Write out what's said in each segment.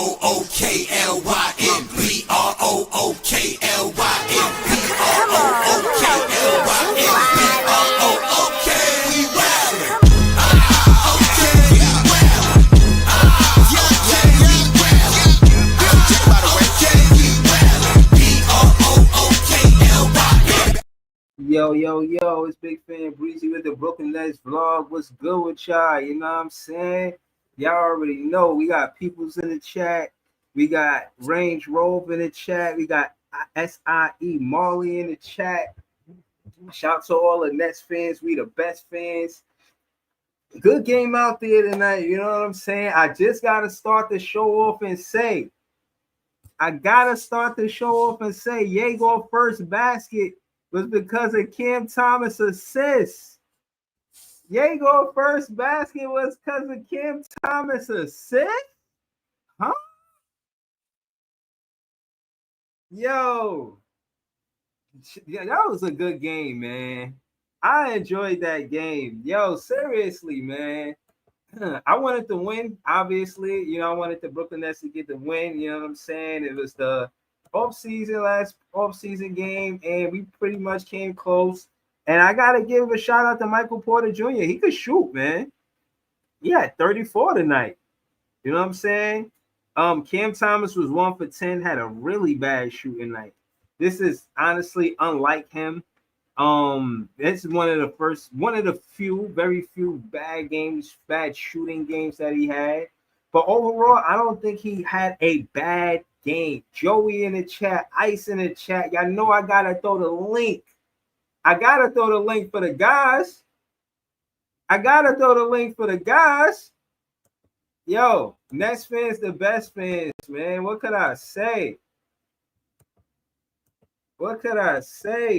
B-R-O-O-K-L-Y-N, B-R-O-O-K-L-Y-N, B-R-O-O-K-L-Y-N, B-R-O-O-K, we rally. Okay, we rally. Okay, we rally. Okay, we rally. B-R-O-O-K-L-Y-N. Yo, it's Big Fan Breezy with the Broken Legs vlog. What's good with y'all? You know what I'm saying? Y'all already know we got Peoples in the chat. We got Range Rover in the chat. We got SIE Marley in the chat. Shout out to all the Nets fans. We the best fans. Good game out there tonight. You know what I'm saying? I just got to start the show off and say, Egor first basket was because of Cam Thomas assist. Egor first basket was because of Cam Thomas assist? Huh? Yo. Yeah, that was a good game, man. I enjoyed that game. Yo, seriously, man. I wanted to win, obviously. You know, I wanted the Brooklyn Nets to get the win. You know what I'm saying? It was the last off-season game, and we pretty much came close. And I got to give a shout-out to Michael Porter Jr. He could shoot, man. He had 34 tonight. You know what I'm saying? Cam Thomas was 1 for 10, had a really bad shooting night. This is honestly unlike him. It's one of the very few bad shooting games that he had. But overall, I don't think he had a bad game. Joey in the chat, Ice in the chat. Y'all know I gotta throw the link. I gotta throw the link for the guys. Yo, Nets fans, the best fans, man. What could I say?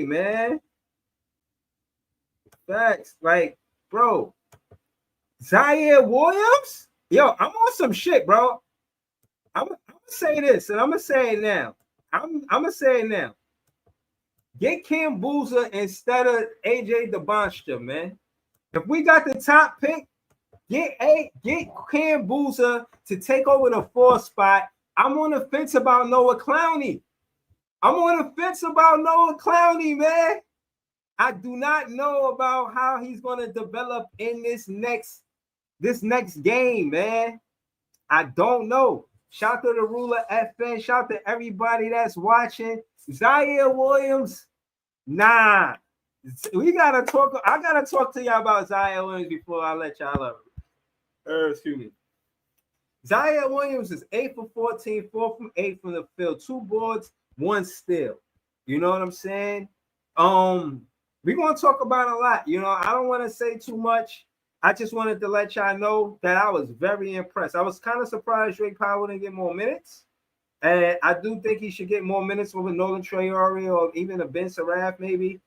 Man? Facts. Like, bro, Zaire Williams? Yo, I'm on some shit, bro. I'm gonna say this, and I'm gonna say it now. I'm gonna say it now. Get Cam Boozer instead of AJ DeBonster, man. If we got the top pick, get Cam Boozer to take over the 4th spot. I'm on the fence about Noah Clowney. Man. I do not know about how he's going to develop in this next game, man. I don't know. Shout to the Ruler FN. Shout to everybody that's watching. Zaire Williams, nah. I gotta talk to y'all about Zaire Williams before I let y'all up. Excuse me. Zaire Williams is 8 for 14, 4 from 8 from the field, 2 boards, 1 steal. You know what I'm saying? We're gonna talk about a lot. You know, I don't want to say too much. I just wanted to let y'all know that I was very impressed. I was kind of surprised Drake Powell didn't get more minutes. And I do think he should get more minutes with Nolan Traore or even a Ben Seraph, maybe,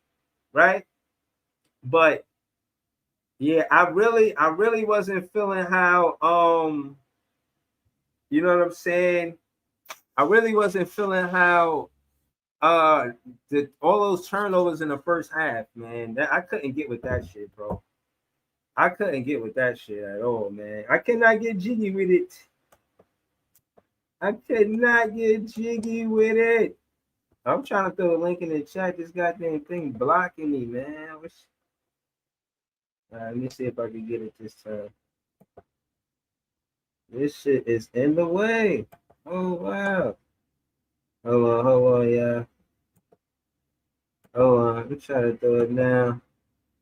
right? But yeah, I really wasn't feeling how you know what I'm saying? I really wasn't feeling how all those turnovers in the first half, man. That I couldn't get with that shit, bro. I couldn't get with that shit at all, man. I cannot get jiggy with it. I'm trying to throw a link in the chat. This goddamn thing blocking me, man. Let me see if I can get it this time. This shit is in the way. Oh, wow. Hold on, yeah. Hold on. I'm trying to throw it now.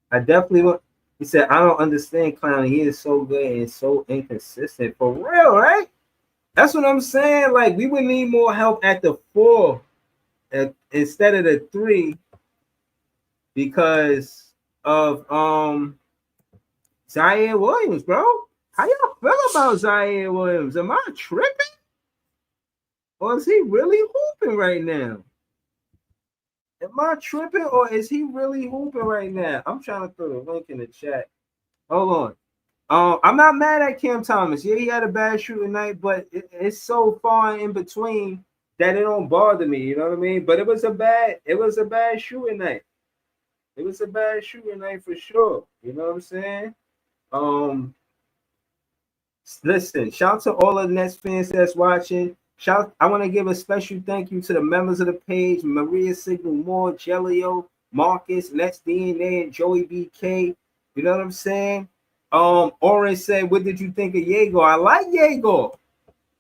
I definitely want. He said, I don't understand Clowney. He is so good and so inconsistent. For real, right? That's what I'm saying. Like, we would need more help at the 4 instead of the 3 because of Zaire Williams, bro. How y'all feel about Zaire Williams? Am I tripping? Or is he really hooping right now? Am I tripping or is he really hooping right now? I'm trying to throw the link in the chat. Hold on. I'm not mad at Cam Thomas. Yeah, he had a bad shooting night, but it's so far in between that it don't bother me. You know what I mean? But it was a bad shooting night. It was a bad shooting night for sure. You know what I'm saying? Listen, shout to all the Nets fans that's watching. I want to give a special thank you to the members of the page: Maria Signal Moore, Jelio, Marcus, Nets DNA, and Joey BK. You know what I'm saying? Orange said, "What did you think of Egor?" I like Egor.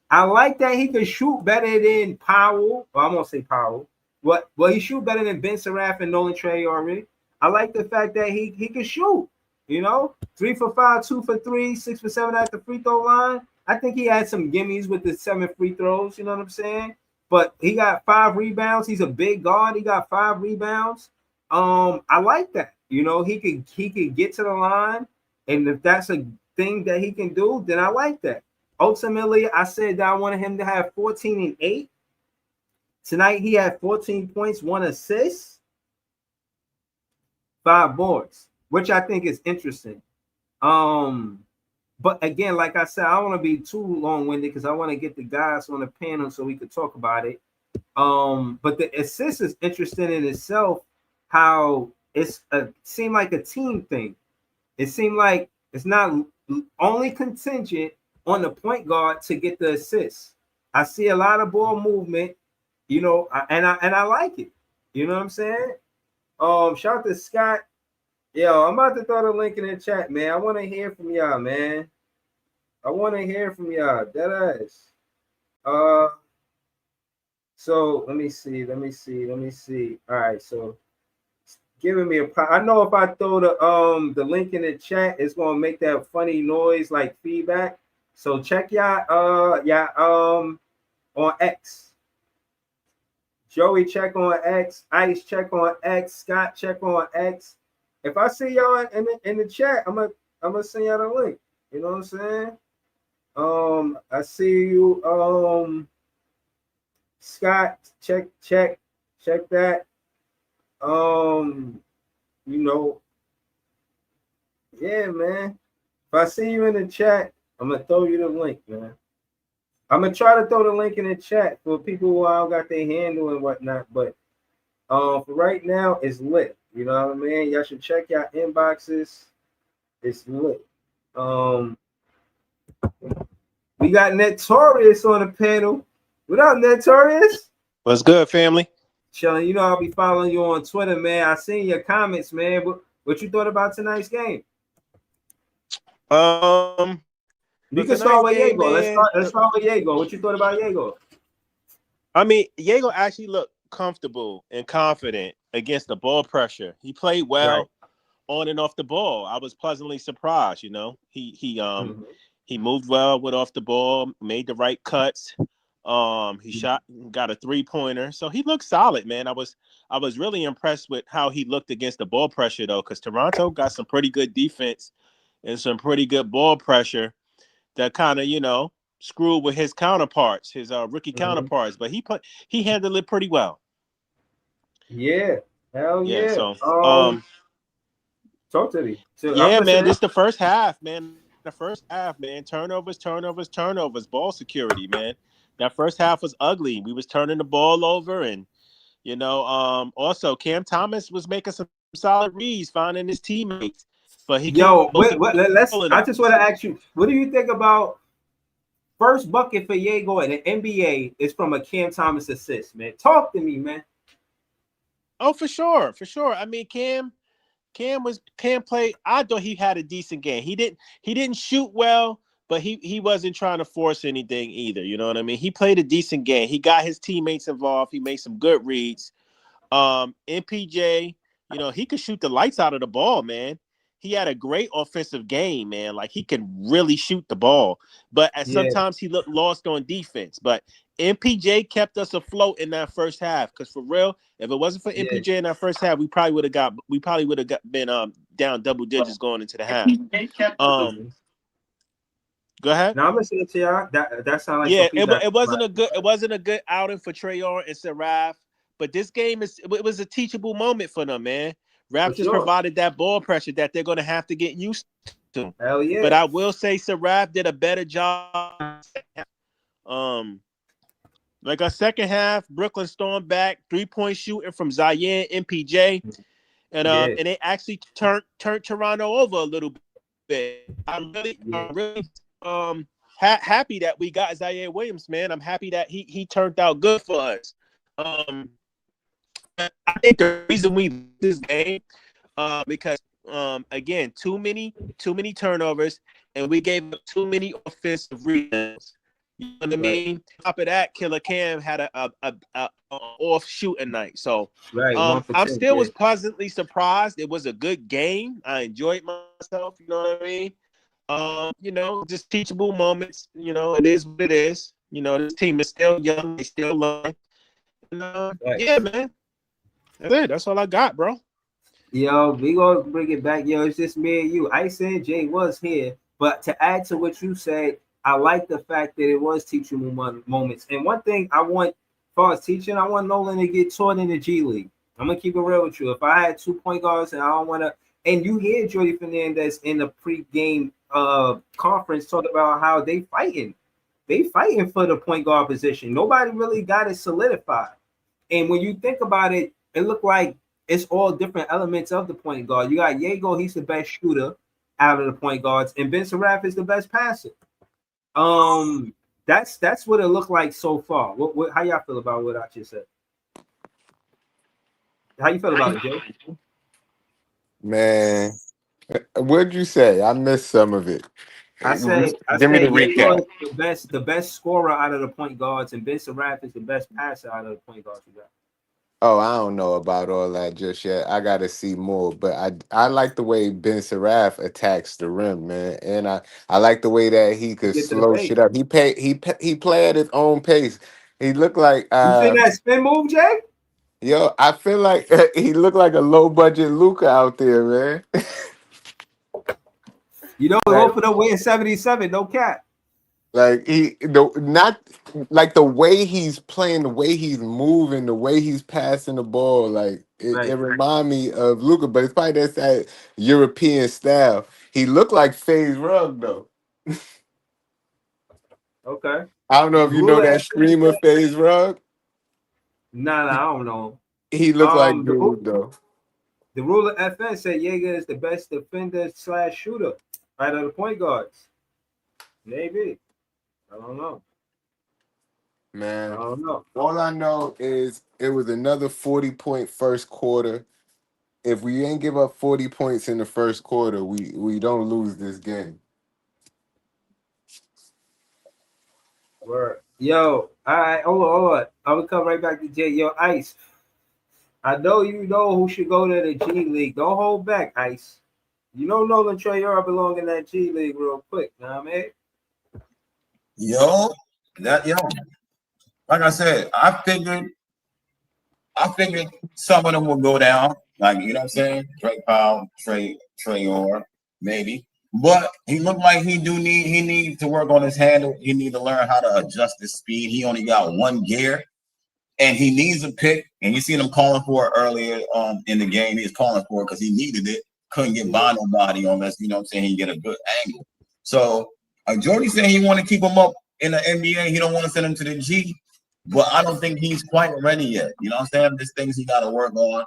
I like that he could shoot better than Powell. Well, I won't say Powell. Well, he shoot better than Ben Saraff and Nolan Traore. I like the fact that he can shoot. You know, 3 for 5, 2 for 3, 6 for 7 at the free throw line. I think he had some gimmies with the 7 free throws. You know what I'm saying? But he got 5 rebounds. He's a big guard. He got 5 rebounds. I like that. You know, he could get to the line, and if that's a thing that he can do, then I like that. Ultimately, I said that I wanted him to have 14 and 8. Tonight, he had 14 points, 1 assist, 5 boards, which I think is interesting. But again, like I said, I don't want to be too long-winded because I want to get the guys on the panel so we could talk about it. But the assist is interesting in itself, how seemed like a team thing. It seemed like it's not only contingent on the point guard to get the assist. I see a lot of ball movement, you know, and I like it. You know what I'm saying? Shout out to Scott. Yo, I'm about to throw the link in the chat, man. I want to hear from y'all, man. I want to hear from y'all. That ass. So let me see. All right, so giving me I know if I throw the link in the chat, it's gonna make that funny noise like feedback. So check y'all on X. Joey check on X, Ice check on X, Scott check on X. If I see y'all in the chat, I'm gonna send y'all the link. You know what I'm saying? I see you, Scott. Check that. You know, yeah, man. If I see you in the chat, I'm gonna throw you the link, man. I'm gonna try to throw the link in the chat for people who all got their handle and whatnot. But for right now, it's lit. You know what I mean? Y'all should check your inboxes. It's lit. We got Notorious on the panel. What up, Notorious? What's good, family? Chilling. You know I'll be following you on Twitter, man. I seen your comments, man. What you thought about tonight's game? We can start with Egor. Let's start with Egor. What you thought about Egor? I mean, Egor actually looked comfortable and confident against the ball pressure. He played well on and off the ball. I was pleasantly surprised. You know, he moved well with off the ball, made the right cuts. He got a 3-pointer, so he looked solid, man. I was really impressed with how he looked against the ball pressure, though, because Toronto got some pretty good defense and some pretty good ball pressure that kind of, you know, screwed with his counterparts, his rookie counterparts, but he handled it pretty well. Yeah, hell yeah. So talk to me. So yeah, man, this is the first half, man. The first half, man. Turnovers, ball security, man. That first half was ugly. We was turning the ball over, and you know, also Cam Thomas was making some solid reads, finding his teammates. But he I just want to ask you, what do you think about first bucket for Egor in the NBA is from a Cam Thomas assist, man? Talk to me, man. Oh, for sure. I mean, Cam played. I thought he had a decent game. He didn't shoot well, but he wasn't trying to force anything either. You know what I mean? He played a decent game. He got his teammates involved. He made some good reads. MPJ, you know, he could shoot the lights out of the ball, man. He had a great offensive game, man. Like, he can really shoot the ball. But sometimes he looked lost on defense. But MPJ kept us afloat in that first half. Because for real, if it wasn't for MPJ in that first half, we probably would have been down double digits going into the half. Go ahead. Now I'm listening to y'all. That sounds like it wasn't a good outing for Traore and Saraff. But this game it was a teachable moment for them, man. Raptors provided that ball pressure that they're going to have to get used to. Hell yeah. But I will say Saraff did a better job. Like a second half, Brooklyn stormed back, 3-point shooting from Zion, MPJ, and they actually turned Toronto over a little bit. I really happy that we got Zaire Williams, man. I'm happy that he turned out good for us. I think the reason we lose this game, because again, too many turnovers, and we gave up too many offensive rebounds. You know what I mean? Top of that, Killer Cam had a off shooting night. So Right, I still was pleasantly surprised. It was a good game. I enjoyed myself. You know what I mean? Just teachable moments. It is what it is. This team is still young. They still learn. Yeah, man. That's it. That's all I got, bro. Yo, we gonna bring it back. Yo, it's just me and you. Ice and Jay was here, but to add to what you said, I like the fact that it was teachable moments. And one thing I want, as far as teaching, I want Nolan to get taught in the G League. I'm gonna keep it real with you. If I had 2 point guards and I don't want to, and you hear Jordy Fernandez in the pregame conference talk about how they fighting for the point guard position. Nobody really got it solidified. And when you think about it, it looked like it's all different elements of the point guard. You got Egor, he's the best shooter out of the point guards, and Ben Seraph is the best passer. That's what it looked like so far. How y'all feel about what I just said? How you feel about it, Jay? Man, what'd you say? I missed some of it. I say Give me the Egor recap. is the best scorer out of the point guards, and Ben Seraph is the best passer out of the point guards. Oh, I don't know about all that just yet. I got to see more, but I like the way Ben Seraph attacks the rim, man, and I like the way that he could Get to the slow paint. shit up. He play at his own pace. He looked like You seen that spin move, Jay? yo. I feel like he looked like a low budget Luca out there, man. Go for the win 77, no cap. Like not like the way he's playing, the way he's moving, the way he's passing the ball. Like it remind me of Luca, but it's probably that European style. He looked like FaZe Rug though. Okay. I don't know if you know that streamer FaZe Rug. Nah, I don't know. He looked like dude though. The ruler FN said Jaeger is the best defender / shooter out of the point guards. Maybe. I don't know. Man, I don't know. all I know is it was another 40-point first quarter. If we ain't give up 40 points in the first quarter, we don't lose this game. Word. Yo, all right, hold on. I will come right back to Jay. Yo, Ice. I know you know who should go to the G League. Don't hold back, Ice. You know Nolan Traore belong in that G League real quick, you know what I mean? Yo, like I said, I figured some of them will go down. Like, you know what I'm saying? Drake Powell, Traore, maybe. But he looked like he needs to work on his handle. He needs to learn how to adjust his speed. He only got one gear. And he needs a pick. And you seen him calling for it earlier in the game. He was calling for it because he needed it. Couldn't get by nobody unless, you know what I'm saying, he get a good angle. So Jordy said he want to keep him up in the NBA. He don't want to send him to the G. But I don't think he's quite ready yet. You know what I'm saying? There's things he got to work on,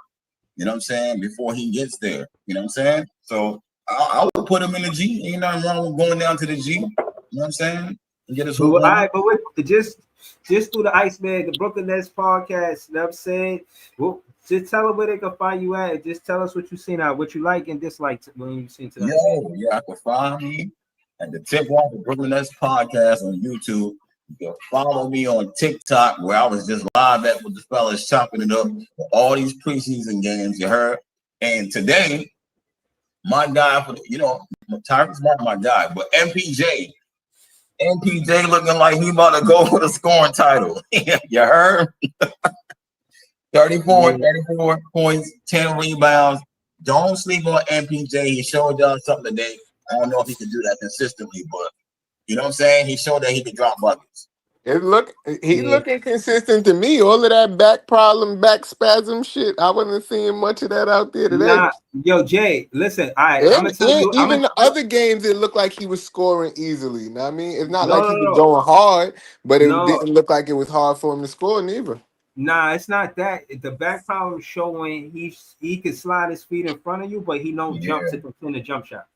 you know what I'm saying, before he gets there. You know what I'm saying? So I would put him in the G. Ain't nothing wrong with going down to the G. You know what I'm saying? And get his hoop on. All right, but just through the Iceman, the Brooklyn Nets podcast, you know what I'm saying? Well, just tell them where they can find you at. Just tell us what you seen out, what you like and dislike when you seen tonight. Yeah, I can find me at the Tip Off the Brooklyn Nets podcast on YouTube. You can follow me on TikTok, where I was just live at with the fellas chopping it up for all these preseason games, you heard. And today, my guy for Tyreek's not my guy, but MPJ looking like he about to go for the scoring title. You heard? 34 points, 10 rebounds. Don't sleep on MPJ. He showed y'all something today. I don't know if he can do that consistently, but you know what I'm saying? He showed that he could drop buckets. Looking consistent to me. All of that back spasm shit, I wasn't seeing much of that out there today. Nah, yo, Jay, listen. All right, I'm gonna tell you. Even the other games, it looked like he was scoring easily. You know what I mean? It's not No, like no, he was no. going hard, but it No. didn't look like it was hard for him to score neither. Nah, it's not that. The back problem showing he can slide his feet in front of you, but he don't jump to defend a jump shot.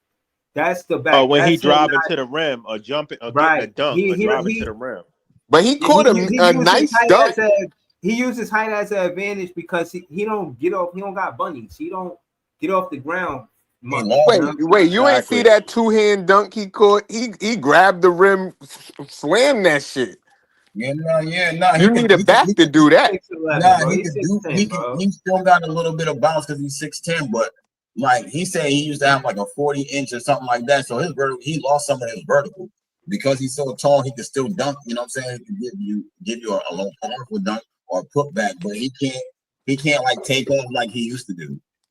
That's the back. Oh, when he That's him driving not to the rim or jumping or getting a right. dunk or driving to the rim. But he caught He a uses nice height dunk. as a he uses height as an advantage because he don't get off. He don't got bunnies. He don't get off the ground much. You know what I'm Wait, saying? you ain't see Exactly. that two-hand dunk he caught? He grabbed the rim, swam that shit. Yeah, You need a back to do that. 6'11", bro. He He's could do. 6'10", bro. He still got a little bit of bounce because he's 6'10", but like he said, he used to have like a 40-inch or something like that. So his vertical, he lost some of his vertical because he's so tall. He can still dunk. You know what I'm saying? He can give you a low powerful dunk or a putback, but he can't like take off like he used to do.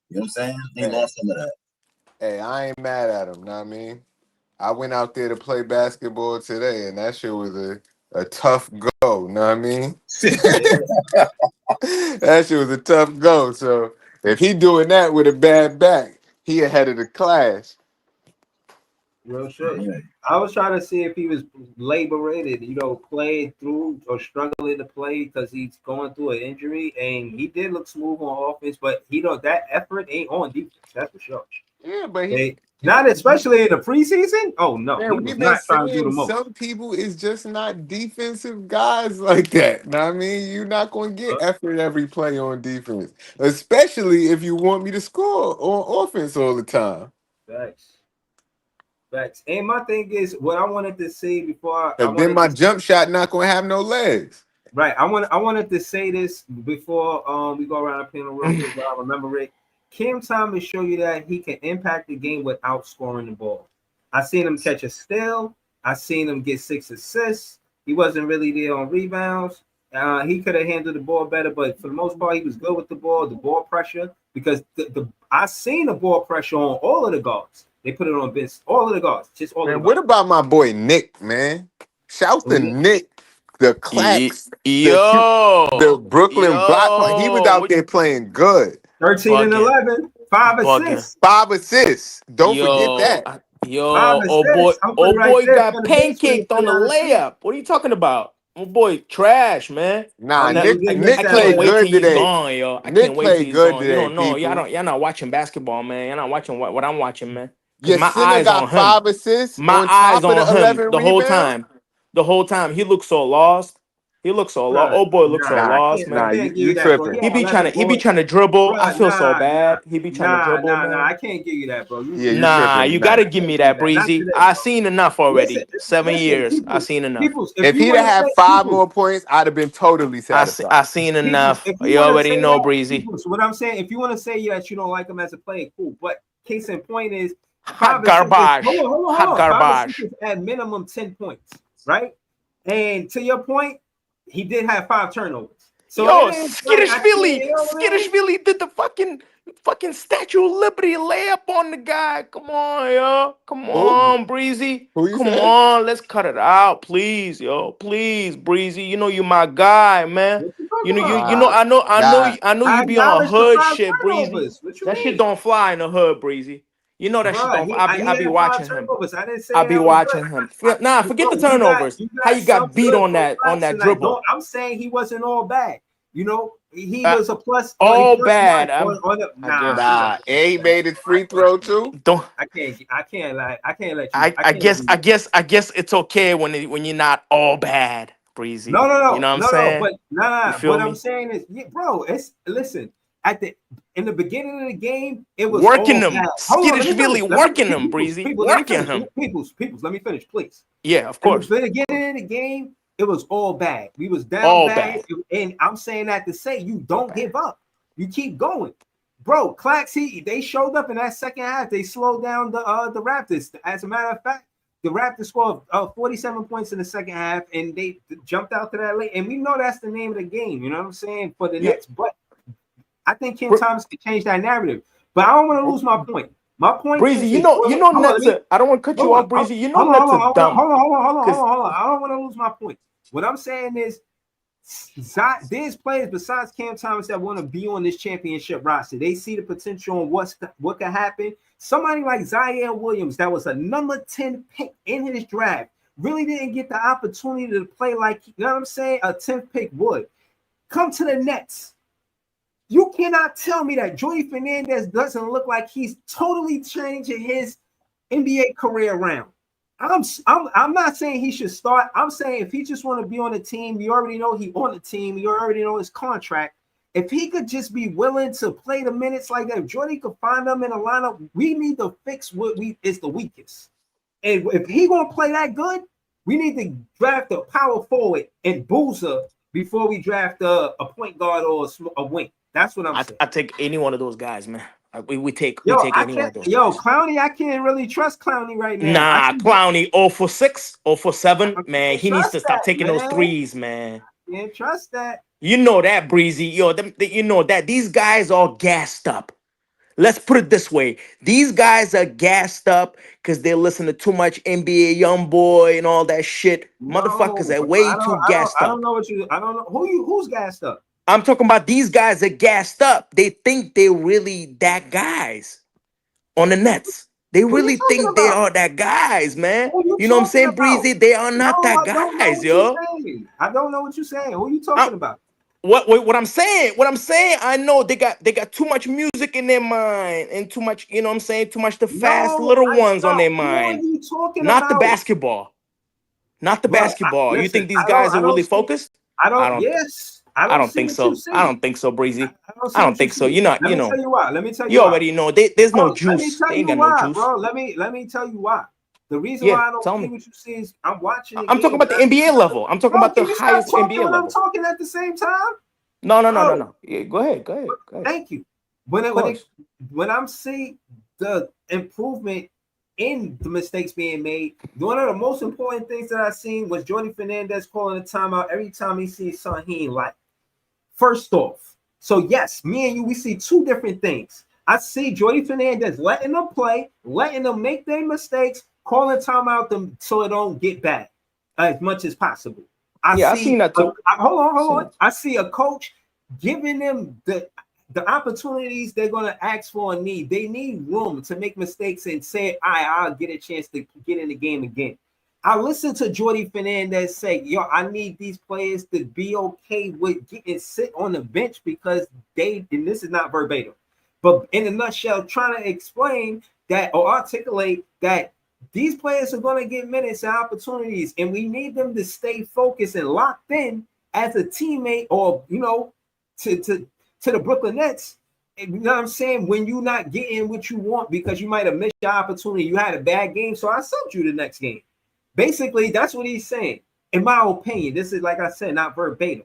You know what I'm saying? He lost some of that. Hey, I ain't mad at him. Know what I mean? I went out there to play basketball today, and that shit was a tough go. Know what I mean? That shit was a tough go. So if he doing that with a bad back, he ahead of the class. Real shit. Yeah. I was trying to see if he was labor-rated, playing through or struggling to play because he's going through an injury, and he did look smooth on offense, but that effort ain't on defense. That's for sure. Yeah, but Not especially in the preseason. Oh no, he man, was we've been not trying to do the saying most. some people is just not defensive guys like that. Know what I mean? You're not gonna get effort every play on defense, especially if you want me to score on offense all the time. Facts. And my thing is, what I wanted to say before I Cause then wanted my to jump shot not gonna have no legs. right. I wanted to say this before we go around the panel real quick, but I remember it. Cam Thomas show you that he can impact the game without scoring the ball. I seen him catch a steal. I seen him get 6 assists. He wasn't really there on rebounds. He could have handled the ball better, but for the most part, he was good with the ball pressure, because I seen the ball pressure on all of the guards. They put it on Vince, all of the guards, just all of the Man, guards. what about my boy Nick, man? Shout to Nick, the clacks, the Brooklyn block party. He was out there playing good. 13 and 11, 5 assists. 5 assists. Don't forget Yo, that. 5 assists. I'll put it right there. got For the bench with pancaked on the 3 assists. layup. What are you talking about? My boy, trash, man. Oh, Nah, yeah, he did miss I Nick that can't played wait layup. till good he's today. gone, yo. I Nick can't wait till played he's good gone. You today, don't know. people. Y'all not watching basketball, man. Y'all not watching what I'm watching, man. Cause Your my center eyes got on him. 5 assists My on eyes top of the on him 11 the whole rebounds. time. The whole time. He looks so lost. He looks so lost. Bruh, Oh boy, looks so nah, lost, I man. can't give You you that, bro. He tripping. had 11 He be boards. trying to dribble. I Bruh, feel so bad. He be trying to dribble, man. I can't give you that, bro. Yeah, you Nah, tripping you tonight. gotta give me that, Not Breezy. today, I bro. seen enough Listen, already. 7 listen, years. I seen enough. if If you he'd want have to had say 5 more points, I'd have been totally satisfied. I seen enough. if you You want to already say know, that, Breezy. what I'm saying, if you want to say that you don't like him as a player, cool. But case in point is Hot 5 assists. garbage. Hold Hot on. 5 assists garbage. is at minimum 10 points, right? And to your point, he did have 5 turnovers. So it Yo, is like I can't, Skitishvili did the fucking Statue of Liberty layup on the guy. Come on, yo. Come Who? on, Breezy. Who you Come say? on, let's cut it out, please, yo. Please, Breezy. You know you my guy, man. What you talking about? I know I you be on acknowledge the hood 5 shit, Breezy. turnovers. What you That shit mean? don't fly in the hood, Breezy. You know that shit Bro, don't. I he be had 5 watching him. turnovers. I didn't say I be that was watching good. him. Forget the Bro, turnovers. you How got you got some beat good on comebacks that tonight. dribble? I'm saying he wasn't all bad. He Uh, was a plus. He all plus bad. one on the. I Nah, guess. he wasn't Nah, all A bad. made his free throw too. Don't. I can't lie. I can't let you. I I can't let guess you. I guess I guess it's okay when you're not all bad, Breezy. You know what I'm No. saying? But You nah. feel What I'm me? saying is, yeah, bro. It's listen. In the beginning of the game, it was Working all them, bad. Hold on, let me finish. Skitishvili, working them, Breezy, Let me working finish. him. Let me finish, please. Yeah, of In the course, beginning of the game, it was all bad. We was down all bad, bad. and I'm saying that to say you All don't bad. give up. You keep going, bro. Clacks, they showed up in that second half. They slowed down the Raptors. As a matter of fact, the Raptors scored 47 points in the second half, and they jumped out to that late. And we know that's the name of the game. You know what I'm saying for the Yeah. Nets. But I think Kim Thomas can change that narrative. But I don't want to lose my point. My point Breezy, is, you know Nets. I don't want to cut you off, Breezy. You know Nets are dumb. Hold Cause on. I don't want to lose my point. What I'm saying is, there's players besides Cam Thomas that want to be on this championship roster. They see the potential on what can happen. Somebody like Zion Williams, that was a number 10 pick in his draft, really didn't get the opportunity to play like, you know what I'm saying, a 10th pick would. Come to the Nets. You cannot tell me that Joey Fernandez doesn't look like he's totally changing his NBA career round. I'm not saying he should start. I'm saying if he just want to be on the team, you already know he on the team. You already know his contract. If he could just be willing to play the minutes like that, if Jordy could find them in a lineup, we need to fix what is the weakest. And if he gonna play that good, we need to draft a power forward and Boozer before we draft a point guard or a wing. That's what I'm saying. I take any one of those guys, man. We take any one of those. Yo, guys. Clowney, I can't really trust Clowney right now. Nah, Clowney 0 for 6, 0 for 7. Man, he needs to stop that, taking man. those threes, man. Can't trust that. You know that, Breezy. Yo, you know that these guys are gassed up. Let's put it this way. These guys are gassed up because they're listening to too much NBA Youngboy and all that shit. No, Motherfuckers are way too gassed up. I don't know who's gassed up. I'm talking about these guys are gassed up. They think they're really that guys on the Nets. They really think they are that guys, man. You know what I'm saying, Breezy? They are not that guys, yo. I don't know what you're saying. Who are you talking about? What I'm saying, I know they got too much music in their mind and too much, you know what I'm saying, too much the fast little ones on their mind. Not the basketball. Not the basketball. You think these guys are really focused? I don't think so. I don't think so, Breezy. I don't think so. You're not, you know. Let me tell you why. Let me tell you You why. already know. There's no juice. They ain't got no juice. Bro, let me tell you why. The reason why I don't see what you see is I'm watching. I'm talking about the NBA level. I'm talking about the highest NBA level. I'm talking at the same time. No. Yeah, go ahead. Thank you. When I'm seeing the improvement in the mistakes being made, one of the most important things that I seen was Jordy Fernandez calling a timeout every time he sees something he ain't like. First off, so yes, me and you, we see two different things. I see Jordy Fernandez letting them play, letting them make their mistakes, calling timeout them so it don't get bad as much as possible. I've seen that too. Hold on. I see a coach giving them the opportunities they're going to ask for and need. They need room to make mistakes and say, I'll get a chance to get in the game again. I listened to Jordy Fernandez say, yo, I need these players to be okay with getting sit on the bench because and this is not verbatim, but in a nutshell, trying to explain that or articulate that these players are going to get minutes and opportunities, and we need them to stay focused and locked in as a teammate or, you know, to the Brooklyn Nets. You know what I'm saying? When you're not getting what you want because you might have missed your opportunity, you had a bad game, so I subbed you the next game. Basically, that's what he's saying. In my opinion, this is, like I said, not verbatim.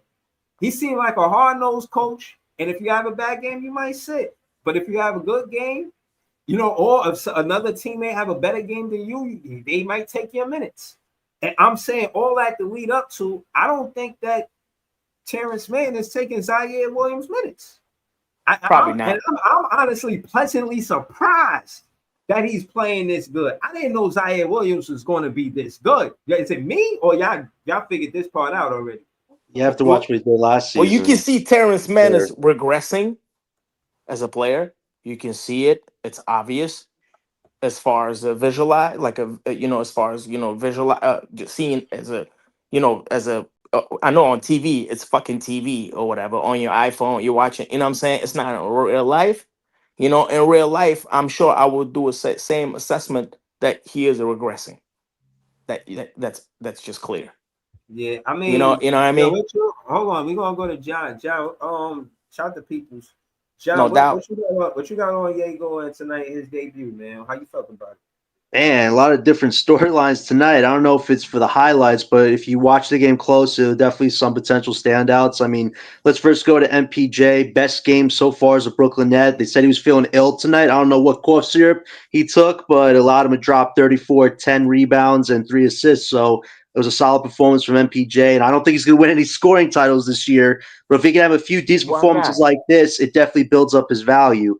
He seemed like a hard-nosed coach, and if you have a bad game, you might sit. But if you have a good game, you know, or if another teammate have a better game than you, they might take your minutes. And I'm saying all that to lead up to, I don't think that Terrence Mann is taking Zaire Williams minutes. Probably not. And I'm honestly pleasantly surprised that he's playing this good. I didn't know Zaire Williams was going to be this good. Is it me or y'all figured this part out already? You have to watch what he did last season. Well, you can see Terrence Mann is regressing as a player. You can see it. It's obvious as far as visualize, like as far as visualize, seeing as a, I know on TV, it's fucking TV or whatever on your iPhone. You're watching. You know what I'm saying? It's not in real life. You know, in real life, I'm sure I would do a same assessment that he is regressing. That's just clear. Yeah, I mean, you know what I mean. Hold on, we're gonna go to John. John, shout to peoples. John, no doubt. What you got on Egor tonight? His debut, man. How you felt about it? Man, a lot of different storylines tonight. I don't know if it's for the highlights, but if you watch the game close, there are definitely some potential standouts. I mean, let's first go to MPJ. Best game so far as a Brooklyn Net. They said he was feeling ill tonight. I don't know what cough syrup he took, but it allowed him to drop 34, 10 rebounds, and 3 assists. So it was a solid performance from MPJ. And I don't think he's going to win any scoring titles this year. But if he can have a few decent performances like this, it definitely builds up his value.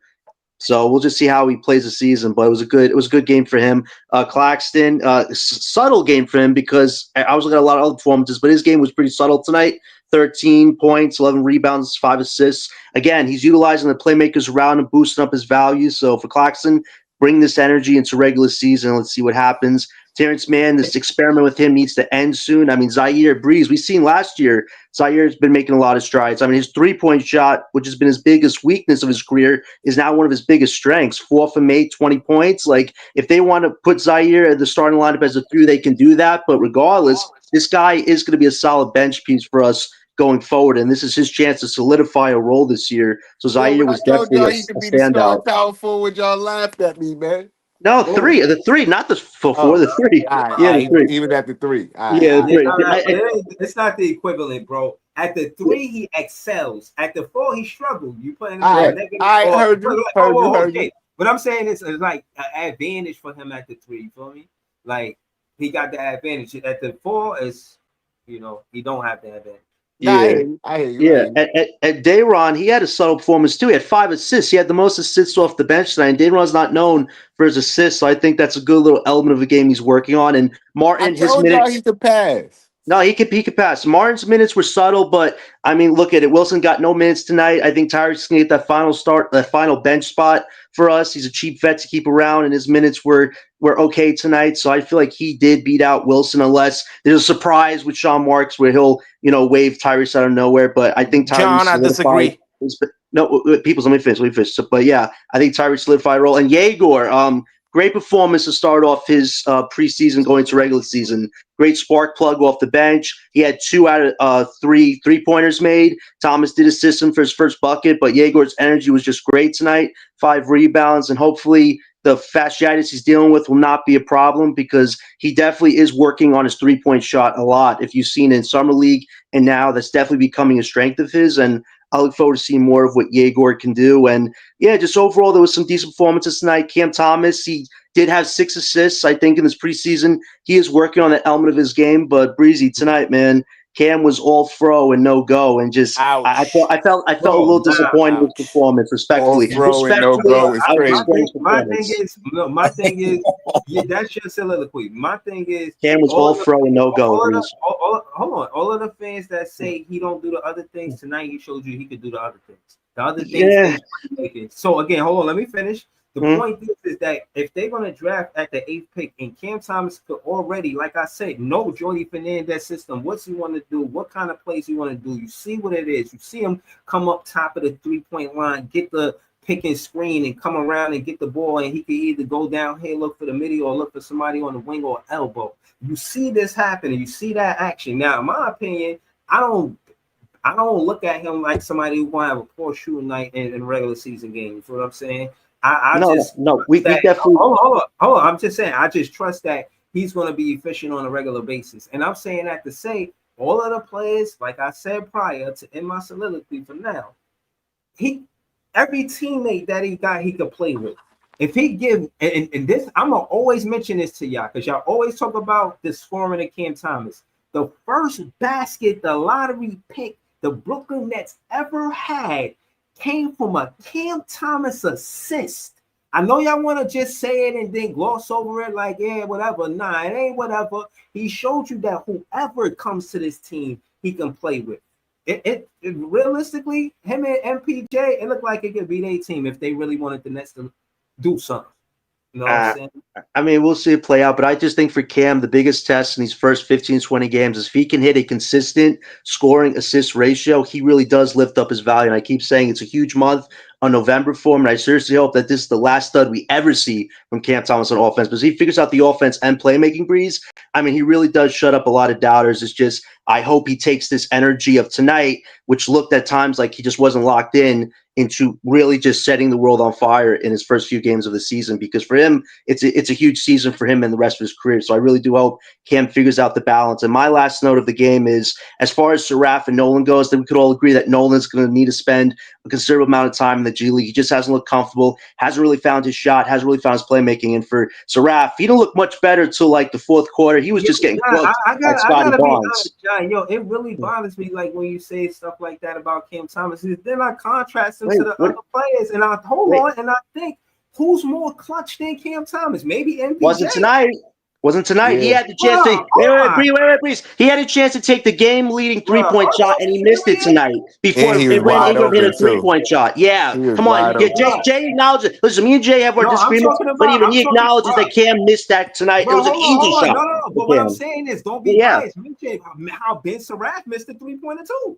So we'll just see how he plays the season, but it was a good game for him. Claxton, subtle game for him because I was looking at a lot of other performances, but his game was pretty subtle tonight. 13 points, 11 rebounds, 5 assists. Again, he's utilizing the playmakers around him, boosting up his value. So for Claxton, bring this energy into regular season. Let's see what happens. Terrence Mann, this experiment with him needs to end soon. I mean, Zaire Breeze, we've seen last year, Zaire's been making a lot of strides. I mean, his three-point shot, which has been his biggest weakness of his career, is now one of his biggest strengths. 4 from 8, 20 points. Like, if they want to put Zaire at the starting lineup as a 3, they can do that. But regardless, this guy is going to be a solid bench piece for us going forward, and this is his chance to solidify a role this year. So Yeah, Zaire when I was told definitely y'all a he could be the standout. star power forward, y'all laughed at me, man. No, Oh, the three, not the four, Oh, the three. all right, Yeah, all the right. three. Even at the 3. All right, Yeah, all the right. yeah, three. but it's not the equivalent, bro. At the 3, he excels. At the 4, he struggled. You putting him All in a right, negative all right, or heard you, heard you. okay. What I'm saying is like an advantage for him at the 3. You feel me? Like he got the advantage. At the 4 is, he don't have the advantage. Nah, I Yeah. hear you. I hear you. I Yeah, hear you. at Dayron, he had a subtle performance too. He had 5 assists. He had the most assists off the bench tonight. And Dayron's not known for his assists, so I think that's a good little element of the game he's working on. And I Martin, his told y'all he minutes. could pass. No, he could pass. Martin's minutes were subtle, but I mean, look at it. Wilson got no minutes tonight. I think Tyreek's gonna get that final bench spot for us. He's a cheap vet to keep around, and his minutes were okay tonight. So I feel like he did beat out Wilson, unless there's a surprise with Sean Marks where he'll wave Tyrese out of nowhere. But I think Tyrese John, I solidified. disagree. No, peoples. Let me finish. So, but yeah, I think Tyrese solidified a role, and Egor, great performance to start off his preseason going to regular season. Great spark plug off the bench. He had 2 out of 3 3-pointers made. Thomas did assist him for his first bucket, but Yegor's energy was just great tonight. 5 rebounds, and hopefully the fasciitis he's dealing with will not be a problem because he definitely is working on his 3-point shot a lot. If you've seen in Summer League and now, that's definitely becoming a strength of his, and I look forward to seeing more of what Egor can do. And yeah, just overall, there was some decent performances tonight. Cam Thomas, he did have 6 assists, I think, in this preseason. He is working on that element of his game. But Breezy, tonight, man, Cam was all throw and no go, and just Ouch. I felt a Bro, little disappointed with his Ouch. performance. All Respectfully, throw and no go is I would my crazy. explain thing, his my thing performance. is, no, my thing is, yeah, that's your soliloquy. My thing is, Cam was all throw and no go. Breeze. hold on, all of the fans that say he don't do the other things tonight, he showed you he could do the other things. The other things Yeah. is making. So again, hold on, let me finish. The Mhm. point is that if they're gonna draft at the 8th pick, and Cam Thomas could already, like I said, know Jordy Fernandez system. What's he want to do? What kind of plays he want to do? You see what it is. You see him come up top of the 3-point line, get the pick and screen, and come around and get the ball, and he can either go down here, look for the midi, or look for somebody on the wing or elbow. You see this happen, and you see that action. Now, in my opinion, I don't look at him like somebody who want to have a poor shooting night in regular season games. You know what I'm saying? I just No. We that, definitely. hold on. I'm just saying, I just trust that he's going to be efficient on a regular basis. And I'm saying that to say all of the players, like I said prior to end my soliloquy for now, every teammate that he got, he could play with. If he give and this, I'm gonna always mention this to y'all because y'all always talk about the scoring of Cam Thomas. The first basket, the lottery pick the Brooklyn Nets ever had came from a Cam Thomas assist. I know y'all want to just say it and then gloss over it like, yeah, whatever. Nah, it ain't whatever. He showed you that whoever comes to this team, he can play with. It realistically, him and MPJ, it looked like it could be their team if they really wanted the Nets to do something. You know what I'm saying? I mean, we'll see it play out, but I just think for Cam, the biggest test in these first 15, 20 games is if he can hit a consistent scoring assist ratio, he really does lift up his value. And I keep saying it's a huge month on November for him, and I seriously hope that this is the last stud we ever see from Cam Thomas on offense. Because he figures out the offense and playmaking, Breeze. I mean, he really does shut up a lot of doubters. It's just, I hope he takes this energy of tonight, which looked at times like he just wasn't locked in, into really just setting the world on fire in his first few games of the season. Because for him, it's a huge season for him and the rest of his career. So I really do hope Cam figures out the balance. And my last note of the game is, as far as Saraf and Nolan goes, then we could all agree that Nolan's going to need to spend a considerable amount of time in the G League. He just hasn't looked comfortable, hasn't really found his shot, hasn't really found his playmaking. And for Saraf, he didn't look much better till like the fourth quarter. He was just getting cooked like Scotty gotta be Barnes. honest, John. Yo, it really bothers me, like when you say stuff like that about Cam Thomas. Then I contrast him to the other players, and I think who's more clutch than Cam Thomas? Maybe MPJ. Was it tonight? Wasn't tonight. He Yeah. had the chance to wait, Breeze. He had a chance to take the game-leading three-point shot, and he missed it tonight. Before And he was when wide Ingram hit a open too. three-point shot. Yeah, He was come on. wide Yeah, open. Jay acknowledges it. Listen, me and Jay have our No, I'm disagreements, talking but about. even I'm he talking, acknowledges bro. that Cam missed that tonight. It Bro, was an hold on, easy hold on. shot. No. But for what I'm Cam. saying is, don't be Yeah. biased. Mention how Ben Surratt missed the 3-pointer too.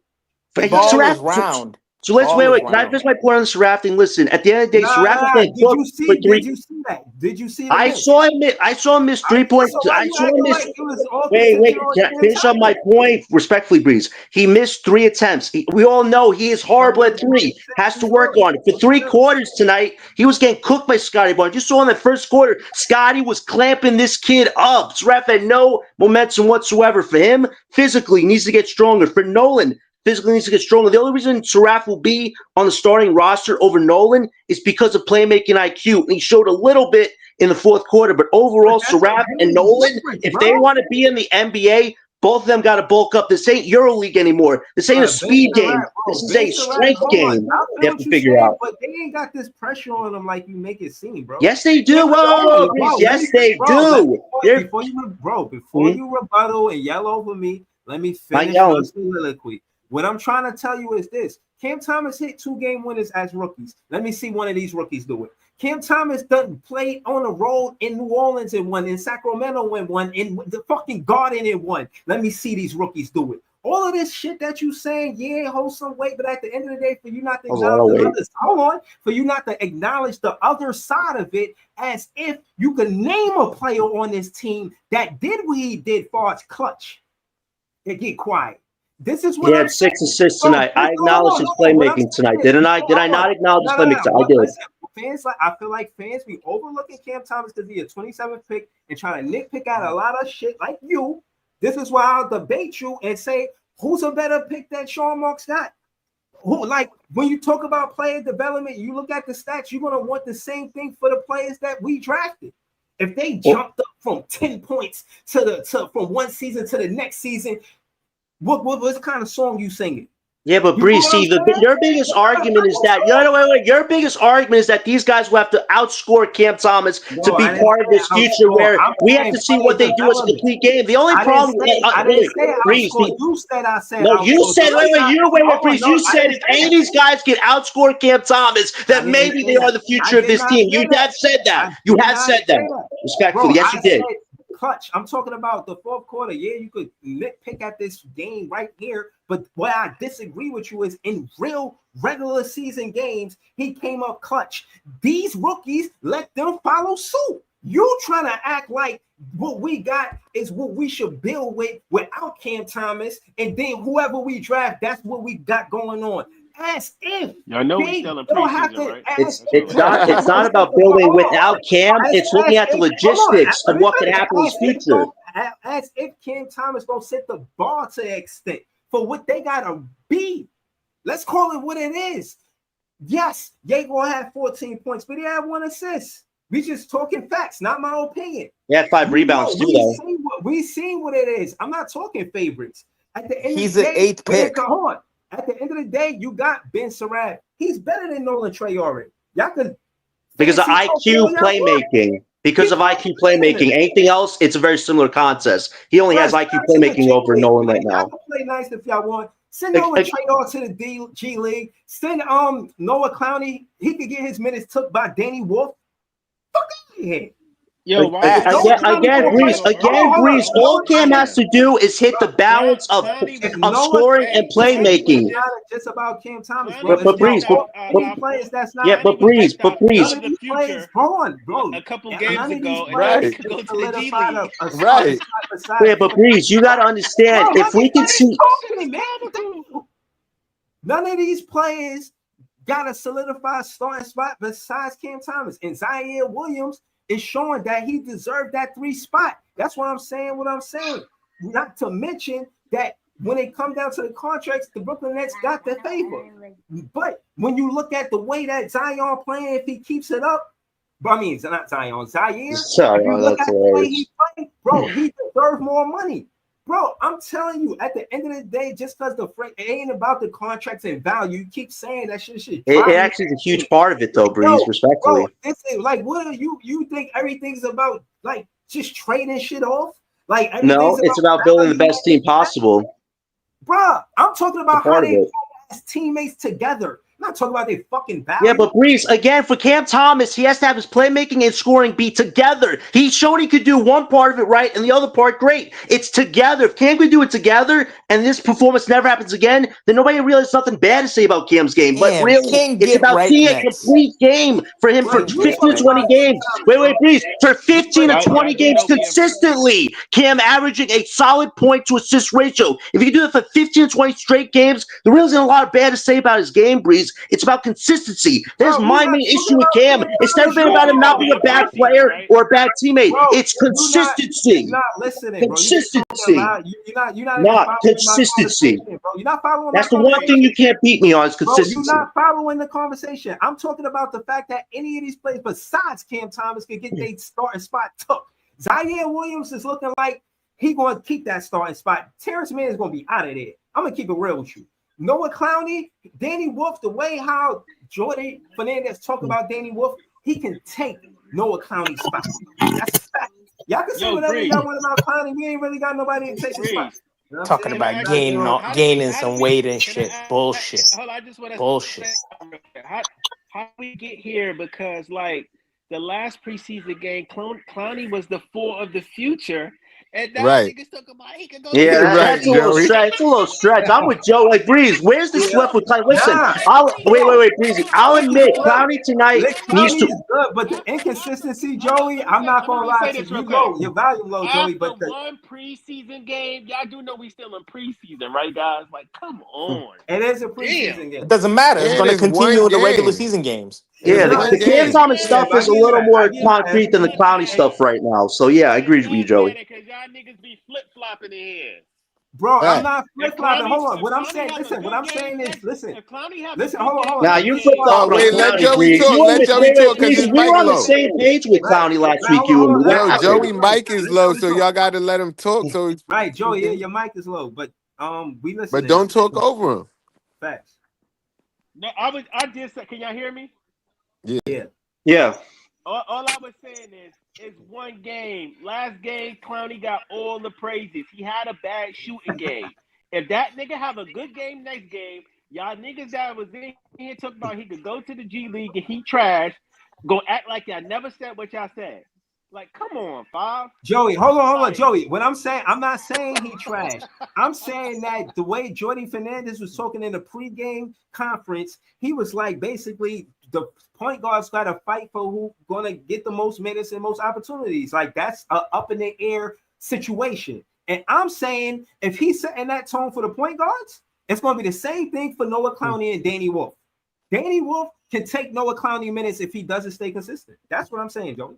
But Ball Saraf- is round. So let's Ball is wait. Can I round. finish my point on the Saraf thing? Listen, at the end of the day, Saraf was getting Did cooked you for see? three. Did you see that? Did you see the I miss? saw him. I saw him miss 3 points. So why I you saw him acting miss. like it was all Wait. contingent on Can I Cam finish up my Thomas? point respectfully, Breeze? He missed 3 attempts. We all know he is horrible at 3. Has to work on it. For 3 quarters tonight, he was getting cooked by Scotty Barnes. You saw in the first quarter, Scotty was clamping this kid up. Saraf had no momentum whatsoever. For him, physically, he needs to get stronger. For Nolan, physically needs to get stronger. The only reason Saraf will be on the starting roster over Nolan is because of playmaking IQ. And he showed a little bit in the fourth quarter. But overall, Saraf and Nolan, if they want to be in the NBA, both of them got to bulk up. This ain't EuroLeague anymore. This ain't a speed game. This is a strength game. They have to figure out. But they ain't got this pressure on them like you make it seem, bro. Yes, they do. Whoa, yes, they do. Before you rebuttal and yell over me, let me finish my soliloquy. What I'm trying to tell you is this. Cam Thomas hit 2 game winners as rookies. Let me see one of these rookies do it. Cam Thomas done played on the road in New Orleans and won, in Sacramento and won, in the fucking Garden and won. Let me see these rookies do it. All of this shit that you saying, yeah, hold some weight, but at the end of the day, for you not to acknowledge the other side of it, as if you could name a player on this team that did what he did far as clutch. And get quiet. This is what he had 6 assists tonight. I acknowledge his playmaking tonight. Did I not acknowledge his playmaking? I did. Listen, I feel like fans be overlooking Cam Thomas because he's a 27th pick and trying to nitpick out a lot of shit like you. This is why I'll debate you and say, who's a better pick than Sean Marks got? Who, like, when you talk about player development, you look at the stats, you're gonna want the same thing for the players that we drafted. If they jumped up from 10 points from one season to the next season, what kind of song you singing? Yeah, but Breeze, see, your biggest argument is that your biggest argument is that these guys will have to outscore Cam Thomas to be part of this future where we have to see what they do as a complete game. The only problem, Breeze, you said I said. No, you said Breeze. You said if any of these guys can outscore Cam Thomas, that maybe they are the future of this team. You have said that. You have said that. Respectfully, yes, you did. Clutch. I'm talking about the fourth quarter. Yeah, you could nitpick at this game right here, but what I disagree with you is in real regular season games, he came up clutch. These rookies, let them follow suit. You trying to act like what we got is what we should build with without Cam Thomas, and then whoever we draft, that's what we got going on. As if I know we're still in preseason, right? It's not about building without Cam. It's looking at the logistics of what can happen in the future. As if Cam Thomas don't set the bar to the extent for what they gotta be. Let's call it what it is. Yes, Egor had 14 points, but he had 1 assist. We just talking facts, not my opinion. He had 5 rebounds too, though. We seen what it is. I'm not talking favorites. At the end He's of the an day, 8th pick. At the end of the day, you got Ben Surratt. He's better than Nolan Traore. Y'all could because of IQ playmaking. Because of IQ playmaking. Anything else, it's a very similar contest. He only has IQ playmaking over Nolan right now. Y'all can play nice if y'all want. Send Nolan Traore to the G League. Send Noah Clowney. He could get his minutes took by Danny Wolf. Fuck out of here. Yo, again, Breeze. All Cam has to do is hit the balance of scoring and playmaking. It's not just about Cam Thomas, bro. But Breeze, Breeze. Hold on, bro. A couple games ago, right? Go to the G League. Right. Yeah, but Breeze, you got to understand if we can see. None of these players got a solidified starting spot besides Cam Thomas, and Zaire Williams is showing that he deserved that 3 spot. That's why I'm saying what I'm saying. Not to mention that when it comes down to the contracts, the Brooklyn Nets got the favor. But when you look at the way that Zion playing, if he keeps it up, I mean, it's not Zion, Zaire. If you look at the way he's playing, bro, he deserves more money. Bro, I'm telling you, at the end of the day, just because it ain't about the contracts and value, you keep saying that shit. It actually is a huge part of it, though, Breeze, respectfully. Bro, this is like, what are you think everything's about? Like, just trading shit off. Like No, everything's it's about building the best team possible. Bruh, I'm talking A about how part of they it. as teammates together. I'm not talking about their fucking value. Yeah, but Breeze, again, for Cam Thomas, he has to have his playmaking and scoring be together. He showed he could do one part of it right and the other part great. It's together. If Cam could do it together and this performance never happens again, then nobody really has nothing bad to say about Cam's game. But Damn, really, can't it's get about right seeing a next. complete game for him for Wait, you 15 to talking 20 about games. Wait, Breeze. For 15 to Y'all 20 do games know we consistently, Cam averaging a solid point to assist ratio. If you can do it for 15 to 20 straight games, there really isn't a lot of bad to say about his game, Breeze. It's about consistency. There's bro, my main issue with Cam. It's never been Y'all about do him know not we being a in bad preseason, player right? or a bad teammate. Bro, It's consistency. you're not listening, bro. You're just talking Consistency. loud. You're not even Not following my consistency. conversation, bro. You're not following my That's the one thing you conversation. can't beat me on is Bro, you're consistency. not following the conversation. I'm talking about the fact that any of these players besides Cam Thomas could get their starting spot took. Zaire Williams is looking like he going to keep that starting spot. Terrence Mann is going to be out of there. I'm going to keep it real with you. Noah Clowney, Danny Wolf, the way how Jordan Fernandez talk about Danny Wolf, he can take Noah Clowney's spot. That's a fact. Y'all can say whatever y'all want about Clowney. We ain't really got nobody to take his spot. You know what I'm Talking saying? about Like, gaining some weight and shit. Bullshit. Hold on, I just want to Bullshit. how we get here? Because like the last preseason game, Clowney was the 4 of the future, and now Right. niggas talking about he can go. Yeah, Right, that's a little Joey. stretch. It's a little stretch. I'm with Joe. Like Breeze, where's the sweat with Clowney? Listen, nah. wait, Breezy. I'll admit, Clowney tonight needs Clowney to. is good, but the inconsistency, Joey, I'm not Let gonna me just lie say to this you. real You quick. low, your volume low, Joey. After But one preseason game, y'all do know we still in preseason, right, guys? Like, come on. it is a Damn. preseason game. It doesn't matter. It's And going to it's continue one in the regular game. season games. It's Yeah, No, one the Cam game. Thomas stuff is a little more concrete than the Clowney stuff right now. So yeah, I agree with you, Joey. Because y'all niggas be flip flopping in here. Bro, I'm Right. not flip flopping. Hold on. If What I'm Clowney saying, have a listen. What good I'm game saying is, next, listen. if Clowney have Listen, a good hold game on. Now The next you reason flip game, why, Oh, flopping on wait, let Clowney, Joey Breeze. talk. You Let and Joey talk because Breeze, his we were mic on the low. same page with Clowney last week. You and me. What Yo, happened? Joey mic is low, so y'all got to let him talk. So, right, Joey, yeah, your mic is low, but we but listening. don't talk over him. Facts. no, I just said, can y'all hear me? Yeah. Yeah. All I was saying is, it's one game. Last game, Clowney got all the praises. He had a bad shooting game. If that nigga have a good game next game, y'all niggas that was in here talking about he could go to the G League and he trash, go act like y'all never said what y'all said. Like, come on, Five. Joey, hold on, Like, Joey. What I'm saying, I'm not saying he trash. I'm saying that the way Jordy Fernandez was talking in the pregame conference, he was like basically the point guard's got to fight for who gonna get the most minutes and most opportunities. Like that's a up in the air situation. And I'm saying if he's setting that tone for the point guards, it's gonna be the same thing for Noah Clowney and Danny Wolf. Danny Wolf can take Noah Clowney minutes if he doesn't stay consistent. That's what I'm saying, Joey.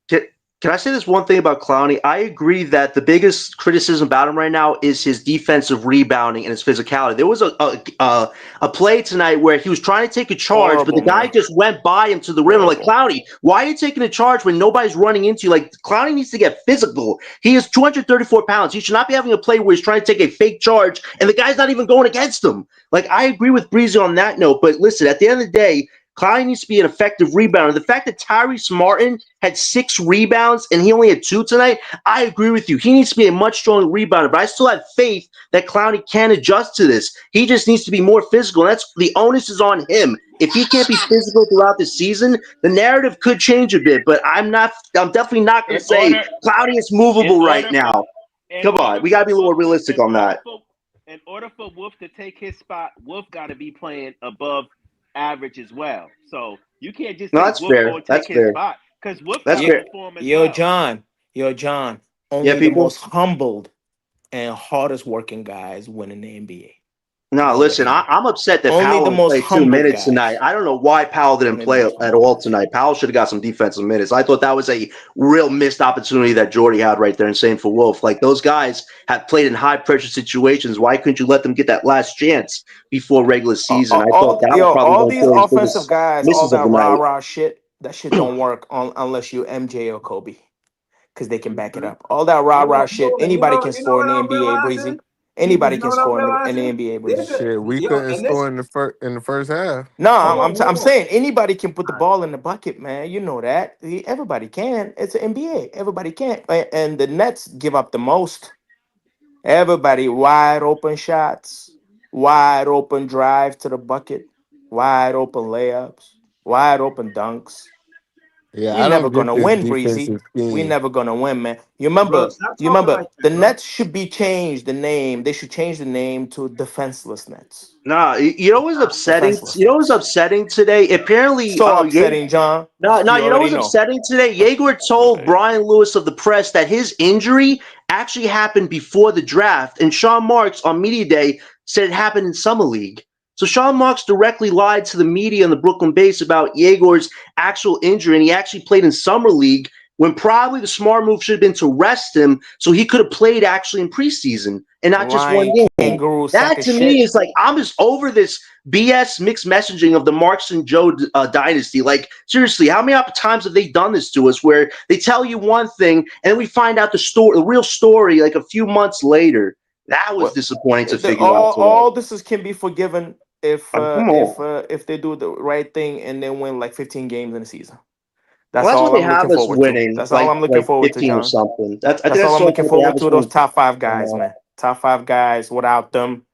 Can I say this one thing about Clowney? I agree that the biggest criticism about him right now is his defensive rebounding and his physicality. There was a play tonight where he was trying to take a charge, but the guy just went by him to the rim. I'm like, Clowney, why are you taking a charge when nobody's running into you? Like, Clowney needs to get physical. He is 234 pounds. He should not be having a play where he's trying to take a fake charge, and the guy's not even going against him. Like, I agree with Breezy on that note, but listen, at the end of the day, Clowney needs to be an effective rebounder. The fact that Tyrese Martin had 6 rebounds and he only had 2 tonight, I agree with you. He needs to be a much stronger rebounder, but I still have faith that Clowney can adjust to this. He just needs to be more physical. And that's the onus is on him. If he can't be physical throughout the season, the narrative could change a bit. But I'm definitely not going to say Clowney is movable right now. Come on, we got to be a little realistic on that. In order for Wolf to take his spot, Wolf got to be playing above average as well. So you can't just take Wolf or take his spot because Wolf got to perform as well. John. Only the most humbled and hardest working guys win in the NBA. No, listen, I'm upset that Powell didn't play 2 minutes tonight. I don't know why Powell didn't play at all tonight. Powell should have got some defensive minutes. I thought that was a real missed opportunity that Jordy had right there, and same for Wolf. Like, those guys have played in high-pressure situations. Why couldn't you let them get that last chance before regular season? I thought that was probably all one these of the offensive guys, all misses of that the night. rah-rah shit, that shit don't work unless you MJ or Kobe. Because they can back it up. All that rah-rah shit, anybody can score in the NBA, Breezy. Anybody You know can what I'm score in the realizing? NBA, There's Breezy. a Shit, we yo, couldn't and this score in the first half. No, hold I'm on. saying anybody can put the All right. ball in the bucket, man. You know that. Everybody can. It's an NBA. Everybody can. And the Nets give up the most. Everybody wide open shots, wide open drive to the bucket, wide open layups, wide open dunks. Yeah, We I never don't get gonna this win, Breezy. defensive We scheme. never gonna win, man. Bro, stop You talking remember like the that, bro. Nets should be changed the name. They should change the name to Defenseless Nets. Nah, you know what's upsetting? Defenseless You know what's Nets. upsetting today? Apparently, So upsetting, John. no, You you know already what's know. upsetting today? Yeager told Brian Lewis of the Press that his injury actually happened before the draft, and Sean Marks on Media Day said it happened in Summer League. So Sean Marks directly lied to the media in the Brooklyn base about Yeagor's actual injury, and he actually played in Summer League when probably the smart move should have been to rest him so he could have played actually in preseason and not just one Lying game. kangaroo sack That of to me shit. is like, I'm just over this BS mixed messaging of the Marks and Joe dynasty. Like, seriously, how many times have they done this to us where they tell you one thing and then we find out the real story like a few months later? That was Well, disappointing to figure out today. all this is can be forgiven Come on. if they do the right thing and then win like 15 games in a season. Well, That's that's what all they I'm have looking us forward to. winning, That's all I'm looking like forward to, 15 or John. something. I think That's all that's I'm the only looking thing they have forward us to. Those winning. top five guys, man. Top five guys. Without them,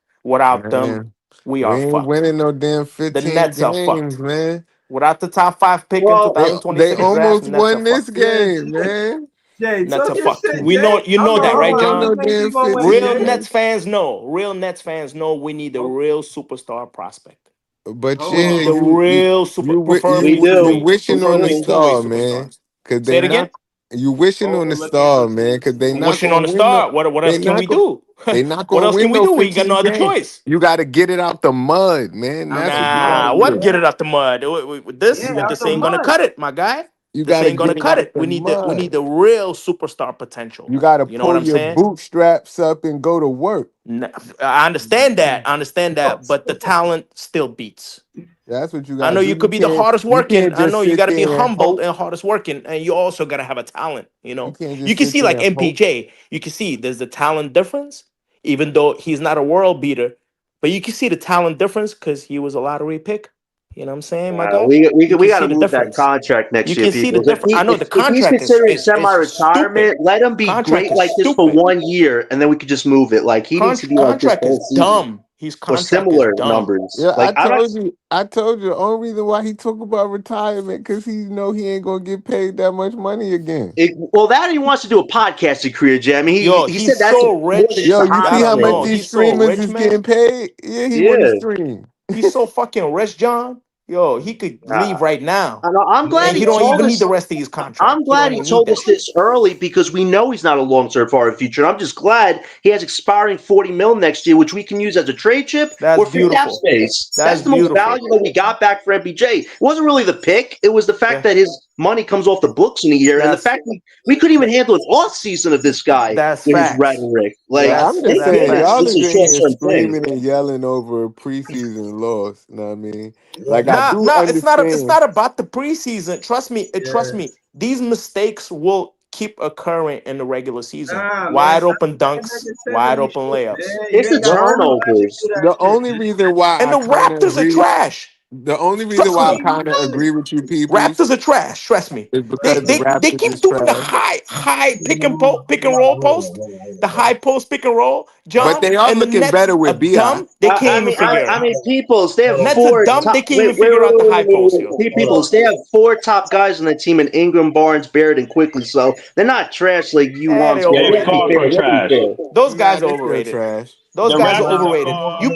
Man, we we are ain't fucked. winning no damn The 15 Nets are games, fucked. man. Without the top five pick in Well, They 2026 draft, almost Nets are won this fucked. Yeah, game, man. Jay, Nets talk are your fucked. shit, We Jay. know you know They that, Hold ain't right, on. win How no you John? think we damn gonna win, 15 Real Jay? Nets games. fans know. Real Nets fans know we need a Hold, real superstar prospect. But We hold need yeah, the on. real super, we preferably you do. three, We wishing on the preferably do. two-way star, man. superstars. Cause Say they it again. not you wishing on the Overlooking star, man. something. Cause they I'm not wishing on gonna the win no star. What they else can not we gonna do? they not What gonna else win can we no do? We got no 15 other games. choice. You gotta get it out the mud, man. Out That's the what you mud. gotta Nah, do. what Yeah. get it out the mud? Yeah, out This the ain't gonna mud. cut it, my guy. You This gotta ain't gonna get it cut out it. the We need mud. the real superstar potential. You gotta You know what pull I'm your saying? bootstraps up and go to work. N- I understand that. I understand that, but the talent still beats. That's what you I gotta know do. you could be the hardest You working. can't I know just you got sit to be there and humbled hope. and hardest working, and you also got to have a talent. You can't You just can sit see there like and hope. MPJ. You can see there's the talent difference, even though he's not a world beater. But you can see the talent difference because he was a lottery pick. You know what I'm saying, my guy? You We can got to see the move that difference. contract You next year, can see the people. difference. I know the If he's contract considering is stupid. semi-retirement, let him be Contract great is like this for stupid. 1 year, and then we could just move it. Like he needs to be like this Contract the is whole season dumb. His or contract is similar dumb. numbers. Yeah, Like I'm not. I told you the only reason why he talk about retirement because he know he ain't gonna get paid that much money again. Well, that he wants to do a podcasting career, Jay. I mean, Yo, he said he's that's so more than just rich. Yo, a you see Y'all hobby how don't much know. thing. these He's so streamers rich, is man. getting paid? Yeah, he want to Yeah. stream. He's so fucking rich, John. Yo, he could leave right now, I'm glad and he he don't told even need us. the rest of his I'm contract. He glad don't he even need told us that shit. this early because we know he's not a long-term far future. And I'm just glad he has expiring 40 mil next year, which we can use as a trade chip That's or for cap beautiful. space. That's That's the most beautiful. value that we got back for MPJ. It wasn't really the pick; it was the fact That, that his money comes off the books in a year, and the that's fact we couldn't even that, handle an off season of this guy that's with his facts. rhetoric. Like, Yeah, I'm just thank That's saying, goodness y'all facts. this is is a in here short-term thing. screaming and yelling over a preseason loss. You know what I mean? Like I do Nah, it's understand. not about the preseason. Trust me, trust me. These mistakes will keep occurring in the regular season. Nah, man. Wide Stop open talking dunks, wide negativity open shit, layups. man. You It's the ain't The got only time to turnovers. do that the shit, only man. reason why And I the kind of Raptors are agree. trash. The only reason Trust why I me. kind of agree with you peoples Raptors are trash. Trust me. is because the They Raptors keep is doing the trash. high pick and roll post, the high post pick and roll, But John. they are And the looking Nets better are with Bi. dumb. They can't even figure it I out. mean, peoples. They have Nets are four dumb. top. They can't even figure out the high post, yo. Peoples. They have four top guys on the team in Ingram, Barnes, Barrett, and Quickly. So they're not trash like you Eh, they want to. Yeah, We have to be Chicago overrated. fair. are We have to be trash. fair. Those Nah, guys are they still overrated. trash. Those The guys are Raptors overrated. are You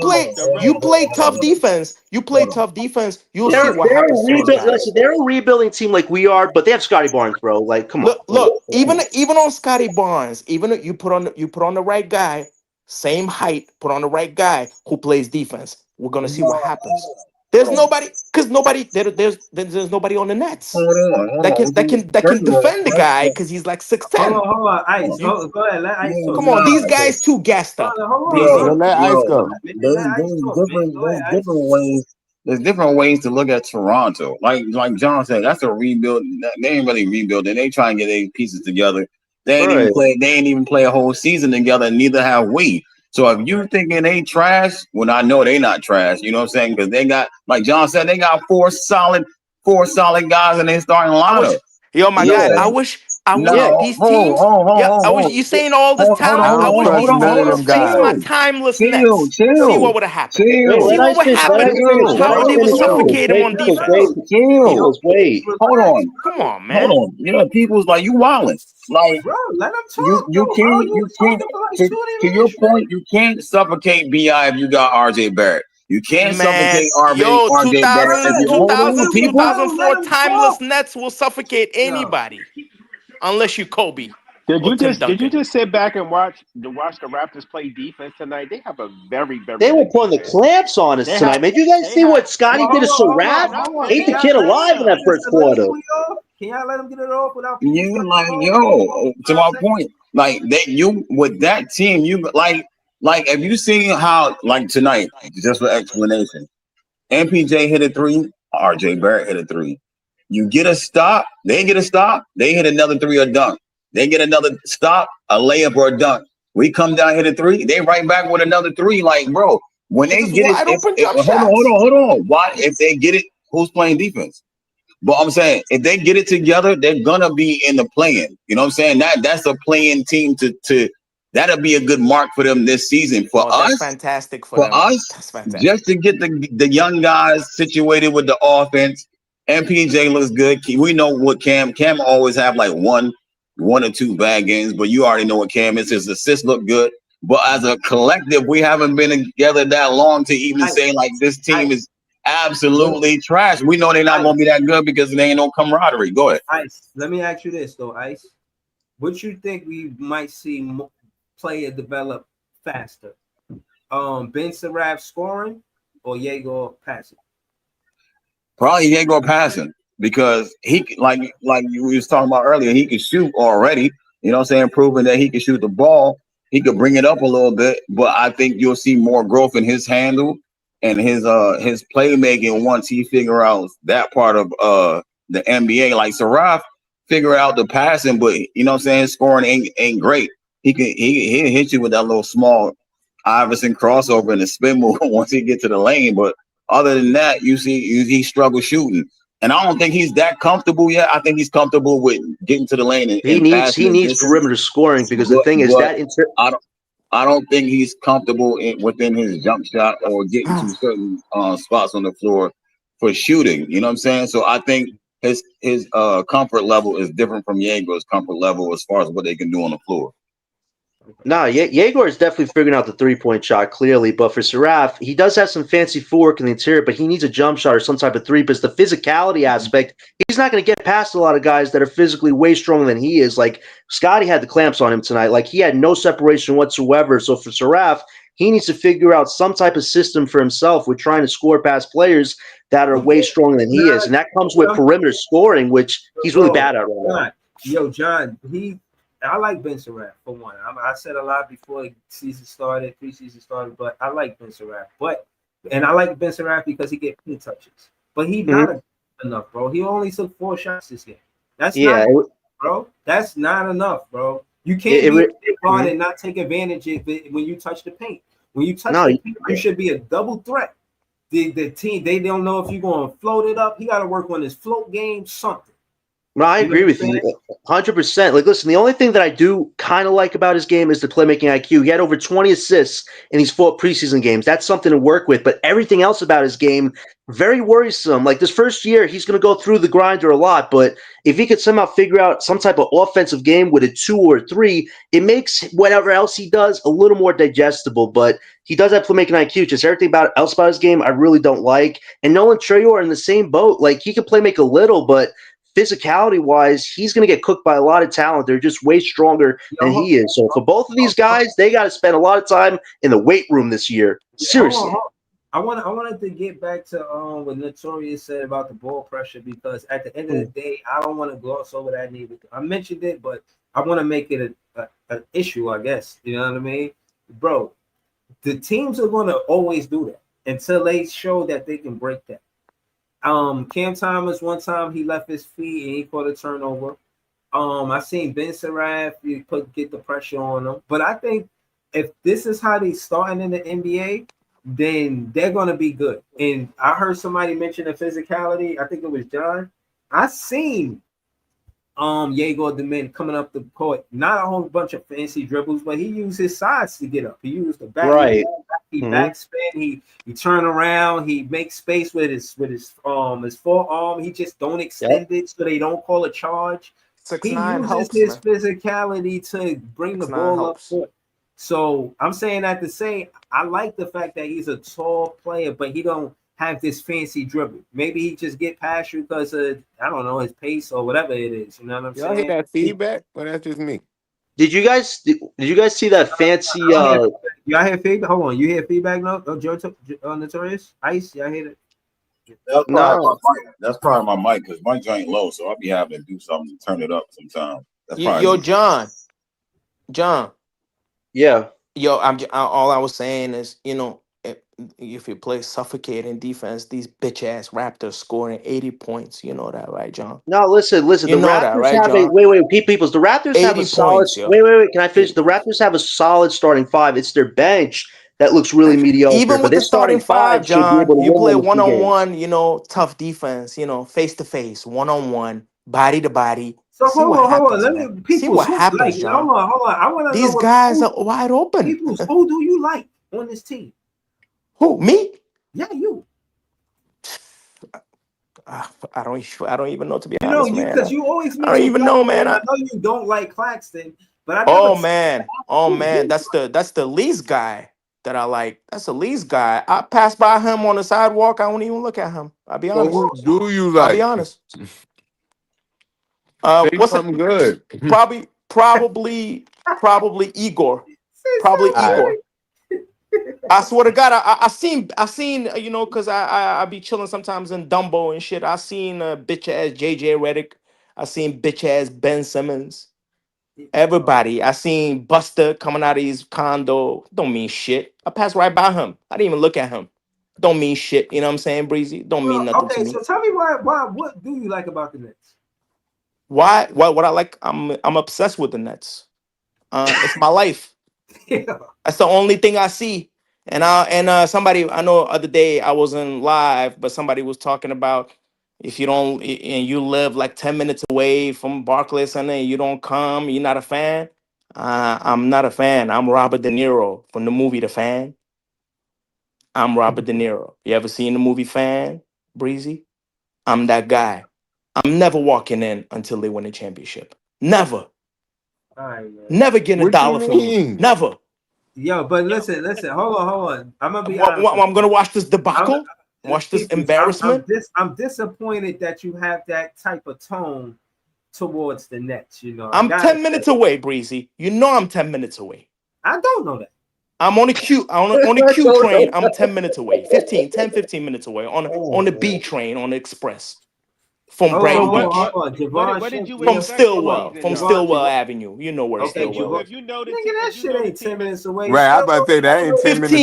play tough defense. You play tough defense. You'll see what They're happens a to those rebuild. guys. Listen, they're a rebuilding team like we are, but they have Scotty Barnes, bro. Like, come on. Look. Even on Scotty Barnes, even if you put on the right guy, same height, put on the right guy who plays defense. We're gonna see what happens. There's nobody, because there's nobody on the Nets Hold on. that First can of all, defend the guy because he's like Hold 6'10". on, hold on. Ice. You Go ahead. Let Ice talk. come on, these nah, guys too gassed up, Brother, hold on, yo, breezy. bro. Let ice yo, go. Man, let Ice there's talk, man. different, Go there's ahead, Ice. different ways. There's different ways to look at Toronto. Like John said, that's a rebuild. They ain't really rebuilding. They try and get their pieces together. They ain't even Right. play. They ain't even play a whole season together. And neither have we. So if you thinking they trash, well, I know they not trash. You know what I'm saying? Because they got, like John said, they got four solid guys in their starting I lineup. wish, yo, my Yeah. guy, I wish No, these teams. Yeah, I wish you saying all this talent. I I don't wish trust these none of teams them face my guys. timeless Nets. See what would have happened. Wait, See let what Ice would finish. Let happen. Ice finish. Let How Ice they would finish. suffocate him on defense. Fellas, wait. Hold on. Come on, Hold man. on. Yeah, people's like, you wildin'. Like, Bro, let him you talk, though, bro. You can't talking for like to, 20 to your minutes point, straight. you can't suffocate BI if you got RJ Barrett. You can't Man, suffocate yo, RJ Barrett if you hold on, people. 2004 timeless Nets will suffocate anybody unless you Kobe or Tim Did you Duncan. just sit back and watch the Raptors play defense tonight? They have a very, very They were good putting the defense. clamps on us They tonight. have Man, did you guys they see have what Scotty Well, did to hold Sarath? on. Ate the Can kid y'all let alive in that first let him quarter. fully off? Can y'all let him get it off without people You stepping like, all over yo, to 5 my seconds? point, like they you with that team, you like have you seen how like tonight, just for explanation, MPJ hit a three, RJ Barrett hit a three. You get a stop, they get a stop, they hit another three or dunk. They get another stop, a layup or a dunk. We come down, hit a three, they right back with another three. Like, bro, when It's they just get it, wide open if jump shots. hold on. Why if they get it, who's playing defense? But I'm saying if they get it together, they're gonna be in the playing. You know what I'm saying? That's a playing team to that'll be a good mark for them this season. Oh, that's fantastic for For them. us, That's just fantastic. to get the young guys situated with the offense. MPJ looks good. We know what Cam always have like one or two bad games, but you already know what Cam is. His assists look good. But as a collective, we haven't been together that long to even say like this team is absolutely trash. We know they're not going to be that good because there ain't no camaraderie. Go ahead. Ice, let me ask you this though, Ice. What you think we might see player develop faster? Ben Saraf scoring or Egor passing? Probably he ain't going passing because he like you was talking about earlier. He can shoot already. You know what I'm saying? Proving that he can shoot the ball. He could bring it up a little bit, but I think you'll see more growth in his handle and his playmaking once he figure out that part of the NBA. Like Saraf figure out the passing, but you know what I'm saying? His scoring ain't great. He'll hit you with that little small Iverson crossover and the spin move once he get to the lane, but other than that, you see he struggles shooting. And I don't think he's that comfortable yet. I think he's comfortable with getting to the lane and passing He the needs distance. perimeter scoring because the thing is But that I don't think he's comfortable within his jump shot or getting to certain spots on the floor for shooting. You know what I'm saying? So I think his comfort level is different from Jaeger's comfort level as far as what they can do on the floor. Egor is definitely figuring out the 3-point shot clearly, but for Saraf, he does have some fancy footwork in the interior, but he needs a jump shot or some type of three. Because the physicality aspect, he's not going to get past a lot of guys that are physically way stronger than he is. Like Scotty had the clamps on him tonight; like he had no separation whatsoever. So for Saraf, he needs to figure out some type of system for himself with trying to score past players that are way stronger than he is, and that comes with perimeter scoring, which he's really bad at right now. John, I like Ben Saraf for one. I said a lot before the season started, preseason started, but I like Ben Saraf. And I like Ben Saraf because he get paint touches. But he's not enough, bro. He only took 4 shots this game. That's not enough, bro. That's not enough, bro. You can't be a big guard and not take advantage of it when you touch the paint. When you touch the paint, you should be a double threat. The team, they don't know if you're going to float it up. He got to work on his float game, something. No, I agree with you 100%. Like, listen, the only thing that I do kind of like about his game is the playmaking IQ. He had over 20 assists in these 4 preseason games. That's something to work with. But everything else about his game, very worrisome. Like this first year, he's going to go through the grinder a lot. But if he could somehow figure out some type of offensive game with a 2 or 3, it makes whatever else he does a little more digestible. But he does have playmaking IQ. Just everything else about his game, I really don't like. And Nolan Traore are in the same boat. Like he can play make a little, but physicality-wise, he's going to get cooked by a lot of talent. They're just way stronger than he is. So for both of these guys, they got to spend a lot of time in the weight room this year. Seriously. I wanted to get back to what Notorious said about the ball pressure because at the end of the day, I don't want to gloss over that neither. I mentioned it, but I want to make it an issue, I guess. You know what I mean? Bro, the teams are going to always do that until they show that they can break that. Cam Thomas, one time he left his feet and he caught a turnover. I seen Ben Saraf get the pressure on him, but I think if this is how they starting in the NBA, then they're gonna be good. And I heard somebody mention the physicality. I think it was John. I seen Egor the man coming up the court, not a whole bunch of fancy dribbles, but he used his sides to get up. He used the back, Right. he backspin, he turn around, he makes space with his forearm. He just don't extend it so they don't call a charge. 6'9" He uses helps, his man. physicality to bring the 6'9" ball helps. up court. So I'm saying that to say I like the fact that he's a tall player, but he don't have this fancy dribble. Maybe he just get past you because of, I don't know, his pace or whatever it is. You know what I'm Y'all hear saying? that feedback? Well, that's just me. Did you guys see that fancy? Y'all hear feedback? Hold on, you hear feedback? No, Notorious Ice. Y'all hear it? No. That's probably my mic because my joint low, so I'll be having to do something to turn it up sometime. That's probably Yo, me. John. Yeah. Yo, all I was saying is, if you play suffocating defense, these bitch ass Raptors scoring 80 points. You know that, right, John? No, listen. You The know that, Raptors right, have a John? Peoples. The Raptors have a 80 solid. points, yo. Wait. Can I finish? 80 The points. Raptors have a solid starting five. It's their bench that looks really mediocre, Even but with their the starting starting five five, should be John, able to you win play one of the two games. one-on-one, tough defense, face to face, one-on-one, body to body. So See what hold on. happens, Let man. me See people what who like. happens, John. Hold on. I want to know These guys who are wide open. who do you like on this team? Who? Me? Yeah, you. I don't even know, to be You know honest, you man. because you always I don't mention even know, Claxton, man. and I know you don't like Claxton, but I never. Oh man, that's the least guy that I like. That's the least guy. I pass by him on the sidewalk. I won't even look at him. I'll be So honest. who do you I'll be like? honest. Say What's it? something good. Probably Igor. Probably All right. Igor. I swear to God, I seen, cause I be chilling sometimes in Dumbo and shit. I seen bitch ass JJ Redick. I seen bitch ass Ben Simmons. Everybody. I seen Buster coming out of his condo. Don't mean shit. I passed right by him. I didn't even look at him. Don't mean shit. You know what I'm saying, Breezy? Don't mean nothing to Okay, me. so tell me why what do you like about the Nets? Why? What I like? I'm obsessed with the Nets. It's my life. Yeah. That's the only thing I see. And somebody I know other day I wasn't live, but somebody was talking about if you don't and you live like 10 minutes away from Barclays Center and you don't come, you're not a fan. I'm not a fan. I'm Robert De Niro from the movie The Fan. I'm Robert De Niro. You ever seen the movie Fan, Breezy? I'm that guy. I'm never walking in until they win a championship. Never. All right, man. Never getting a What you dollar from them. mean? Never. Yo, but listen. Hold on. I'm gonna be honest with I'm gonna watch this you. debacle. Watch this embarrassment. I'm disappointed that you have that type of tone towards the Nets. I I'm gotta 10 say, minutes away, Breezy. You know I'm 10 minutes away. I don't know that. I'm on a Q on the Q train. I'm 10 minutes away. 15 minutes away on the B train on the express from So Brighton Hold what Beach. what on. Javon what did Ship, you From expect this Stillwell. season From though? Stillwell Avenue. You know where Okay, Stillwell so is. if you know the Nigga, that if you shit know the ain't team 10 is minutes away. Right, I Still, about to say that ain't 10 minutes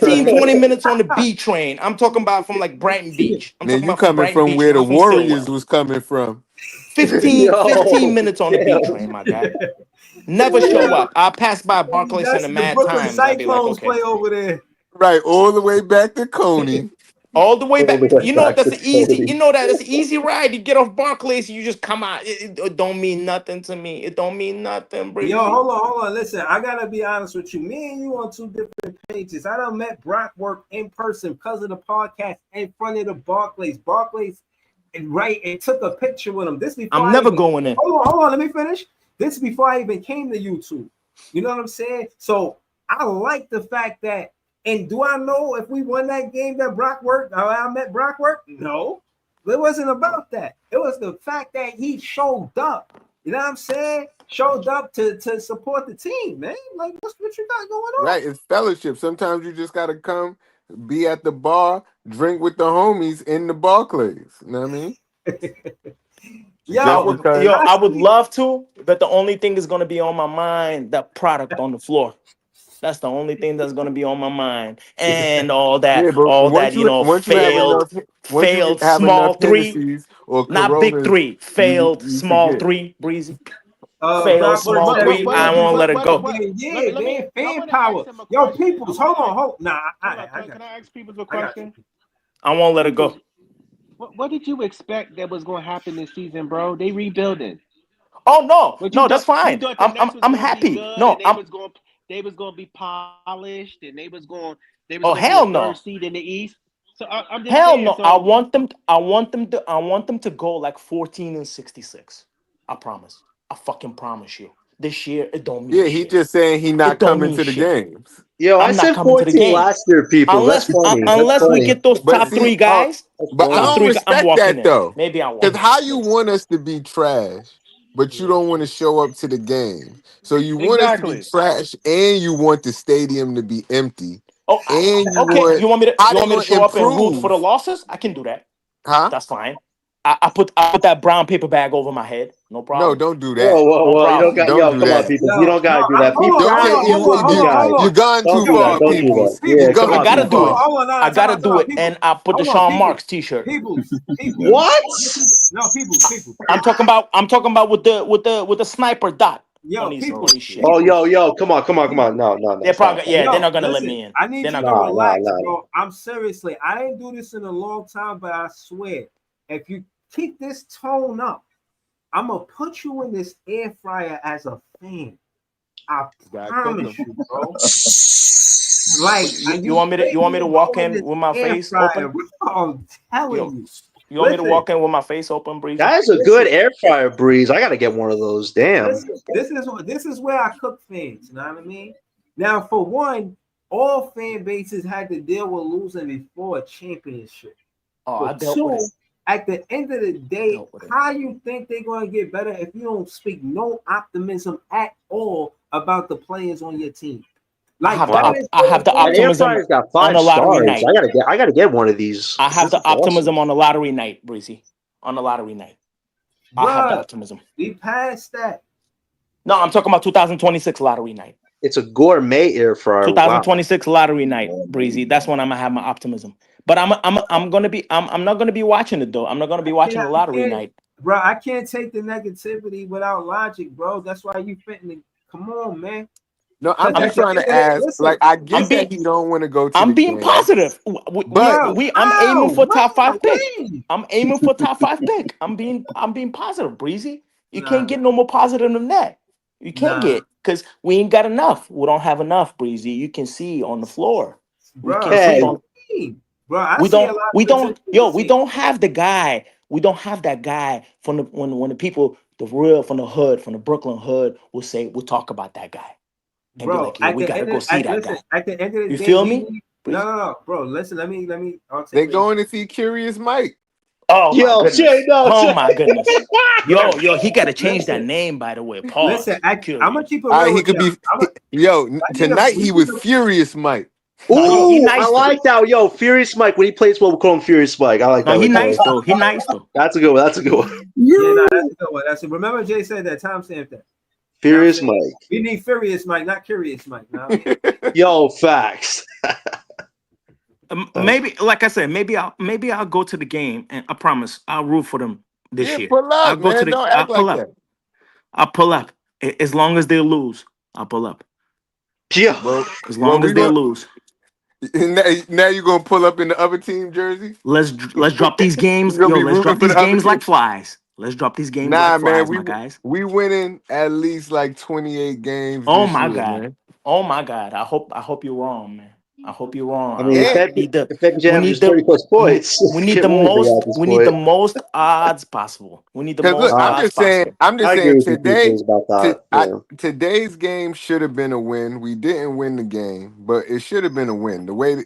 15, away. 20 minutes on the B train. I'm talking about from like Brighton Beach. I'm Man, talking you about from coming Brighton from Beach, where the not from Warriors Stillwell. was coming from. 15 Yo. minutes on the B train, my guy. Never show yeah, up. I pass by Barclays Center that's the mad Brooklyn times. I'd be like, Cyclones okay. play over there. Right, all the way back to Coney. All the way All the back. way You know back that's to an easy. Cody. You know that's an easy ride. You get off Barclays, you just come out. It don't mean nothing to me. It don't mean nothing, Yo, Breezy. hold on. Listen, I gotta be honest with you. Me and you on two different pages. I done met Brock work in person because of the podcast in front of the Barclays. Barclays, and right, and took a picture with him. This before I'm I never even going in. hold on. Let me finish. This before I even came to YouTube. You know what I'm saying? So I like the fact that. And do I know if we won that game that Brock worked? I met Brock work? No, it wasn't about that. It was the fact that he showed up. You know what I'm saying? Showed up to support the team, man. Like, what's what you got going on? Right, it's fellowship. Sometimes you just gotta come, be at the bar, drink with the homies in the Barclays. You know what I mean? I Just Yo, would, because. yo, I I would see. love to, but the only thing is gonna be on my mind the product on the floor. That's the only thing that's gonna be on my mind, and Yeah, but all that, once you have enough, once you failed have enough small three, Hennessy's or not big Coronas, three, failed you small forget. three, Breezy. fail Doc was small What saying, what three. what I did you won't let what it what go. what? yeah, Let me. man, I fan want to ask power. him a Yo, question. I peoples, want hold to on, ask. hold. Nah, Hold on. I got Can I ask people a I got question? you. I won't let it People's. go. What did you expect that was going to happen this season, bro? They rebuilding. Oh no, What no, that's you fine. thought the Nets was I'm going to be happy. good No, and I'm. they was going to be polished and they was Oh going to be the hell third no. seed in the East. So I'm just Hell saying. no. I So want them. I want them to go like 14-66. I promise. I fucking promise you. This year it don't mean Yeah, he shit. just saying he not It don't coming mean to the shit. games. Yo, I I'm not said coming to the 14 game last year, people. That's funny. That's unless we funny. get those But top see, three guys. That's but I Top funny. don't three. I'm respect walking that in. though. Maybe I Because won't. how you We'll see. want us to be trash, but you yeah, don't want to show up to the games. So you want us to be exactly. trash, and you want the stadium to be empty, Oh, and you okay. want how You they want me to gonna show up and root for the improve, losses? I can do that. huh? That's fine. I put that brown paper bag over my head. No No, problem. don't do Whoa, that. whoa, No whoa. You don't problem. got, Don't yo, do come on, that. people. You Yo, don't got no, to do that. hold on, People Don't hold can't take on, be hold on, rude, hold you on, guys. hold you on. gone Don't too do Yo, that. far, Don't do that. peoples, peoples. You Yeah, peoples, come I gone on, gotta too do people. it. far. hold on, I gotta time do out, it. peoples. And I put the Hold on, Sean peoples, Marks t-shirt. peoples, peoples. What? No, peoples. I'm talking about with the sniper dot on Yo, these peoples, shit. Oh, peoples, yo, come on, come on, come on. peoples. No, no, no. They're Stop, probably stop. yeah, they're Yo, not gonna let listen, me in. I need They're you not to gonna let Nah, me in. nah, relax, nah. bro. I'm seriously, I didn't do this in a long time, but I swear, if you keep this tone up, I'm gonna put you in this air fryer as a fan. I Gotta cook promise 'em. you, bro. Like, are You you want me to literally walk go in in this with my air face fryer, open? bro? I'm telling You you. you want me to Listen, walk in with my face open, Breezy? That is a good listen, air fryer, Breeze. I got to get one of those. Damn. listen. This is where I cook fans. You know what I mean? Now, for one, all fan bases had to deal with losing before a championship. Oh, For I dealt with it. two, at the end of the day, Dealt with it. how you think they're going to get better if you don't speak no optimism at all about the players on your team? Like that Wow. is I have so the That air important. optimism fryer's got on five a lottery stars. night. I gotta get one of these. I have This the is awesome. optimism on a lottery night, Breezy. On a lottery night. I have the Bruh, optimism. we passed that. No, I'm talking about 2026 lottery night. It's a gourmet air fryer. Wow. 2026 lottery night, Breezy. That's when I'm gonna have my optimism. But I'm not gonna be watching it though. I'm not gonna be watching the I lottery can't, night. bro. I can't take the negativity without logic, bro. That's why you fitting. Come on, man. No, I'm Because I'm at just the trying end to of the ask. Like, listen, I I'm get being that he don't want to go to the I'm being game, positive. but I'm aiming how, for top five pick. when? I'm aiming for top five pick. I'm being positive, Breezy. You can't Nah, get no more positive than that. You can't nah, get because we ain't got enough. We don't have enough, Breezy. You can see on the floor. We can bro. What see Hey, you on mean, bro? I see a lot of we consistency. don't have the guy. We don't have that guy from the when the people the real from the hood from the Brooklyn hood will talk about that guy and be Bro, like, yo, we gotta go see that listen, guy. at the end of the You day, feel we me, need Breezy? no, bro. Listen, let me they articulate. going to see Curious Mike. Oh my yo, Jay, goodness. no, Oh Jay. my goodness. Bro, Yo, he gotta change that listen, name, by the way. listen. Pause. I'm gonna Curious. keep it All right, real he with could you. be. Yo, I need a tonight we he need was a Furious Mike. No, he Ooh, I nice though. like that. Yo, Furious Mike. When he plays well, we call him Furious Mike. I like No, that he right there. nice though. He nice though. That's a good one. That's a good one. yeah, no, You that's a good one. That's it. Remember Jay said that time stamp that. You know what I'm Furious saying? Mike. We need furious Mike, not curious Mike. You know what I mean? Yo, facts. Maybe, like I said, maybe I'll go to the game and I promise I'll root for them this Yeah, year. pull I'll up, go to man. the Don't I'll act pull like up. that, I'll pull up. As long as they lose, I'll pull up. Yo. bro. As Well, long as we they going lose. now you're gonna pull up in the other team jersey. Let's drop these You're games. gonna Yo, be let's rooting drop for these the other games team. like flies. Let's drop these games like Nah, man. flies, my guys. We winning at least like 28 games Oh this my year, god. man. Oh my god. I hope you're wrong, man. I hope you're wrong. I mean, I And need the if MJ we averages need 30 the plus points, we need can't the win anything most at this we need the point. most odds possible. We need the because look, most Uh, odds possible. I'm just I agree saying with you, today, people, about that. Yeah. today's game should have been a win. We didn't win the game, but it should have been a win. The way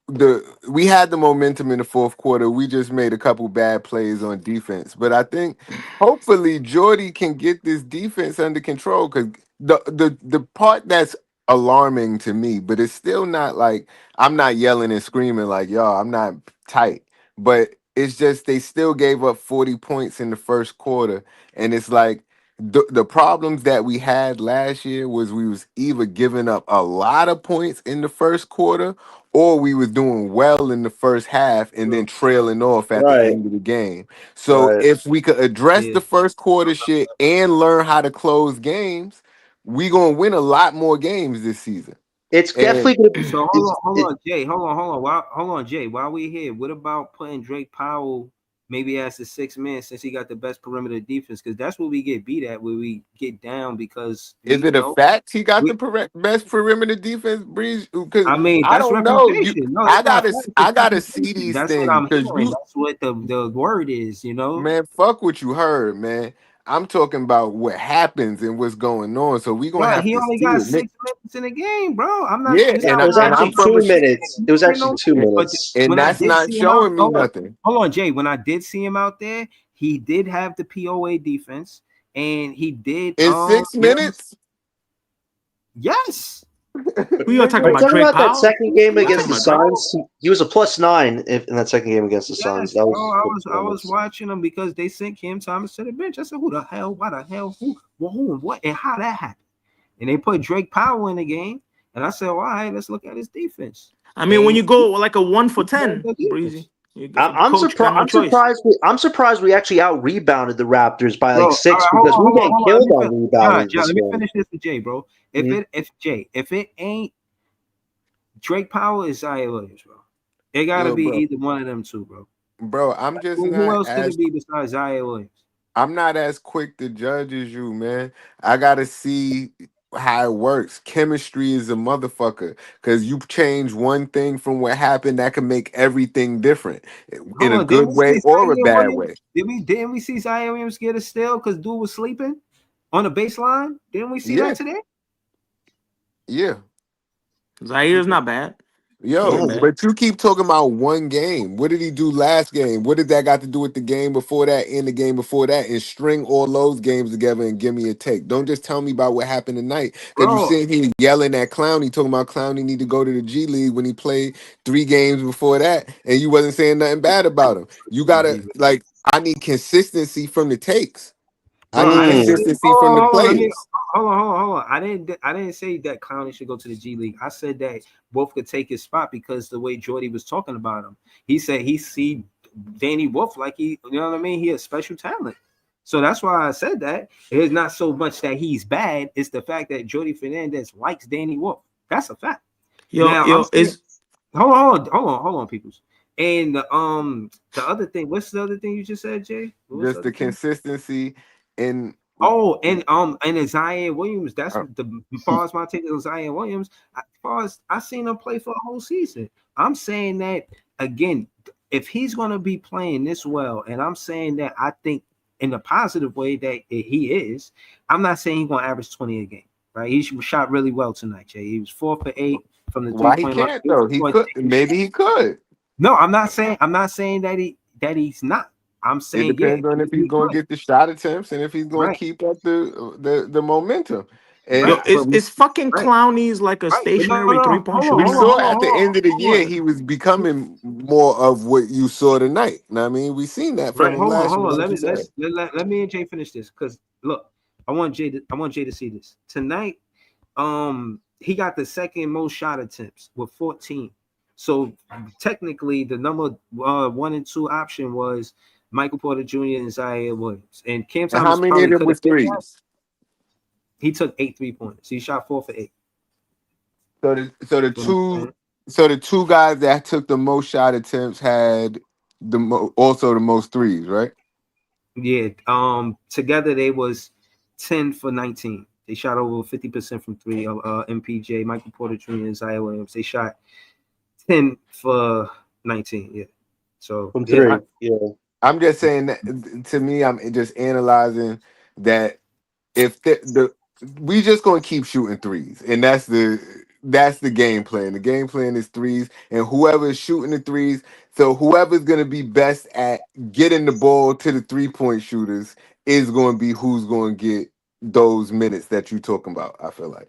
that we had the momentum in the fourth quarter. We just made a couple bad plays on defense, but I think hopefully Jordy can get this defense under control. Because the part that's alarming to me, but it's still not like I'm not yelling and screaming like y'all. I'm not tight, but it's just they still gave up 40 points in the first quarter, and it's like the problems that we had last year was we was either giving up a lot of points in the first quarter or we was doing well in the first half and then trailing off at the Right, end of the game. So right. if we could address Yeah. the first quarter shit and learn how to close games, we gonna win a lot more games this season. It's And definitely going to. So hold on, Jay. Hold on, Jay. While we here, what about putting Drake Powell maybe as the sixth man since he got the best perimeter defense? Because that's what we get beat at, where we get down because we, is it you a know, fact he got the we. best perimeter defense, Breeze? Because I mean, I that's don't know. You, reputation. No, that's not fact. It's I gotta see reputation. these That's what things I'm because hearing. you, That's what the word is. You know. man, fuck what you heard, man. I'm talking about what happens and what's going on. So we gonna Bro, have he to only see got it. 6 minutes in the game, bro. I'm not. Yeah, It's It not. and was I'm I'm actually not from a 2 minutes. It was actually no, two but minutes. and when I that's did not see him out, showing me nothing. hold on, Jay. When I did see him out there, he did have the POA defense, and he did. In six You know, minutes, yes, Who y'all talking Are you nigga. about? talking Drake about that Powell? second game Y'all against talking the about Drake? bro. Suns? He was a +9 in that second game against the Suns. Yes, That bro. was I good was performance. watching him because they sent Cam Thomas to the bench. I said, who the hell? Why the hell? Who and what and how that happened? And they put Drake Powell in the game, and I said, well, all right, let's look at his defense. I mean, when And you go like a one he for played 10, good Breezy, defense. the coach got no choice. I'm surprised we actually out rebounded the Raptors by Bro, like all 6 right, because we were getting hold on. killed on rebounding Let this me game. finish this with Jay, bro. Mhm. If it ain't Drake Powell, is Isaiah Williams, bro. It gotta Yo, be bro, either one of them two, bro. bro, I'm just Who not else could as it be besides Isaiah Williams? I'm not as quick to judge as you, man. I gotta see how it works. Chemistry is a motherfucker because you change one thing from what happened that can make everything different in Hold a on, didn't good we way see or a Isaiah bad Williams? way. Didn't we see Isaiah Williams get a steal because dude was sleeping on the baseline? Didn't we see Yeah, that today? yeah. Zaire's not bad. He Yo, ain't Yeah. bad. but you keep talking about one game. What did he do last game? What did that got to do with the game before that and the game before that? And string all those games together and give me a take. Don't just tell me about what happened tonight. Because you Bro, sitting here yelling at Clowney, talking about Clowney need to go to the G League when he played 3 games before that, and you wasn't saying nothing bad about him. You gotta like, I need consistency from the takes. I need I didn't say. Mm. consistency from the Hold on. Let me players. hold on. I didn't say that Clowney should go to the G League. I said that Wolf could take his spot because the way Jordy was talking about him, he said he see Danny Wolf like he, you know what I mean. He has special talent. So that's why I said that. It's not so much that he's bad; it's the fact that Jordy Fernandez likes Danny Wolf. That's a fact. Now I'm saying, Is hold on, peoples. And the other thing, what's the other thing you just said, Jay? What was the Just the other thing? consistency and Oh, and Zion Williams. That's uh, the as far as my take is Zion Williams. As far as I seen him play for a whole season, I'm saying that again. If he's going to be playing this well, and I'm saying that I think in the positive way that he is, I'm not saying he's going to average 20 a game, right? He shot really well tonight, Jay. He was 4 for 8 from the why he 3-point line. can't though? He could, maybe he could. No, I'm not saying that he's not. I'm It saying yeah, depends on if he's he going to could. get the shot attempts and if he's going to Right, keep up the momentum. And yo right, but is fucking right. Clowney's like a Right. But no, stationary no. 3-point we shooter? saw at the end of the Hold year on. he was becoming more of what you saw tonight. Know what I mean, we seen that from Right. him last year, Hold on. like you said. Let me and Jay finish this. Because look, I want Jay to see this. Tonight, he got the second most shot attempts with 14. So technically the number 1 and 2 option was Michael Porter Jr. and Zaire Williams. And Cam And how Thomas many of probably them could have was fit that. threes? He took 8 3-pointers. He shot 4 for 8. So the You know what I'm two saying? guys that took the most shot attempts had also the most threes, right? Yeah. Together they was 10 for 19. They shot over 50% from three. MPJ, Michael Porter Jr., and Zion Williams. They shot 10 for 19. Yeah. So From yeah, three. Yeah. I'm just saying that to me, I'm just analyzing that if the we just gonna keep shooting threes, and that's the game plan. The game plan is threes, and whoever is shooting the threes, so whoever's gonna be best at getting the ball to the 3-point shooters is gonna be who's gonna get those minutes that you talking about. I feel like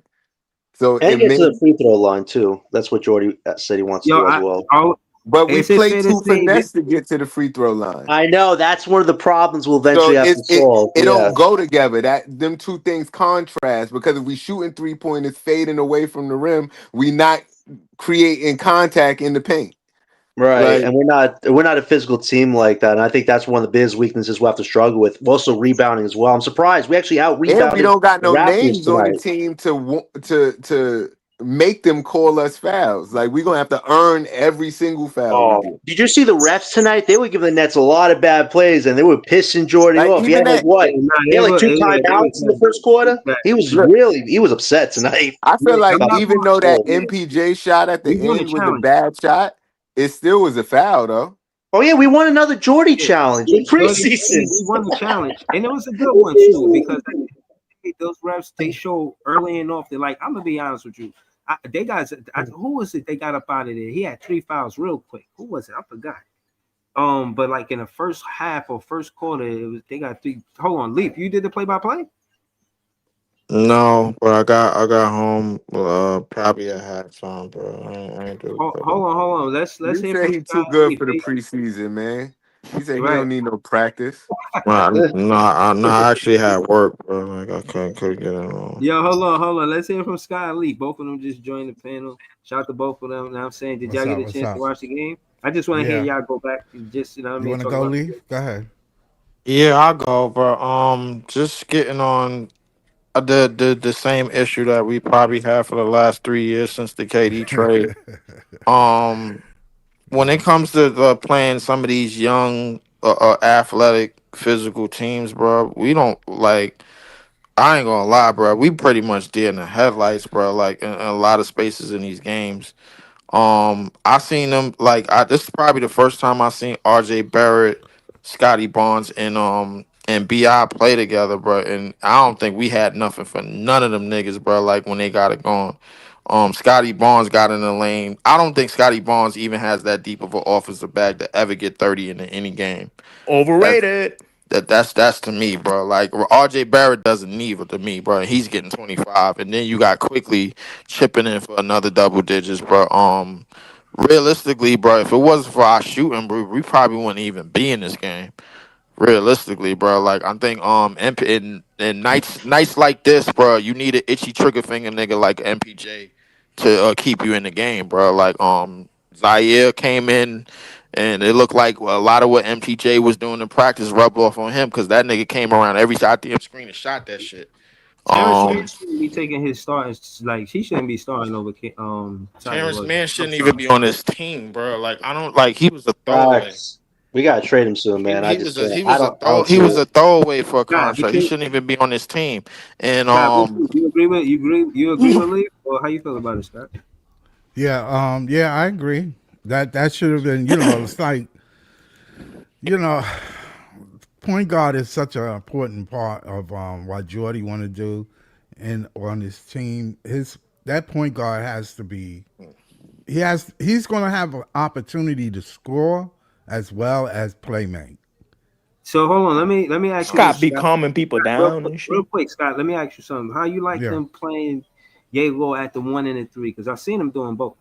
so And it get may to the free throw line too. That's what Jordy said he wants to yo, do as well. But we Is it play fair to too say that? finesse to get to the free throw line. I know that's one of the problems we'll So eventually have to solve. it Yeah. don't go together. That them two things contrast because if we shooting 3 pointers fading away from the rim, we not creating contact in the paint. Right, Like and we're not a physical team like that, and I think that's one of the biggest weaknesses we'll have to struggle with. Also, rebounding as well. I'm surprised we actually out and we rebounded don't got the no Raptors names on the tonight. team to make them call us fouls. Like we're gonna have to earn every single foul we Oh, get. did you see the refs tonight? They were giving the Nets a lot of bad plays, and they were pissing Jordy Like off. He even had like that what? Nah, He had like two it was timeouts in the first quarter. bad. look, He was upset tonight. I feel I'm like not even going. though that Oh, MPJ shot at the We won the end was a challenge. bad shot, it still was a foul though. oh yeah, we won another Jordy Yeah, challenge in preseason. We won the challenge, and it was a good one too because those refs they show early and often. Like I'm gonna be honest with you, who was it? They got up out of there. He had 3 fouls real quick. Who was it? I forgot. But like in the first half or first quarter, it was they got 3. Hold on, Leaf, you did the play by play. No, but I got home probably at halftime, bro. I ain't do it. Hold on. Let's You hear say from he Scott too good Leaf. for the preseason, man. He said he Right. don't need no practice. No, I actually had work, bro. Like I couldn't get it on. Yo, hold on. Let's hear from Scott Lee. Both of them just joined the panel. Shout out to both of them. Now I'm saying, did What's y'all get up? a What's chance to up? watch the game? I just want to hear Yeah. y'all go back and just what I You mean, want to talk go, about. Leaf? Go ahead. Yeah, I'll go, bro. Just getting on the same issue that we probably had for the last 3 years since the KD trade. Um, when it comes to playing some of these young, athletic, physical teams, bro, we don't like. I ain't gonna lie, bro. We pretty much deer in the headlights, bro. Like in a lot of spaces in these games. I seen them like this is probably the first time I seen RJ Barrett, Scotty Barnes, and Bi play together, bro. And I don't think we had nothing for none of them niggas, bro. Like when they got it going. Scotty Barnes got in the lane. I don't think Scotty Barnes even has that deep of an offensive bag to ever get 30 in any game. Overrated. That's to me, bro. Like RJ Barrett doesn't need it to me, bro. He's getting 25, and then you got quickly chipping in for another double digits, bro. Realistically, bro, if it wasn't for our shooting, bro, we probably wouldn't even be in this game. Realistically, bro, like I think in nights like this, bro, you need an itchy trigger finger nigga like MPJ to keep you in the game, bro. Like Zaire came in and it looked like a lot of what MPJ was doing in practice rubbed off on him because that nigga came around every shot damn screen and shot that shit. Terrence Mann Um shouldn't be taking his starting like he shouldn't be starting over Tyler Terrence Williams. Mann I'm shouldn't even sorry. be on this team, bro. Like I don't like he was a throwaway. Facts. We gotta trade him soon, man. I He just was a can't. he was a I don't he see was it. a throwaway for a Scott, contract. He shouldn't even be on this team. And What you agree with you agree with Leaf or how you feel about it, Scott? Yeah, I agree. That should have been, it's like, you know, point guard is such an important part of what Jordy want to do and on his team. That point guard has to be he's going to have an opportunity to score as well as play make. So hold on, let me ask you Scott this, be Scott. calming people down and Real shit. quick, Scott. Let me ask you something. How you like Yeah. them playing Egor at the 1 and the 3? Because I've seen him doing both.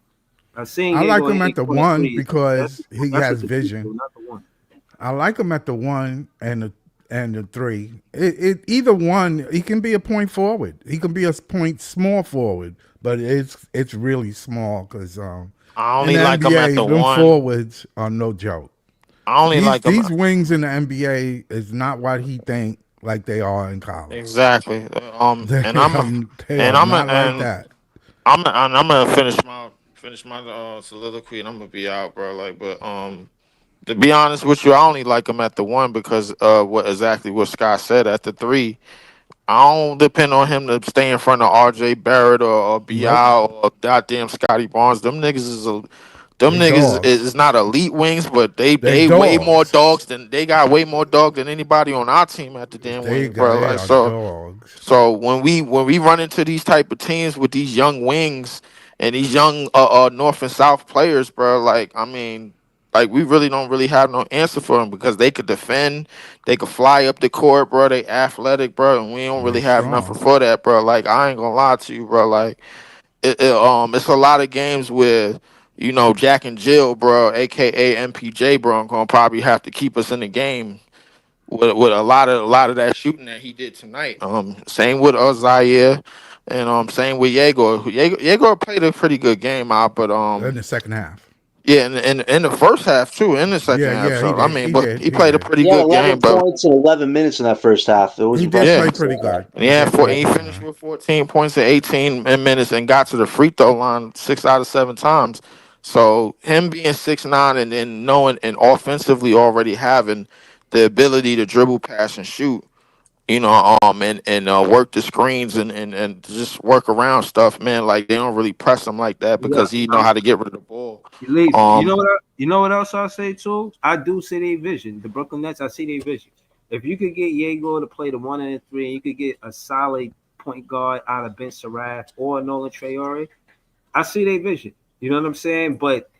I've seen I like Egor him hit at the on the 1 threes. because he That's has what the 3 vision. do, not the 1. I like him at the 1 and the 3. Either one, he can be a point forward. He can be a point small forward, but it's really small because I in only the like him at NBA, the them one. forwards are no joke. I only like him These wings in the NBA is not what he think like they are in college. exactly. They And I'm they and are I'm not like and that. I'm gonna finish my soliloquy and I'm gonna be out, bro. Like, but to be honest with you, I only like him at the one because what Scott said at the three. I don't depend on him to stay in front of RJ Barrett or Nope, Bi or goddamn Scotty Barnes. Them they niggas dogs. is not elite wings, but They they way more dogs. dogs than they got way more dog than anybody on our team at the damn wing, bro. They Like are so. dogs. So when we run into these type of teams with these young wings and these young North and South players, bro, like I mean, like we really don't really have no answer for them because they could defend, they could fly up the court, bro. They athletic, bro, and we don't They really have nothing strong. for that, bro. Like I ain't gonna lie to you, bro. Like it's a lot of games where you know, Jack and Jill, bro, aka MPJ, bro, gonna probably have to keep us in the game with a lot of that shooting that he did tonight. Same with Zaire, and same with Yegor. Yegor played a pretty good game out, but In the second half. yeah, in the first half too, in the second Yeah, half. yeah, he So I did. mean, He but did. he He played a did. pretty He had good 11 game, but points in 11 minutes in that first half. It was He did yeah. play impressive. pretty good. He Yeah, did play he pretty finished good. with 14 points in 18 minutes and got to the free throw line 6 out of 7 times. So him being 6'9" and then knowing and offensively already having the ability to dribble, pass, and shoot, you know, and work the screens and just work around stuff, man. Like they don't really press him like that Yeah, because he know how to get rid of the ball. Leaf. Um, You know what else I say too? I do see their vision. The Brooklyn Nets, I see their vision. If you could get Yegor to play the 1 and the 3, and you could get a solid point guard out of Ben Sarath or Nolan Traore, I see their vision. You know what I'm saying? But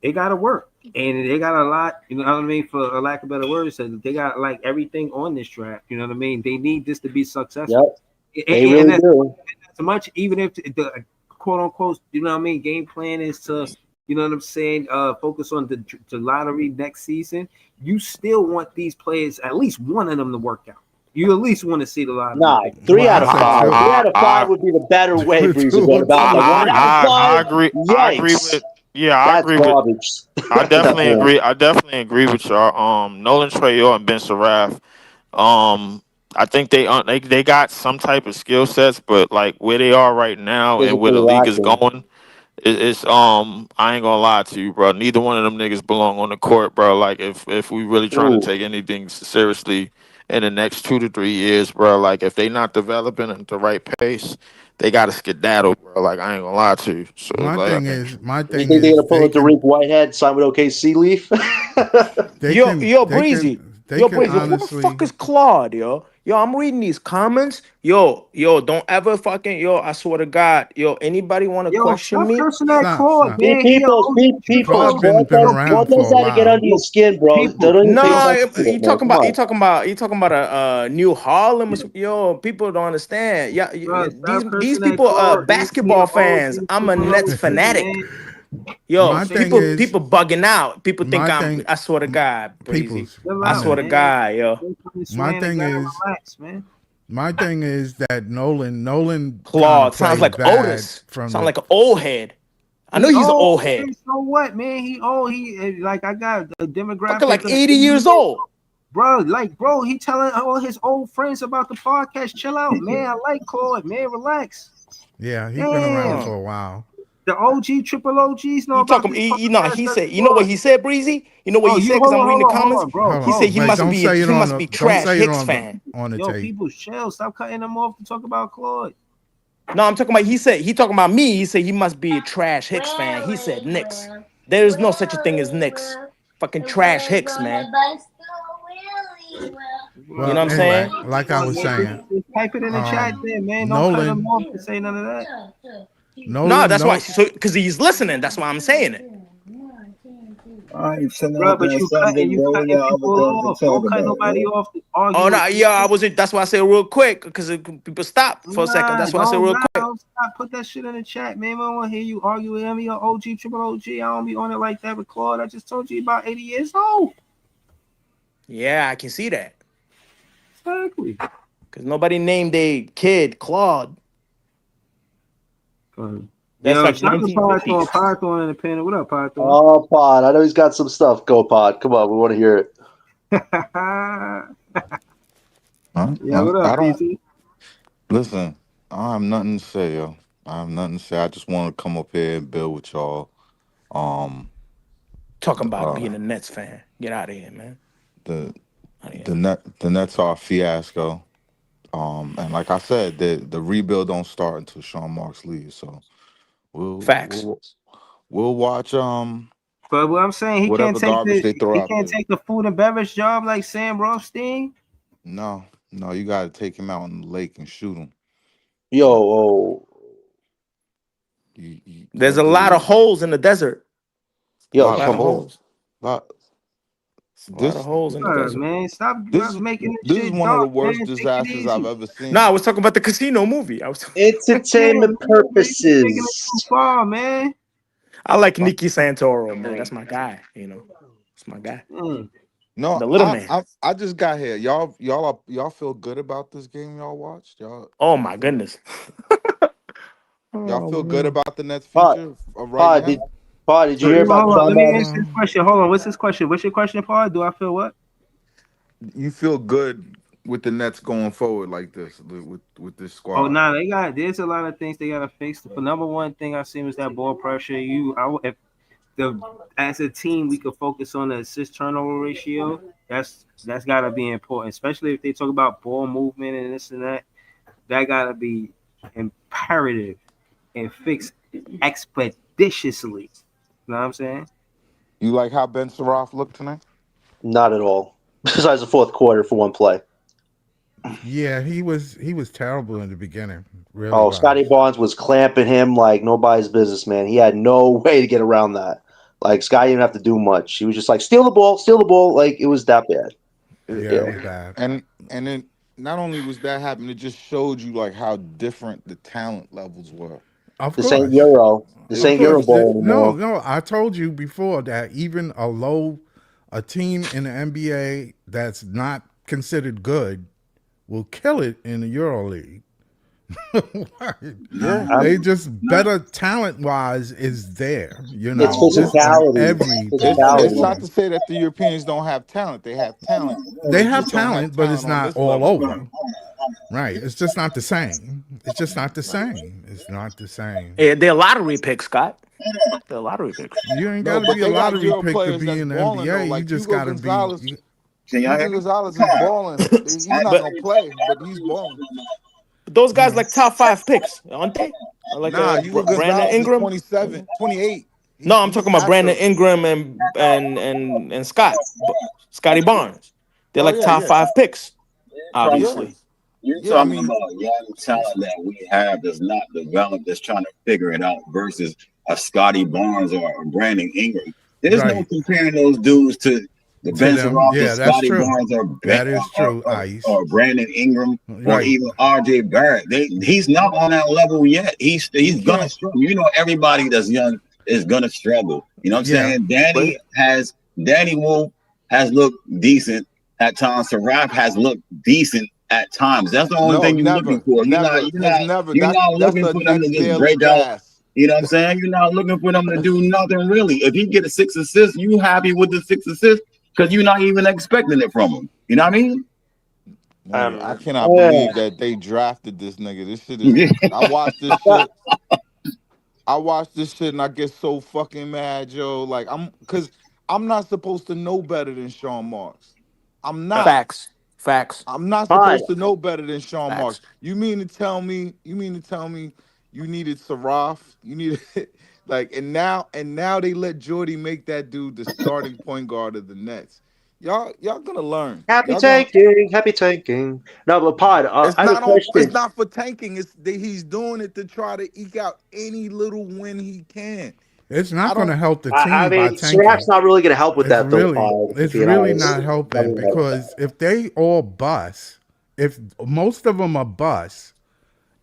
they gotta work. And they got a lot, you know what I mean, for a lack of better words, so they got like everything on this draft. You know what I mean? They need this to be successful. Yep, they And really that's do. so much, even if the quote unquote, you know what I mean, game plan is to, you know what I'm saying, focus on the lottery next season, you still want these players, at least one of them to work out. You at least want to see the lottery Nah, pick. three Well, out I of said five. two. Three out of five I would be the better way, Breezy. Two But or about the three. one out of I five, agree. I agree yikes. with. Yeah, I That's agree with. garbage I at that definitely point. agree. I definitely agree with y'all. Nolan Trayor and Ben Sarath. I think they got some type of skill sets, but like where they are right now and where Physically the league is lacking. going, it's I ain't gonna lie to you, bro. Neither one of them niggas belong on the court, bro. Like if we really trying to Ooh. take anything seriously in the next 2 to 3 years, bro. Like if they not developing at the right pace, they gotta skedaddle, bro. Like I ain't gonna lie to you. So My like, thing is, my You thing think they're is, gonna pull a Tariq Whitehead, sign with OKC Leaf? they can Breezy, who the fuck honestly. is Claude, yo? Yo, I'm reading these comments. Don't ever fucking, I swear to God, anybody want to Yo, question stop me? cursing that Stop, Claude, stop. Be man. He a peoples, OG be peoples. triple. Claude Claude been does, Yo, around Claude for knows a how to get while. under your yo, skin, bro. Don't people. even take No, offense to you it, man. talking Come about on. you talking about a New Harlem. People don't understand. Yeah, Bro, these stop cursing that people Claude, man. He a basketball fans. OG I'm a triple Nets OG, fanatic. man. Yo, Don't My say thing that. is, people bugging out. People think my thing, I swear to God, Breezy. people's, Chill I my swear out, man. to man. God, yo. Don't come My swearing to thing God. is, Relax, man. my thing is that Nolan kind of Claude sounds played like bad Otis. from Sound the. like an old head. I know He he's an old, old head. man. So what, man? He old. Like I got the Fucking demographic like of 80 80 years years. old. Bro, he telling all his old friends about the podcast. Chill out, man. I like Claude, man. Relax. Yeah, he's been around Damn. for a while. The OG, triple OGs know You about talking? this podcast. He That's said. You know what Claude. he said, Breezy? You know what Oh, he you said? Because I'm reading the hold comments. on, bro, Hold He on, said bro. but don't say it he on must the. be Don't trash say it Hicks on fan. the Yo, tape. people, chill. Stop cutting them off to talk about Claude. No, I'm talking about. He talking about me. He said he must be a trash Hicks fan. He said Knicks. There is no such a thing as Knicks. Fucking trash Hicks, man. You know Well, what I'm anyway, saying? like I was Man, saying, just type it in the chat there, man. Don't cut them Nolan, off to say none of that. No, Nolan, that's why. no, So because he's listening. That's why I'm saying it. I ain't sitting Bro, out but there Sunday, you bro. We cutting got other people things to off. talk Don't cut about, nobody bro. off to Oh argue no, with yeah, I Claude. wasn't. That's why I said real quick because people stop for a second. Nah, That's why I said real quick. don't stop. Put that shit in the chat, man. I don't want to hear you argue with him. You're OG, triple OG. I don't be on it like that with Claude. I just told you about 80 years old. Yeah, I can see that Exactly. because nobody named a kid Claude. That's Yo, like shout out to Python. 1950s. Python in the panel. What up, Python? Oh, Pod. I know he's got some stuff. Go, Pod. Come on. We want to hear it. Yeah, what up, I don't PC? listen. I have nothing to say, yo. I have nothing to say. I just want to come up here and build with y'all. Um, Talking about uh, being a Nets fan. Get out of here, man. the Outta here. the Nets are a fiasco. And like I said, the rebuild don't start until Sean Marks leaves. So we'll Facts. we'll we'll watch But what I'm saying, whatever garbage they throw he out can't there. take the food and beverage job like Sam Rothstein. No, no, you got to take him out in the lake and shoot him. Yo, oh, There's That a lot of dude, holes in the desert. a A yo, lot of lot of come on. holes. holes. Lot, A lot of this holes in the desert. Man, stop this making this this is shit one of the dark, worst man. Take it disasters I've easy. ever No, I seen. was talking about the casino movie. Yeah, Entertainment man, you taking it too purposes. far, man. I like Nicky Santoro, man. That's my guy. It's my guy. No, The little man. I just got here. Y'all feel good about this game y'all watched? Oh my goodness. Y'all Oh feel good man. about the Nets Pod, future right Pod, now? did you hear Hold about on, Sean let me answer this Um, question. Hold on, what's this question? What's your question, Paul? Do I feel what? You feel good with the Nets going forward like this with this Oh, squad? nah, there's a lot of things they gotta fix. The number one thing I seen was that ball pressure. If as a team we could focus on the assist turnover ratio. That's gotta be important, especially if they talk about ball movement and this and that. That gotta be imperative and fixed expeditiously. You know what I'm saying? You like how Ben Saroff looked tonight? Not at all. Besides the fourth quarter for one play. yeah, he was terrible in the beginning. Really Oh, Scotty was. Barnes was clamping him like nobody's business, man. He had no way to get around that. Like Scotty didn't have to do much. He was just like steal the ball, steal the ball. Like it was that bad. It- Yeah, Yeah. it was bad. and then not only was that happening, it just showed you like how different the talent levels were. Of This ain't course. Euro. This Of ain't Euro course. ball No, anymore. no, I told you before that even a team in the NBA that's not considered good will kill it in the Euro League. Yeah, They just better talent wise is there, It's just on physicality. every it's Physicality. not position. to say that the Europeans don't have talent. They have talent. They They have just don't have talent, but it's talent on not this all level. over. Right. It's just not the same. It's just not the same. It's not the same. Yeah, they're lottery picks, Scott. They're lottery picks. You ain't No, got to but be a they got lottery Euro pick to players be that's in the balling though. NBA. You Like just Hugo got to be. Gonzalez. Can y'all hear Hugo me? Gonzalez is balling. He's not But gonna play, but he's balling. those You guys know. like top 5 picks, aren't they? Like Nah, Hugo Brandon Gonzalez is Ingram. 27, 28. No, I'm He's talking about Brandon after. Ingram and Scotty Barnes. They're Oh like yeah, top yeah, 5 picks, yeah, obviously. You're yeah. I talking mean, about young talent that we have that's not developed, that's trying to figure it out versus a Scotty Barnes or a Brandon Ingram. There's no Right. comparing those dudes to the To Ben them. Roth, Yeah, that's Scotty true. Barnes, That is true, Ice. or Brandon Ingram, or Right. even RJ Barrett. He's not on that level yet. you He's gonna can't. struggle. Everybody that's young is gonna struggle. You know what I'm Yeah. saying? But Danny Wolf has looked decent at times. Saraf has looked decent at times. That's the only no, thing you're looking never, for. never has never. You're not That's looking a for them to next just daily break out. pass. You know what I'm saying? You're not looking for them to do nothing really. If he get a 6 assists, you happy with the 6 assists because you're not even expecting it from him. You know what I mean? Nigga, I cannot Yeah. believe that they drafted this nigga. This shit is. Yeah. I watched this shit. I watch this shit and I get so fucking mad, yo. Like cause I'm not supposed to know better than Sean Marks. I'm not. Facts. Facts. I'm not Pod. supposed to know better than Sean Marks. Facts. You mean to tell me you needed Saraf? You needed like and now they let Jordy make that dude the starting point guard of the Nets. Y'all gonna learn. Happy Y'all gonna tanking. Happy tanking. No, but Pod, it's I have a it's question. not for tanking. It's that he's doing it to try to eke out any little win he can. It's I not going don't to help the I team by mean, Sirach's tanking. not really going to help with It's that, though, really, Pod, if it's being really honest. not Not helping really help with that. because if they all bust, if most of them are bust,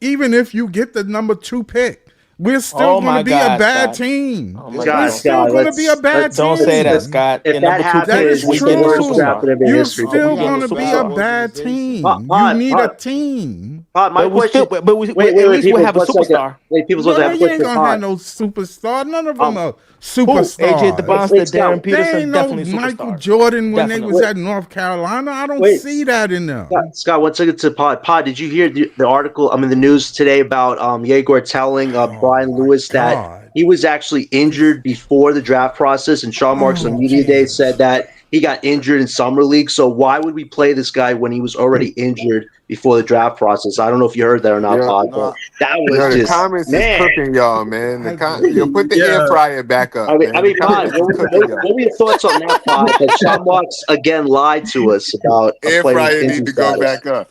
even if you get the number 2 pick, we're still Oh going to my be a God, bad Scott. team. Oh my yeah, God. We're Don't Scott, say still Scott, that. going to be a bad Don't say that, team. Scott. if Your that number 2 That pick happens, is this it's the weekend is a worst true. draft superstar. in NBA You're history. are still we on going a to be bad a Superstar. bad organization? team. You Pod, need a Pod, team. Pod, my But we still question. but we Wait, at wait, least we'll people, have a one second. superstar. Wait, people's supposed to have No, a you ain't question. gonna have Pod. no superstar. None of them Um, are who? AJ superstars. Wait, DeBonster, Darren Scott. They Peterson, ain't no definitely Michael superstars. Jordan when they was Definitely. Wait, at North Carolina. I don't wait. see that in them. Scott, 1 second to Pod. Pod, did you hear the article? I mean, the news today about Egor telling Oh Brian my Lewis that God. he was actually Just injured before the draft process, and Sean Marks on oh media day Jesus. said that he got injured in summer league. So why would we play this guy when he was already injured before the draft process? I don't know if you heard that or not, Yo, Pod, but No, that was yo, the just comments is man. cooking y'all, man. I just Yo, put the air Yeah. fryer back I up, mean, man. The Pod, comments is cooking y'all. what were your thoughts on that, Pod? That Sean Marks again lied to us about a Air player's fryer need injury to go status. back up.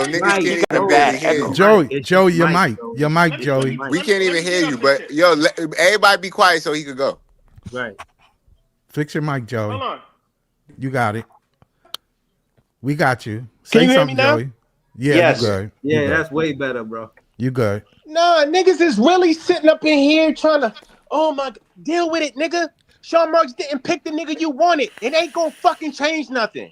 so niggas Mike, can't even got a Joey, barely bad hear echo. you. Joey, It's Joey, your Mike, mic, Joey. your mic, Let Joey. me- We can't even let me hear get you. up But picture. yo, everybody be quiet so he could go. Right. Fix your mic, Joey. Hold on. You got it. We got you. Can Say you hear me something, now? Joey. Yeah, you Yes. good. You Yeah, good. that's way better, bro. You good. Nah, niggas is really sitting up in here trying to, oh my, deal with it, nigga. Sean Marks didn't pick the nigga you wanted. It ain't gonna fucking change nothing.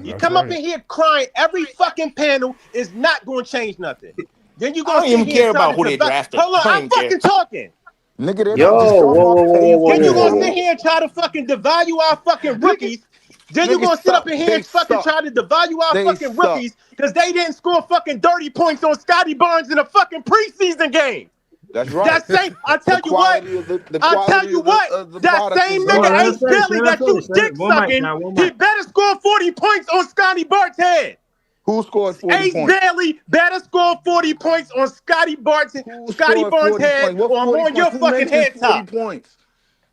You That's come up right. in here crying every fucking panel is not gonna change nothing. Then you I gonna don't sit even here and care try about to who they develop. drafted. Hold on, I don't I'm even care. fucking talking. Nigga, Yo, did Sean whoa, Marks whoa, pay whoa, you for whoa, Then that you whoa, gonna whoa, sit shit? whoa. here and try to fucking devalue our fucking rookies Then you're Niggas gonna sit up suck. in here They and fucking suck. try to devalue our They fucking suck. rookies because they didn't score fucking 30 points on Scotty Barnes in a fucking preseason game. That's right. That same, I The tell you what, quality of the I tell quality you what, of the that product is same Hold on, nigga gone. let Ace him finish. Bailey Let him that you finish. dick One mic sucking, now. One he mic. better score 40 points on Scotty Barnes' head. Who scored 40 Ace points? Bailey better score 40 points on Scotty Barnes' Who scored head, 40 points? What or I'm 40 on your points? Who fucking mentioned head 40 top. points?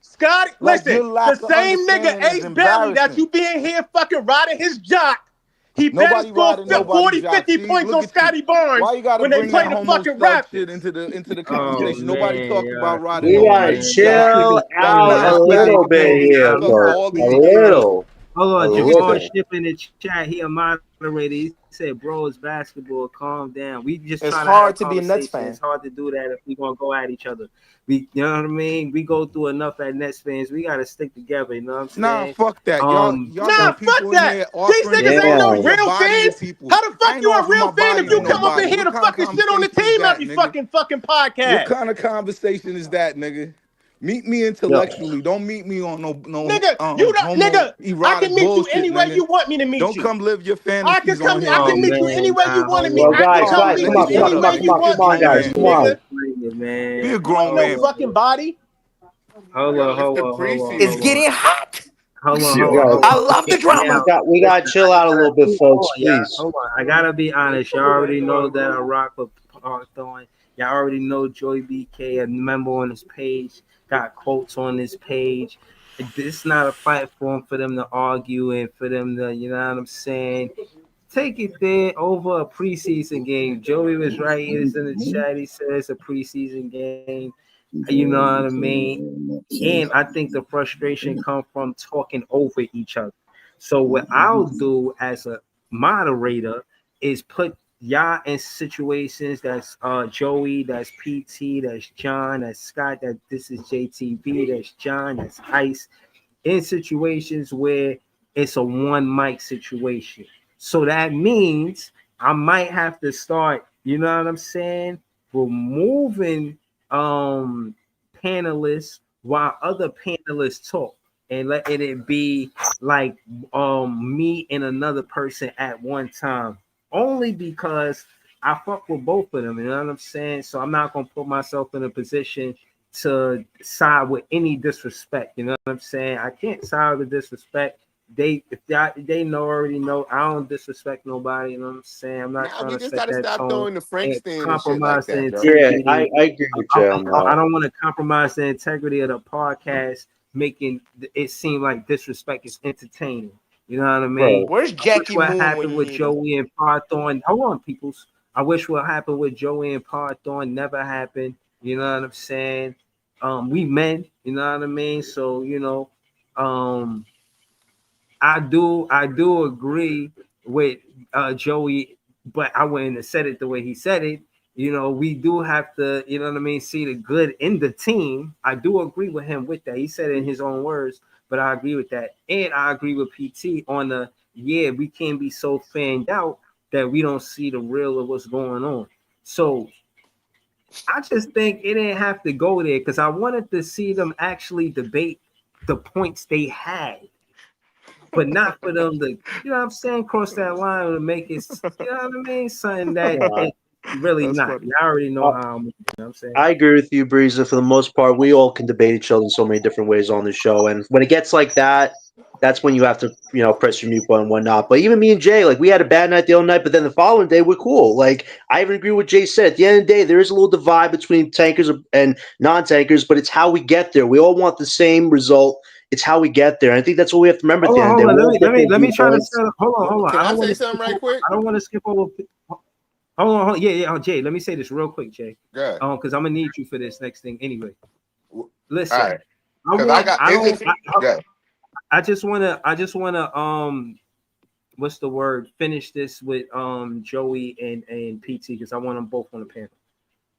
Scotty, Like, listen, your the lack of same nigga understanding is Ace Bailey that embarrassing. you be in here fucking riding his jock, he better Nobody score riding nobody 40, jock. 50 See, points look on at you. Scotty Barnes Why you gotta when they bring play that the homo fucking stud shit Raptors. into the Oh conversation? Nobody man, talking yeah. about riding We gotta nobody Let's jock. keep chill it. out Nah, a Let's keep nah, it little we bit clean. gonna here, discuss though. all A these things. little. Hold A on, Look at Javon this. little. Ship in the chat. He a moderator. He said, "Bro, it's basketball. Calm down. We just It's trying to have hard to be a Nets conversation. fan. It's hard to do that if we gonna go at each other. You know what I mean? We go through enough as Nets fans. We gotta stick together. You know what I'm Nah, saying? fuck that. Y'all Nah, got fuck people in that. here These offering to niggas Yeah. ain't no offer your real body to fans. people. How the I fuck ain't you a offering real my fan if body to you come up in nobody. here What to kind of fucking shit on the conversation is team that, every nigga? fucking What podcast? kind of conversation is that, nigga? Meet me Yeah. intellectually. Don't meet me on no Nigga, you don't, homo nigga, I erotic can meet you bullshit, any way nigga. you want me to meet Don't you. come live your I can fantasies come, on here, I Oh can nigga. meet you any man, way you nah, wanted hold me. Yo, on. I can guys, come guys, meet come you on, come on, any come way on, Explain come you on, come want me on, to guys, meet Man, you, come on. nigga. it, be man. a I grown ain't no man. fucking body. Yo, it's Hold on. getting hot. Yo, I love the Now, drama. we gotta listen, chill out a little bit, hold folks, on, y'all. please. Hold on. I gotta be honest. Y'all already know that I rock with Hawthorne. Y'all already know Joey BK, a member on his page, got quotes on his page. This is not a platform for them to argue and for them to, you know what I'm saying? Take it there over a preseason game. Joey was right. He was in the chat. He said it's a preseason game. You know what I mean? And I think the frustration comes from talking over each other. So what I'll do as a moderator is put y'all in situations that's Joey, that's PT, that's John, that's Scott, that this is JTV, that's John, that's Ice, in situations where it's a one mic situation. So that means I might have to start, you know what I'm saying, removing panelists while other panelists talk and letting it be like me and another person at one time. Only because I fuck with both of them, you know what I'm saying? So I'm not gonna put myself in a position to side with any disrespect. You know what I'm saying? I can't side with disrespect. They know already know I don't disrespect nobody. You know what I'm saying? I'm not Nah, trying we to just set gotta that stop tone throwing the Frank and stand and shit like compromise the that, bro. Yeah, I integrity. agree with you on I that. don't want to compromise the integrity of the podcast, making it seem like disrespect is entertaining. You know what I mean? Bro, Where's I wish Jackie what Moon when happened you with need him? Joey and Parthorn. Hold on, peoples. I wish what happened with Joey and Parthorn never happened. You know what I'm saying? We men, you know what I mean? So, um, I do agree with Joey, but I wouldn't have said it the way he said it. We do have to, you know what I mean, see the good in the team. I do agree with him with that. He said it in his own words, but I agree with that. And I agree with PT on we can't be so fanned out that we don't see the real of what's going on. So I just think it didn't have to go there because I wanted to see them actually debate the points they had, but not for them to, you know what I'm saying, cross that line and make it, you know what I mean, something that yeah, it really That's not. funny. You already know I, how I'm, you know what I'm saying? I agree with you, Breeza. For the most part, we all can debate each other in so many different ways on the show, and when it gets like that, that's when you have to, press your mute button and whatnot. But even me and Jay, like we had a bad night the other night, but then the following day we're cool. Like I even agree with Jay said. At the end of the day, there is a little divide between tankers and non-tankers, but it's how we get there. We all want the same result. It's how we get there. And I think that's what we have to remember at Hold the on, end of the hold day. on. We Let all me have let me different let me try to viewpoints. set up. Hold on. Can I I don't want say to skip something right over. quick? I don't want to skip over. Hold on. Yeah. Jay, let me say this real quick, Jay. Good. Because I'm gonna need you for this next thing anyway. All Listen, right. Because I got it's good. I just wanna what's the word? Finish this with Joey and PT because I want them both on the panel.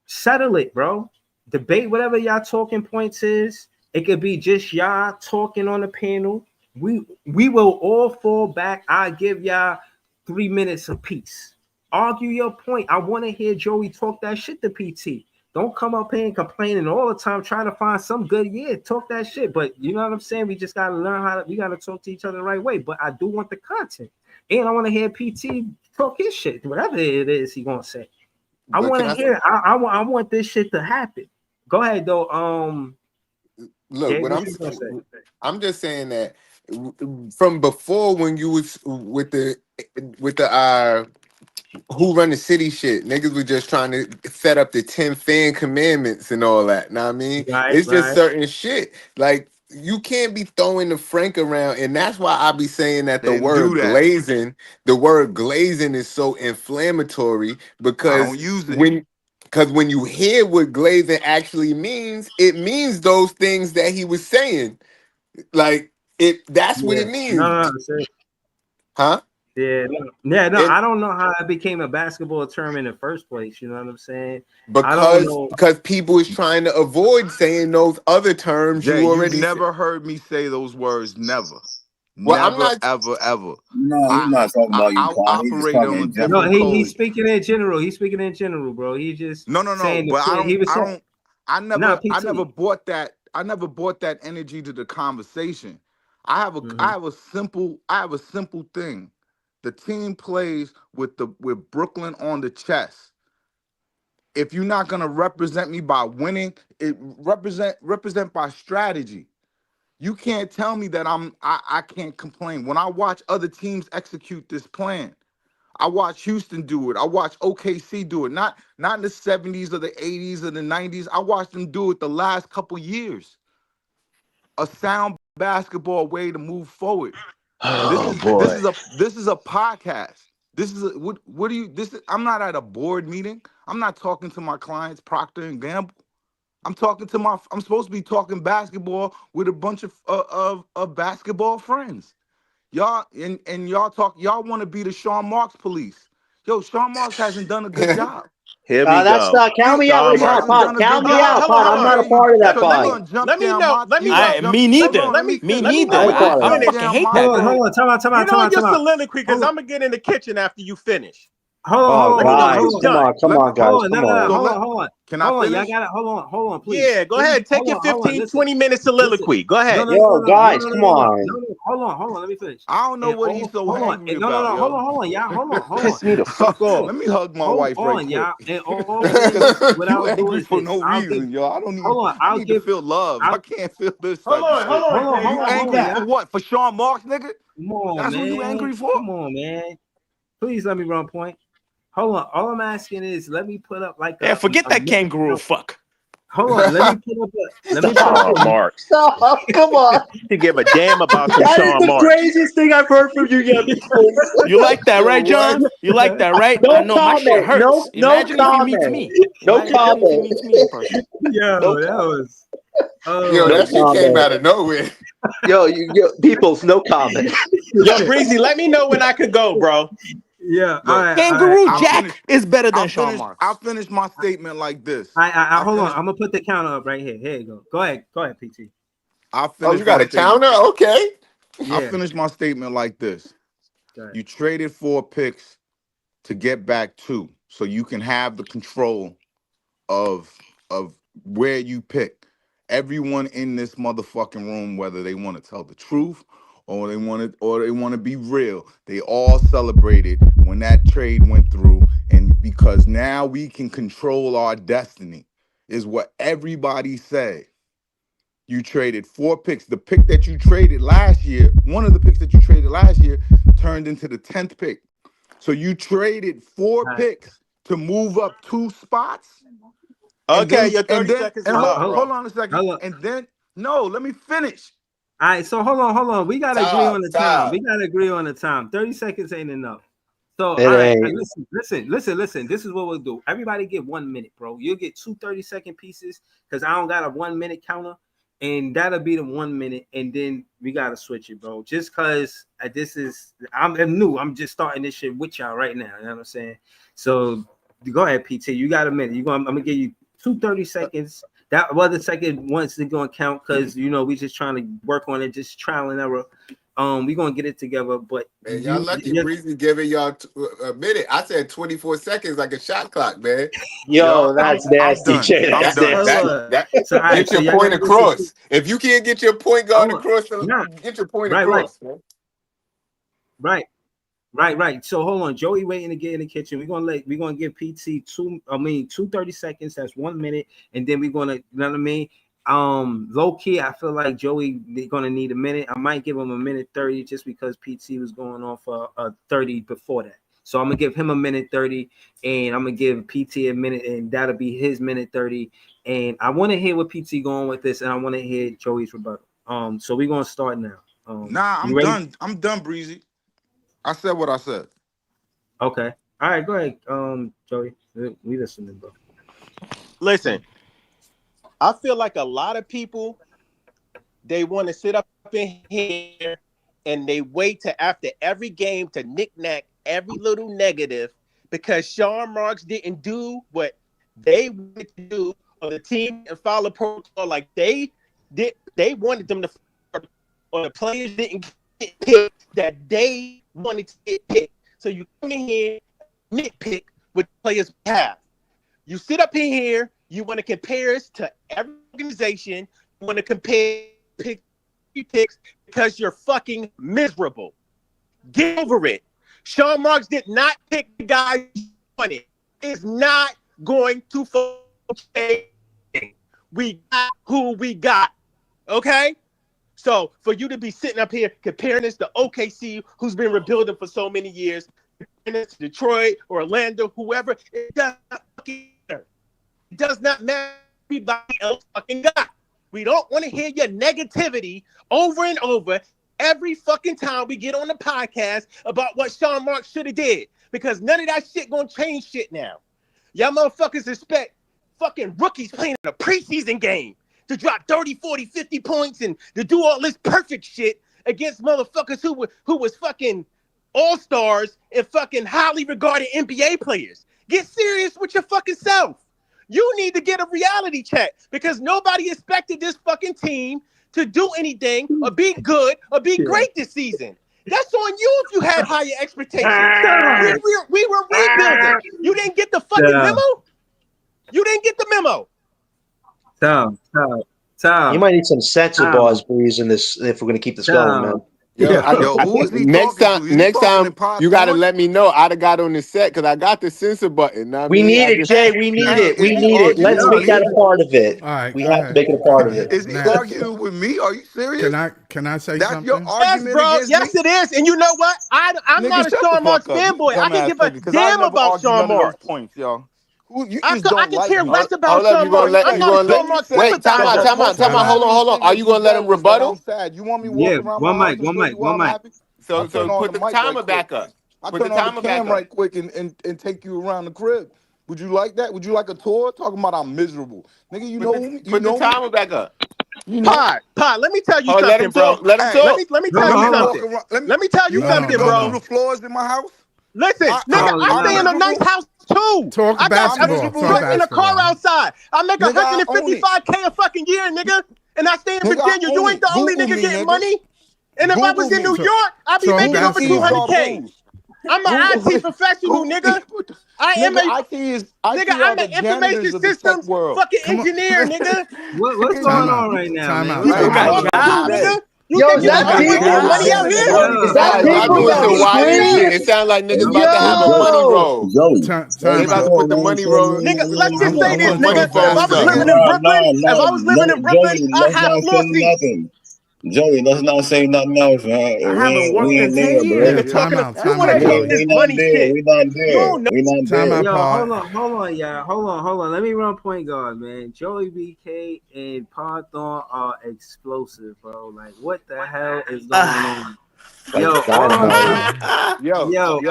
Settle it, bro. Debate whatever y'all talking points is. It could be just y'all talking on the panel. We will all fall back. I give y'all 3 minutes apiece. Argue your point. I want to hear Joey talk that shit to PT. Don't come up here and complaining all the time, trying to find some good. Yeah, talk that shit. But you know what I'm saying? We just gotta learn we gotta talk to each other the right way. But I do want the content. And I want to hear PT talk his shit, whatever it is he gonna say. I want to hear. I want this shit to happen. Go ahead though. Look, Jay, what what you gonna say? I'm just saying that from before when you was with the who run the city shit, niggas was just trying to set up the 10 fan commandments and all that. Know what I mean? It's just certain shit. Like you can't be throwing the Frank around, and that's why I be saying that the Didn't do word that. glazing is so inflammatory I because don't use it. when you hear what glazing actually means, it means those things that he was saying. Like that's what Yeah. it means. No, Huh? Yeah, no. And I don't know how it became a basketball term in the first place. You know what I'm saying? I don't because know. people is trying to avoid saying those other terms Jay, you you already said. never heard me say those words. Never. Well, I'm Never, not. ever, ever. No, he's not talking about you, I Quan. He's just operate talking on a in No, different general. he's code. speaking in general. He's speaking in general, bro. He's just No. saying But he was saying. I Nah, never PT. bought that. I never bought that energy to the conversation. I have Mm-hmm. a simple thing. The team plays with Brooklyn on the chest. If you're not gonna represent me by winning, it represent by strategy. You can't tell me that I can't complain. When I watch other teams execute this plan, I watch Houston do it. I watch OKC do it. Not in the 70s or the 80s or the 90s. I watched them do it the last couple years. A sound basketball way to move forward. This Oh is boy. this is a podcast. This is what do you this is, I'm not at a board meeting. I'm not talking to my clients Procter and Gamble. I'm supposed to be talking basketball with a bunch of basketball friends. Y'all and y'all want to be the Sean Marks police. Yo, Sean Marks hasn't done a good job. Here we That's go. not count me out He Sean right now, Marks. hasn't Pod. done a Count good me job. out, Hold on, Pod. hold I'm on. not a Okay, part of that, so you Pod. gonna jump Let me down know. my Let you me gonna know. jump Me Let neither. me hold on, let me Me let me neither. know I when ain't you part of I that. finish. fucking down hate my that guy. Hold on. Time You know out. your soliloquy because I'm gonna get in the kitchen after you finish. Oh, Let me know when guys, you're Hold done. come let me on, guys, on. come No. on. so Hold let on. can I Hold on. Y'all finish? got it. Hold on, please. Yeah, go ahead. Take your Hold on. 15, Listen. 20-minute Listen. soliloquy. Go ahead. Yo, guys, come on. No. Hold on. Let me finish. I don't know And what he's so hold on. angry And no. about, yo. Hold on, y'all. Hold on. Piss me the And fuck off. Let me hug my hold wife right on, quick. y'all. And all things, what You I'll do angry is for this. no reason, yo. Hold on. I need to feel love. I I'll, can't feel this Hold type of on, shit. hold on, Jay. You You got me hold on, angry back. for y'all. what? For Sean Marks, nigga? Come on, That's who you man. angry for? Come on, man. Please let me run point. Hold on. All I'm asking is let me put up like Yeah, forget a that minute kangaroo count. fuck. Hold on. Let me put up Sean a Marks. Stop, come on. You give a damn about some That is Sean the Marks. craziest thing I've heard from you yet. You like that, Yo, right, what? John? You like that, right? I No know my shit comment. hurts. No Imagine if he meets comment. me. No Imagine if he comment. meets me in person. No Yo, that comment. was oh Yo, my No that shit god. came comment. out of nowhere. Yo, peoples, no comment. Yo, Breezy, let me know when I could go, bro. Yeah, all Look, right. Kangaroo I'll finish. Jack is better than Sean I'll Marks. finish my statement like this. I I hold on. finish I'm gonna put the counter up right here. Here you go. Go ahead, PT. I'll Oh, finish you my got a statement. counter? Okay. I'll Yeah, finish my statement like this. go ahead. You traded 4 picks to get back 2, so you can have the control of where you pick. Everyone in this motherfucking room, whether they want to tell the truth or they want to be real, they all celebrated when that trade went through, and because now we can control our destiny, is what everybody said. You traded 4 picks. The pick that you traded last year, one of the picks that you traded last year, turned into the 10th pick. So you traded 4 All right. picks to move up 2 spots, and Okay, then your 30 seconds is up, Hold hold bro. on a second, on. and then no, let me finish. All right, so hold on. We gotta agree on Top, the time. top. We gotta agree on the time. 30 seconds ain't enough. So, It all right, ain't. listen. This is what we'll do. Everybody get 1 minute, bro. You'll get 2 30-second pieces because I don't got a 1 minute counter, and that'll be the 1 minute, and then we gotta switch it, bro. Just because I'm new. I'm just starting this shit with y'all right now. You know what I'm saying? So go ahead, PT. You got a minute. I'm gonna give you 2 30 seconds. That other second once is gonna count because we just trying to work on it, just trial and error. We're gonna get it together. But Man, y'all lucky Breezy giving y'all a minute. I said 24 seconds like a shot clock, man. Yo, that's I'm nasty, done. Jay. I'm That's done. nasty. So, all right, Get so your y'all point gotta listen to. across. If you can't get your point guard across, Nah, get your point right. across, man. Right. So hold on, Joey waiting to get in the kitchen. We're gonna give PT 230 seconds. That's 1 minute, and then we're gonna, you know what I mean. Low key, I feel like Joey they're gonna need a minute. I might give him a minute 30 just because PT was going on for 30 before that. So I'm gonna give him a minute 30, and I'm gonna give PT a minute, and that'll be his minute 30. And I want to hear what PT going with this, and I want to hear Joey's rebuttal. So we're gonna start now. Nah, I'm done. I'm done, Breezy. I said what I said. Okay. All right, go ahead, Joey. We listening, bro. Listen, I feel like a lot of people, they want to sit up in here and they wait to after every game to knick-knack every little negative because Sean Marks didn't do what they wanted to do, or the team and follow protocol like they did. They wanted them to, or the players didn't get picked that they wanted to get picked. So you come in here, nitpick what players have. You sit up in here, you want to compare us to every organization, you want to compare picks because you're fucking miserable. Get over it. Sean Marks did not pick the guy you wanted. It's not going to change. We got who we got. Okay? So for you to be sitting up here comparing this to OKC, who's been rebuilding for so many years, comparing this to Detroit or Orlando, whoever, it does not fucking matter. It does not matter. Everybody else fucking got. We don't want to hear your negativity over and over every fucking time we get on the podcast about what Sean Marks should have did, because none of that shit gonna change shit now. Y'all motherfuckers expect fucking rookies playing in a preseason game to drop 30, 40, 50 points and to do all this perfect shit against motherfuckers who was fucking all-stars and fucking highly regarded NBA players. Get serious with your fucking self. You need to get a reality check because nobody expected this fucking team to do anything or be good or be great this season. That's on you if you had higher expectations. We were rebuilding. You didn't get the fucking memo? You didn't get the memo. Tom. You might need some censor bars, Breeze, in this if we're gonna keep this going, man. Yo, who is he next talking to? next time you got to Popcorn? let me know. I'd have got on the set because I got the censor button. Know what I We mean? need I it, just- Jay. We need it. We Is he need it. arguing Let's with make that me? a part of it. All right, We go have ahead. to make it a part of it. Is he Now- arguing with me? Are you serious? Can I say That's your something? Yes, argument bro. against Yes, me? it is. And you know what? I'm Nigga, not a shut Sean the Marks fuck up, you fanboy. I can dumbass give a nigga, because I damn never about argued Sean none of those Marks. points, y'all. You I just don't can like care me. less about Hold up, Sean you gonna Marks. let I'm you not a gonna Sean let Marks wait, time out, sympathizer. time out, time out. Hold on. Are you gonna let him rebuttal? I'm sad. You want me Yeah, walking around one my house mic, and one show mic, you why one I'm mic. happy? So Turn on put the the mic timer right quick. back up. I Put the turn on the timer back cam up. right quick and take you around the crib. Would you like that? Would you like a tour? Talking about I'm miserable. Nigga, you know me. You Put the know me. timer back up. You know. Pod, let me tell you Oh, let something, him bro. talk. Let him Hey, Let talk. me Hold tell on, you hold on. something. Walk around. Let me tell you You want me to something, go bro. through the floors in my house? Listen, nigga, Oh, I stay in a Lord. nice house too. Talk I got a basketball. miserable, Talk truck nigga. and a car basketball. outside. I make Nigga, I own it. $155K a fucking year, nigga. And I stay in Nigga, I Virginia. own You it. ain't the only Google nigga me, getting nigga. money. And if I was Google in me. New York, I'd be Talk making Google over basketball. Esau 200K. Bruce. I'm an Google IT it. professional, Google nigga. I am nigga, a IT I'm are an the information janitors of the tech systems world. fucking Come on. engineer, nigga. What's Nigga, going Time on out. right now, Time man? out. What's You Nigga think Time you going got out. the only on? one, jobs. nigga? You Yo, think is you that the Nigga only got one getting people? money out jobs. here? Is that Y'all people? doing some Yo, wild shit. It Breeze? sounds like niggas about to have a money Yo! roll. Time They about out. to put the money roll. Nigga, let's I just say this, want to Money nigga. talk If I phones was up. living basketball. in No, Brooklyn, no, if I was no, living in Brooklyn, Joey, I'd let's have not floor say seats. nothing. Joey, let's not say nothing else, man. I We haven't ain't, worked we in ain't 10 there, years, bro. Yeah, yo. time out. You Time want out, to We, hate Joey. this we not money there. shit. We not You there. don't know. We not Time there. out, Yo, Pod. hold on. Let me run point guard, man. Joey BK and Python are explosive, bro. Like, what the hell is going on? Like Yo, dynamite. Yo,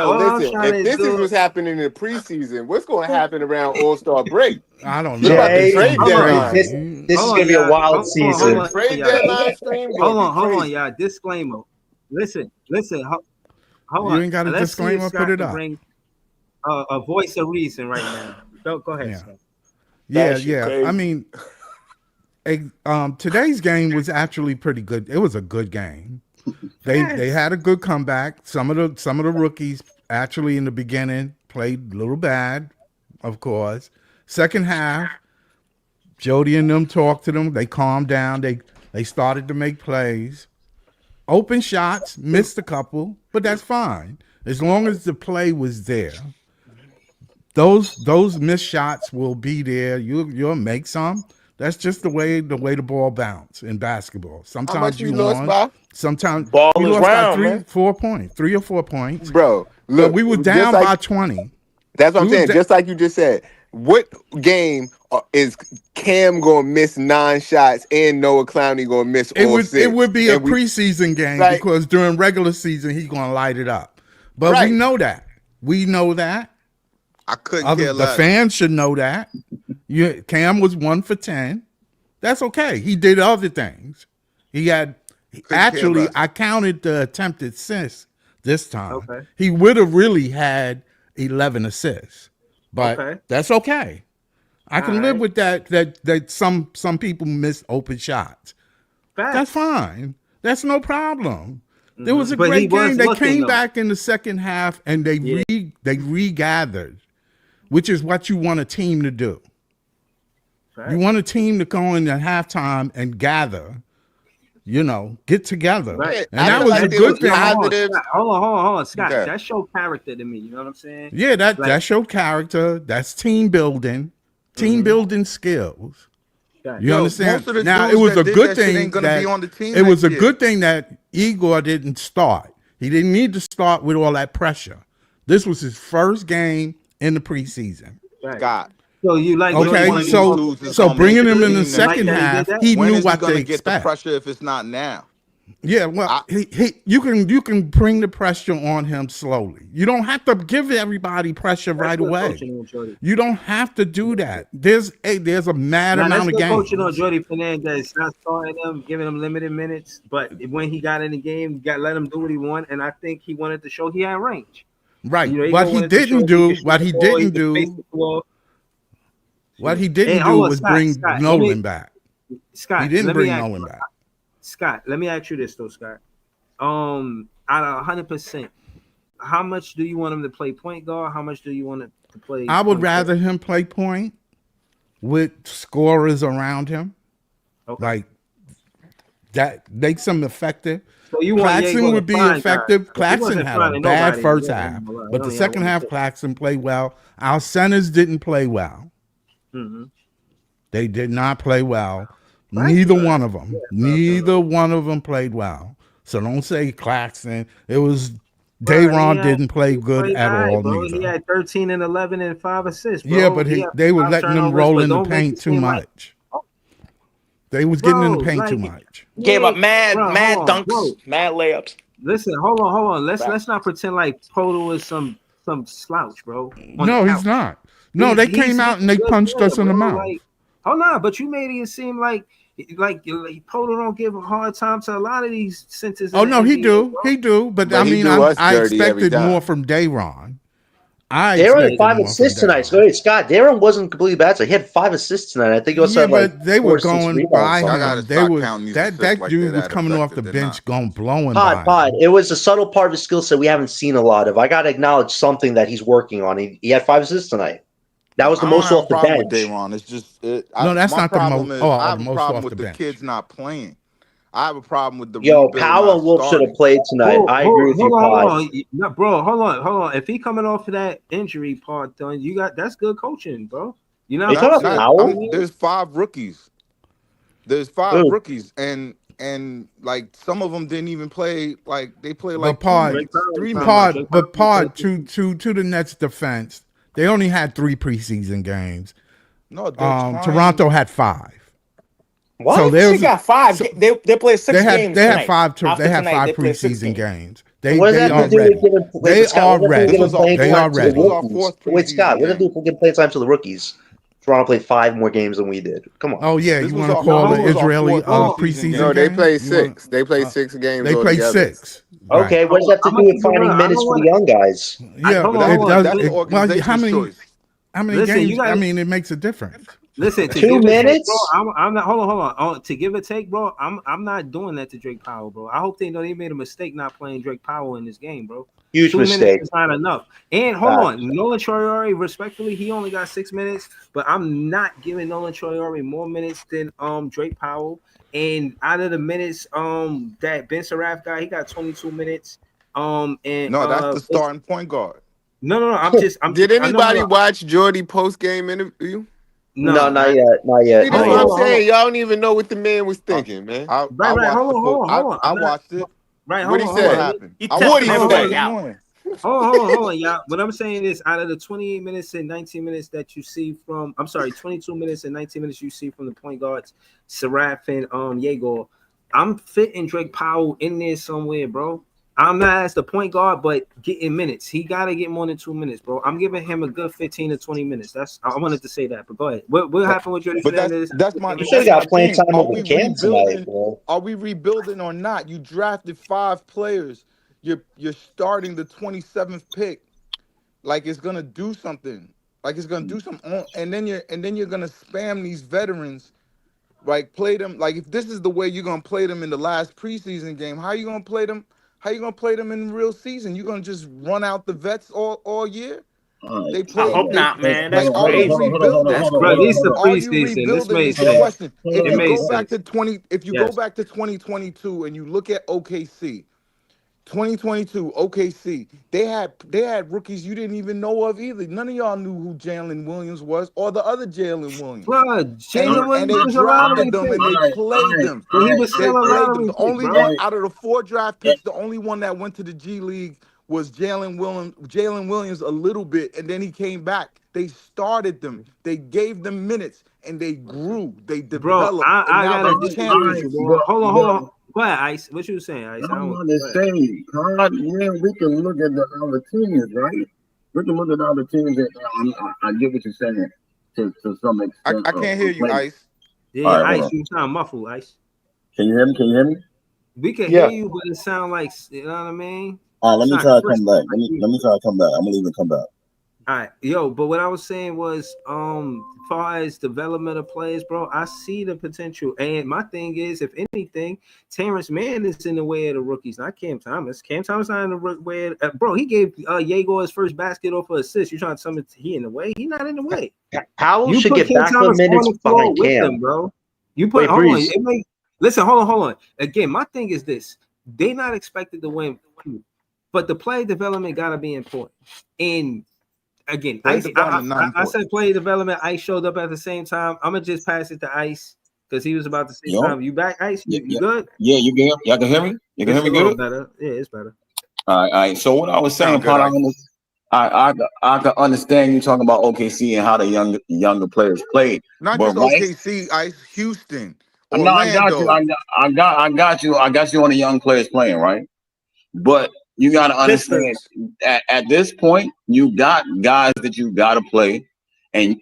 all I'm listen. trying If to this is do. what's happening in the preseason, what's going to happen around All-Star break? I don't We know. about to It's Jay, gonna trade be Hold on, deadline. this crazy. this is hold on, gonna be a y'all. wild When the season. trade deadline stream gonna be Hold on, crazy. y'all. Disclaimer. Listen. Hold You on. ain't got a Let's see if disclaimer. Put Scott it can up. bring a voice of reason right now. Go ahead, Yeah. Scott. That shit Yeah. I crazy. mean, today's game was actually pretty good. It was a good game. They had a good comeback. Some of the rookies actually in the beginning played a little bad, of course. Second half, Jody and them talked to them. They calmed down. They started to make plays. Open shots, missed a couple, but that's fine. As long as the play was there. Those missed shots will be there. You'll make some. That's just the way the ball bounce in basketball. How much Sometimes we you lost won. by? Sometimes Ball we is lost by round, man. 3 or 4 points. Bro, But look, we were just down like- by 20. That's what I'm We was saying. da- Just like you just said, what game is Cam gonna miss 9 shots and Noah Clowney gonna miss all 6? It would be a And we- preseason game like- because during regular season he's gonna light it up. But Right. we know that. We know that. I couldn't care The less. fans should know that. Cam was 1 for 10. That's okay. He did other things. He had care less. I counted the attempted assists this time. Okay. He would have really had 11 assists, but Okay. that's okay. I can All live right. with that. That some people miss open shots. Facts. That's fine. That's no problem. There was a But he great was game. They looking, came though. back in the second half and they regathered, which is what you want a team to do. Facts. You want a team to go in at halftime and gather, get together. Right. And I that feel was like a there good was thing. positive- Hold on, Scott. Okay. That showed character to me. You know what I'm saying? Yeah, that Like- showed character. That's team building, building skills. Got You it. understand? most of the Now dudes it was that a did good that shit thing ain't gonna that be on the team it was next a year. good thing that Egor didn't start. He didn't need to start with all that pressure. This was his first game in the preseason. Right. God. So you like? Okay, one of these so dudes is so gonna bringing make him the in the team second next year. half, Like he When knew is what he gonna to get expect. the pressure if it's not now? Yeah, well, you can bring the pressure on him slowly. You don't have to give everybody pressure right good away. coaching on Jordy. You don't have to do that. There's a mad Now, that's amount of good games. coaching on Jordy Fernandez, not starting him, giving him limited minutes. But when he got in the game, let him do what he wanted, and I think he wanted to show he had range. Right. Egor What he wanted to show didn't he do, could shoot what the he ball, didn't could face do, the floor. what he Hey, didn't do hold on, was Scott, bring Scott, Nolan back. Scott, He didn't let me bring ask- Nolan back. Scott, let me ask you this though, Scott. Out of 100%, how much do you want him to play point guard? How much do you want him to play? I would point rather guard? him play point with scorers around him. Okay. Like that makes him effective. So you want Claxton Egor would be to find effective. guys. He Claxton wasn't had a finding bad nobody. first Yeah, half, he but the only had second one half, assist. Claxton played well. Our centers didn't play well. Mhm. They did not play well. Right. Neither one of them. Neither one of them played well. So don't say Claxton. It was Dayron He didn't play he good played at all right, all. bro. He Neither. had 13 and 11 and 5 assists. Bro. Yeah, but He had they were 5 letting him turnovers, roll but in the don't make paint it too seem like- much. They was getting in the Bro, paint too like- much. Gave up mad Bro, mad hold on, dunks, bro. mad layups. Listen, hold on. Let's Facts. not pretend like Poto is some slouch, bro. on No, the he's couch. not. No, they came out and they he's a good punched player, us in the bro. mouth. Like, hold on, but you made it seem like Poto don't give a hard time to a lot of these centers. Oh in the no, he NBA, do. bro. He do. But But I he mean, do us I dirty every expected time. more from Dayron. I Darren had expected 5 more assists from tonight. Dayron. So, hey, Scott, Darren wasn't completely bad. So he had 5 assists tonight. I think he also Yeah, had like but they were 4 or 6 going rebounds. by Y'all him. gotta They stop were counting these that assists like dude they're was that coming off the effective. They're bench, not. going blowing by Pod. him. It was a subtle part of his skill set we haven't seen a lot of. I got to acknowledge something that he's working on. He had 5 assists tonight. That was the I don't most have off a the problem bench. with Dayron. It's just No, that's my not the problem most- is oh, I have the a most problem off with the the bench. kids not playing. I have a problem with the Yo, rebuild Powell not and Wolf should have starting. played tonight. I agree with you, hold Pod. on. No, bro, hold on. If he coming off of that injury part, done, that's good coaching, bro. You know, Are you talking about Powell? There's 5 rookies. There's 5 Ooh. rookies, and like some of them didn't even play. Like they play But like Pod, 3 Pod- minutes. to the Nets' defense, they only had 3 preseason games. No, they're trying. Toronto had 5. What? So So there's- they got 5. so- they played 6 They had games. they had tonight. 5 After they had tonight, 5 they played 6 preseason games. They What does they that are have to do ready. with giving? They Scott, are what does that ready. have to do This with playing They time are to the ready. This was our rookies? 4th Wait, Scott, what does preseason that do with playing time to the rookies? Toronto played 5 more games than we did. Come on. Oh yeah, This you was want to our- call this the was our Israeli 4th preseason? No, they game? played You wanna- 6. They played 6 games. They played altogether. 6. Right. Okay, what does that have to I'm do with gonna- finding I minutes don't for the wanna- young guys? Yeah, hold but on, it hold on. does. That's Well, organization's choice. how many Listen, games? you guys- I mean, it makes a difference. Listen, to 2 give a take, minutes? bro. I'm not. Hold on. To give a take, bro. I'm not doing that to Drake Powell, bro. I hope they know they made a mistake not playing Drake Powell in this game, bro. Huge 2 minutes mistake. is not enough. And hold on, Nolan Troyori, respectfully, he only got 6 minutes, but I'm not giving Nolan Troyori more minutes than Drake Powell. And out of the minutes that Ben Seraph got, he got 22 minutes. And No, that's the starting point guard. no. I'm Did I know. anybody watch Jordy post game interview? No, No, not yet. Not yet. See, Not that's what yet. I'm hold on. saying. Y'all don't even know what the man was I, thinking, man. I Right. watched the full. Hold on. I watched it. Right, What he hold What on. said? happened? He I What watched he it testing early said? in the everybody out. morning. Hold on, y'all. What I'm saying is, out of the 28 minutes and 19 minutes that you see from, 22 minutes and 19 minutes you see from the point guards, Seraph and Egor, I'm fitting Drake Powell in there somewhere, bro. I'm not as the point guard, but getting minutes. He got to get more than 2 minutes, bro. I'm giving him a good 15 to 20 minutes. I wanted to say that, but go ahead. What happened with Jordan But Fernandez? You should have got playing thing. time over Cam tonight, bro. Are we rebuilding or not? You drafted 5 players. You're starting the 27th pick. Like it's gonna do something. Like it's gonna do something. And then you're gonna spam these veterans. Like play them. Like if this is the way you're gonna play them in the last preseason game, how you gonna play them? How you gonna play them in the real season? You gonna just run out the vets all year? All right. They I play. hope They not, man. That's like. Are you crazy. rebuilding? That's Bro, this is crazy. the Are you preseason. This rebuilding? made Is the sense. question. Hold If It you on, made go hold on. back sense. to 20, if you go Yes. back to 2022 and you look at OKC, 2022 OKC, they had rookies you didn't even know of either. None of y'all knew who Jalen Williams was or the other Jalen Williams. Bro, And Jalen and Williams they was a lottery drafted them pick. and they played them. But he was They still a played them. lottery The pick, only bro. one out of the 4 draft picks, the only one that went to the G League was Jalen Williams. Jalen Williams a little bit, and then he came back. They started them. They gave them minutes, and they grew. They Bro, developed, and I now gotta they're disagree with you, champions. bro. Hold on. But Go ahead, Ice. What you saying, Ice? I I'm don't. about to Go ahead. say, God, man, we can look at the other teams, right? We can look at the other teams, and I get what you're saying to some extent. I can't hear you, Play. Ice. All Yeah, right, hold Ice. on. You sound muffled, Ice. Can you hear me? Can you hear me? We can Yeah. hear you, but it sound like, you know what I mean. All right, let It's me not try to crisp come back. like you. Let me try to come back. I'm gonna leave and come back. All right, yo, but what I was saying was, as far as development of players, bro, I see the potential. And my thing is, if anything, Terrence Mann is in the way of the rookies, not Cam Thomas. Cam Thomas not in the way. Bro, he gave Egor his first basket off of assist. You trying to tell me he in the way? He not in the way. Powell You should put get Cam backfield Thomas on minutes the floor behind with Cam. them, bro. You put Wait, hold on. Breeze. Listen, hold on. Again, my thing is this: they not expected to win, but the play development gotta be important. And again, Play Ice. development not I important. said play development. Ice showed up at the same time. I'm gonna just pass it to Ice because he was about to say Yo, time. You back, Ice? You good? yeah. You can. Y'all can hear me. You can It's hear a me little good. better. Yeah, it's better. All right. So what I was saying, Sound good, Pana, Ice. I can understand you talking about OKC and how the younger players played, Not but just right. OKC, Ice, Houston, No, I got you. Orlando. I got you on the young players playing, right? But you got to understand Pistons. at this point, you got guys that you got to play, and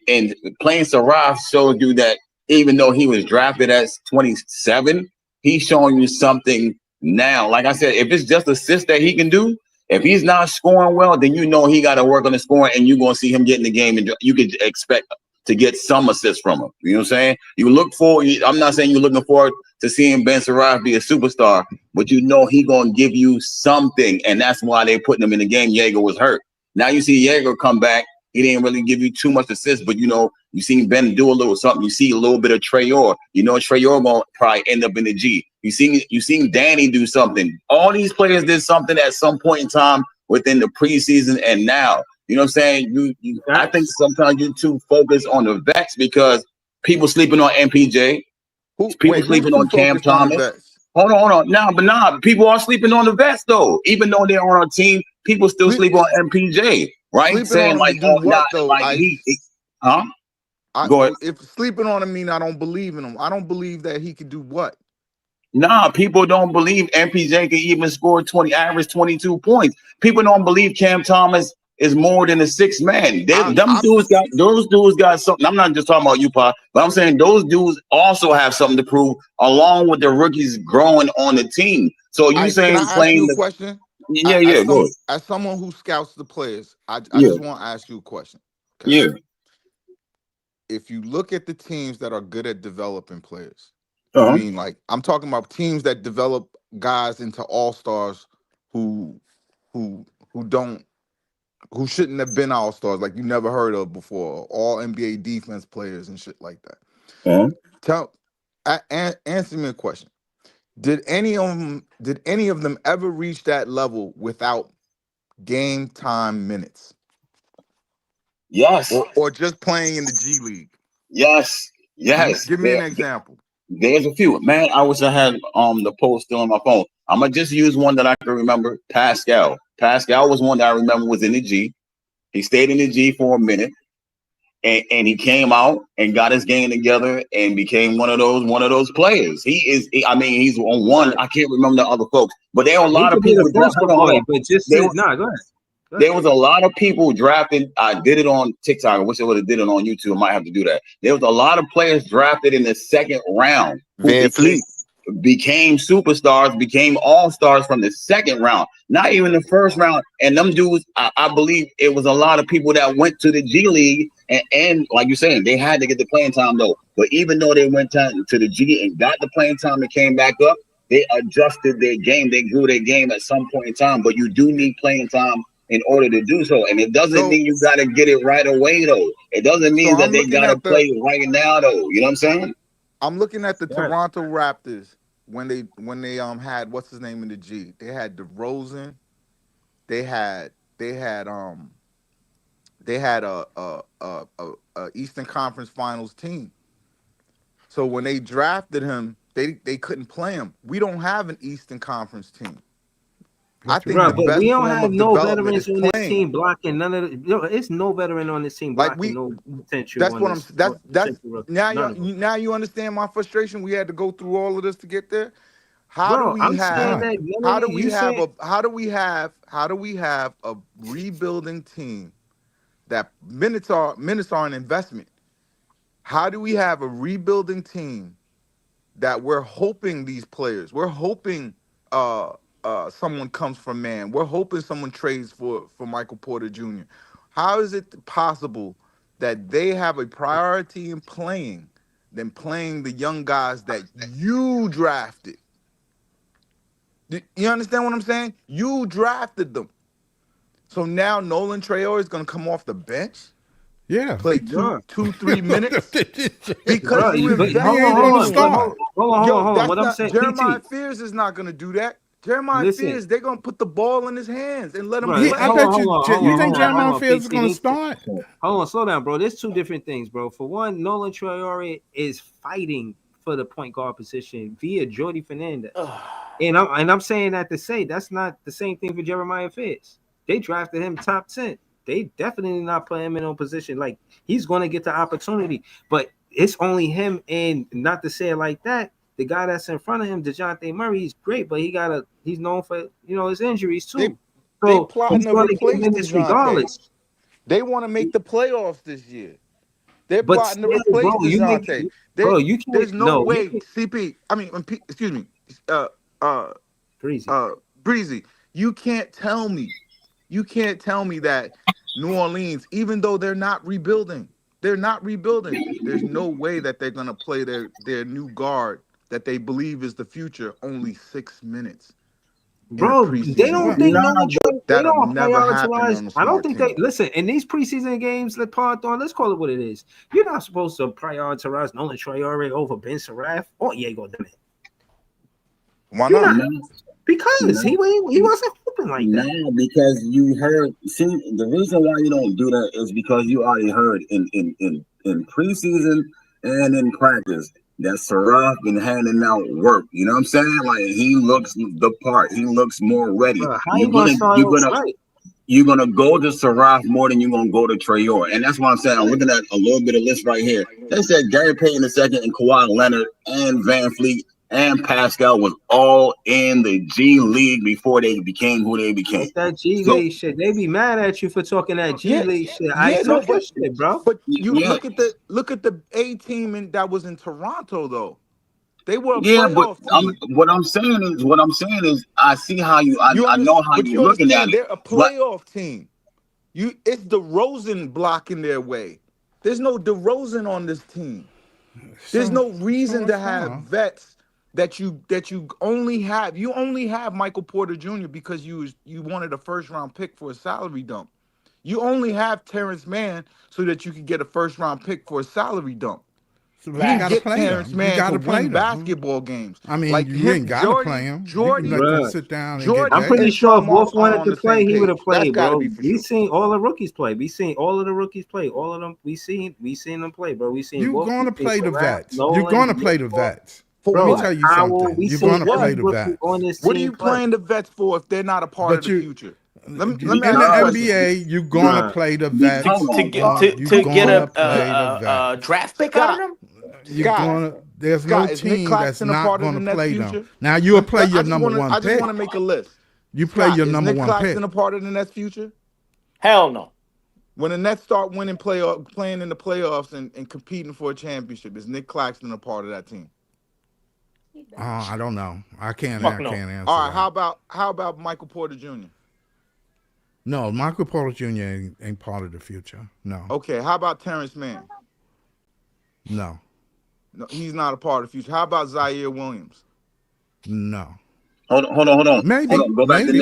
playing Saraf shows you that even though he was drafted as 27, he's showing you something now. Like I said, if it's just assists that he can do, if he's not scoring well, then you know he got to work on the scoring, and you're gonna see him get in the game, and you could expect to get some assists from him. You know what I'm saying? You look forward. I'm not saying you're looking forward to seeing Ben Saraf be a superstar, but you know he gonna give you something, and that's why they putting him in the game. Egor was hurt. Now you see Egor come back. He didn't really give you too much assists, but you know you seen Ben do a little something. You see a little bit of Trayor. You know Trayor gonna probably end up in the G. You seen Danny do something. All these players did something at some point in time within the preseason, and now you know what I'm saying. I think sometimes you too focus on the vets because people sleeping on MPJ. People Who's sleeping too on Cam focused on the Thomas. vets? Hold on. Nah, people are sleeping on the vets though. Even though they're on our team, people still Sleep, sleep on MPJ, right? sleeping on Saying him to like, do oh, nah, what though, like Ice? huh? Go ahead. If sleeping on him mean I don't believe in him, I don't believe that he could do what? Nah, people don't believe MPJ can even score average 22 points. People don't believe Cam Thomas is more than a 6 man. Those dudes got something. I'm not just talking about you, Pa, but I'm saying those dudes also have something to prove along with the rookies growing on the team. So you Ice, can saying I ask you playing a the question? yeah, go ahead. As someone who scouts the players, I Yeah, just want to ask you a question. Okay. yeah. if you look at the teams that are good at developing players, Uh-huh. like I'm talking about teams that develop guys into all-stars who who who don't who shouldn't have been all-stars, like you never heard of before, all NBA defense players and shit like that. Uh-huh. Answer me a question. Did any of them ever reach that level without game time minutes? Yes. Or just playing in the G League? Yes. Yes. Give me an example. There's a few. Man, I wish I had the post still on my phone. I'm gonna just use one that I can remember. Pascal. Pascal was one that I remember was in the G. He stayed in the G for a minute. And he came out and got his game together and became one of those players. He's on one. I can't remember the other folks, but there were a lot of people. Go ahead. There was a lot of people drafted. I did it on TikTok. I wish I would have did it on YouTube. I might have to do that. There was a lot of players drafted in the second round who became superstars, became all-stars from the second round, not even the first round. And them dudes, I believe it was a lot of people that went to the G League and like you're saying, they had to get the playing time though. But even though they went to the G and got the playing time and came back up, they adjusted their game. They grew their game at some point in time. But you do need playing time in order to do so. And it doesn't mean you got to get it right away though. It doesn't mean that they got to play right now though. You know what I'm saying? I'm looking at the Toronto Raptors when they had what's his name in the G. They had DeRozan. They had a Eastern Conference Finals team. So when they drafted him, they couldn't play him. We don't have an Eastern Conference team. I think but we don't have no veterans on this team blocking none of the. It's no veteran on this team blocking no potential. That's what I'm. That's now you understand my frustration. We had to go through all of this to get there. How do we have a rebuilding team that minutes are an investment? How do we have a rebuilding team that we're hoping these players, we're hoping someone comes from man, we're hoping someone trades for Michael Porter Jr. How is it possible that they have a priority in playing than playing the young guys that you drafted? You understand what I'm saying? You drafted them. So now Nolan Traore is going to come off the bench? Yeah. Play 2-3 minutes? Because you invested. Hold on. What I'm saying, Jeremiah Fears is not going to do that. Jeremiah Fears, they're going to put the ball in his hands and let him play. I bet you think Jeremiah Fears is going to start? Hold on, slow down, bro. There's two different things, bro. For one, Nolan Traore is fighting for the point guard position via Jordy Fernandez. And I'm saying that to say that's not the same thing for Jeremiah Fears. They drafted him top 10. They definitely not put him in a position like he's going to get the opportunity, but it's only him. And not to say it like that, the guy that's in front of him, DeJounte Murray, he's great, but he's known for his injuries too. They plotting to replace DeJounte. They want to make the playoffs this year. They're plotting to replace DeJounte. There's no way. CP. I mean, excuse me. Breezy. You can't tell me that New Orleans, even though they're not rebuilding, there's no way that they're gonna play their new guard that they believe is the future only 6 minutes. Bro, they don't think they don't prioritize. I don't think they listen in these preseason games. Let's call it what it is. You're not supposed to prioritize Nolan Traore over Ben Surratt or Egor. Why not? Because he wasn't hoping like that. No, because you heard. See, the reason why you don't do that is because you already heard in preseason and in practice that Surratt been handing out work. You know what I'm saying? Like he looks the part. He looks more ready. Bro, you're gonna go to Surratt more than you're gonna go to Traore. And that's why I'm saying I'm looking at a little bit of list right here. They said Gary Payton II and Kawhi Leonard and Van Fleet and Pascal was all in the G League before they became who they became. It's that G League shit. They be mad at you for talking that G League shit. Shit, bro. But you look at the A team that was in Toronto though. They were a playoff team. What I'm saying is I see how I know how you're looking at it. They're a playoff team. It's the Rosen blocking their way. There's no DeRozan on this team. There's no reason to have vets that you only have. You only have Michael Porter Jr. because you wanted a first-round pick for a salary dump. You only have Terrence Mann so that you could get a first-round pick for a salary dump. So You didn't get play Terrence them. You Mann got to to play win them. basketball games. I mean, like you ain't got to play him. Jordy, you can let them sit down and I'm get pretty and sure Sean if Marks Wolf wanted aren't on to the play, same he would have page. played, That's gotta bro. be for We sure. seen all the rookies play. We seen all of the rookies play. All of them. We seen them play, bro. We seen You're Wolf. going to We seen play the Durant, vets. Nolan, You're going to play the vets. For bro. Let me what? tell you Powell, something. we You're seen going to every play the rookie vets. on this What are team you play. playing the vets for if they're not a part But of the you, future? Let me in ask the you a question. NBA, you're going to play the vets. to get a draft pick out of them. There's no Scott, is Nick team that's Claxton a not part of going the to Nets' play them. future? Now you'll play your number one I just pick. want to make a list. You play Scott, your is number Nick one Claxton pick. a part of the Nets' future? Hell no. When the Nets start winning playing in the playoffs and competing for a championship, is Nick Claxton a part of that team? I don't know. I can't Fuck no. answer All right, that. how about Michael Porter Jr.? No, Michael Porter Jr. ain't part of the future. No. Okay, how about Terrence Mann? No. No, he's not a part of the future. How about Zaire Williams? No. Hold on. Maybe. Hold on. Go back to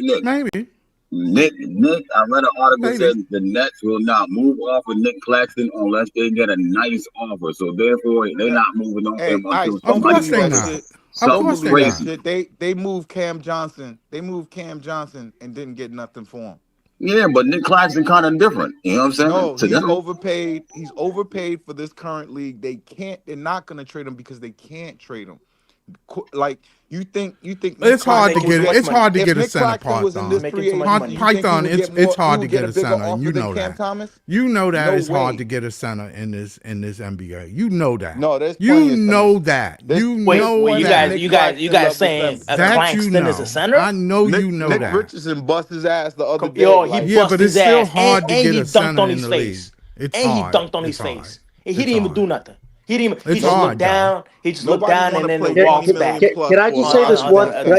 Nick. Maybe. Nick, I read an article that Maybe. said the Nets will not move off of Nick Claxton unless they get a nice offer. So therefore, they're not moving on Hey, him until Of somebody course they offers not. Of something course they believe not. that shit. They moved Cam Johnson. They moved Cam Johnson and didn't get nothing for him. Yeah, but Nick Claxton kind of different. You know what I'm saying? No, To he's them. overpaid. He's overpaid for this current league. They're not gonna trade him because they can't trade him. Like you think It's hard to get it. It's hard to if get a Nick center Claxton was in this Python. free agency, you think Python, he would get more, it's hard he to would get get a a bigger center, offer and you than know Cam that. Thomas? You know that No it's hard way. to get a center in this NBA. You know that. No, there's plenty you of know centers. that. There's You Wait, know you that. guys, you guys saying that you Claxton know. is a center? I know you know Nick that. Richardson bust his ass the other day. Yo, he Like, bust but his it's still ass hard to and get he a dunked center on in his the face. league. It's And he hard. dunked on his It's hard. face. He didn't even do nothing. He didn't. It's He just hard, looked down. He just looked nobody down want and to then play walked 20 million back. plus Can I for just an say this undrafted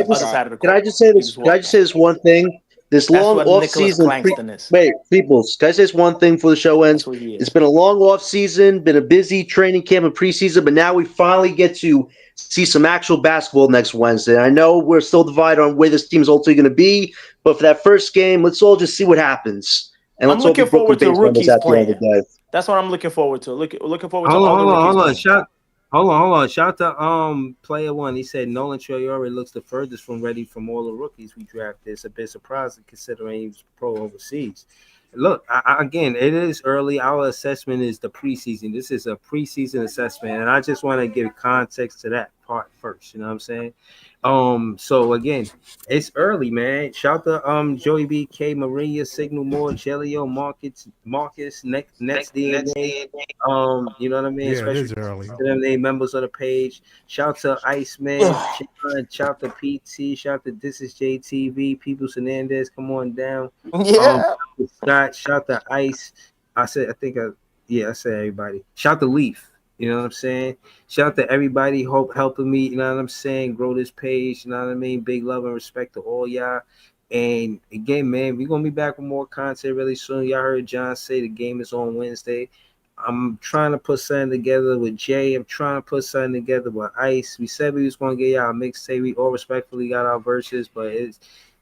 one? center, Can Scott. I just say this? Can I just say this one thing? This That's long what off Nicholas season. Claxton is. Wait, peoples. Can I say this one thing before the show ends? That's what he It's is. been a long off season, been a busy training camp and preseason, but now we finally get to see some actual basketball next Wednesday. I know we're still divided on where this team's ultimately going to be, but for that first game, let's all just see what happens, and I'm let's all be looking Brooklyn forward to the based members rookies at the end of playing. the day. That's what I'm looking forward to. Looking forward to Hold all the rookies on. playing. Hold on. Shout to player one. He said Nolan Traore looks the furthest from ready from all the rookies we drafted. It's a bit surprising considering he was pro overseas. Look, again, it is early. Our assessment is the preseason. This is a preseason assessment, and I just want to give context to that part first. You know what I'm saying? So again, it's early, man. Shout to Joey B, K, Maria, Signal Moore, Jelio, Marcus, Nets DNA. You know what I mean? Yeah, Especially it is early. to them, they members of the page. Shout to Iceman, shout to PT, shout to This Is JTV, Peoples Hernandez, come on down. Yeah. Scott, shout to Ice. I said everybody. Shout to Leaf. You know what I'm saying? Shout out to everybody helping me, you know what I'm saying, grow this page, you know what I mean? Big love and respect to all y'all. And again, man, we're gonna be back with more content really soon. Y'all heard John say the game is on Wednesday. I'm trying to put something together with Jay. I'm trying to put something together with Ice. We said we was gonna get y'all a mixtape. We all respectfully got our verses, but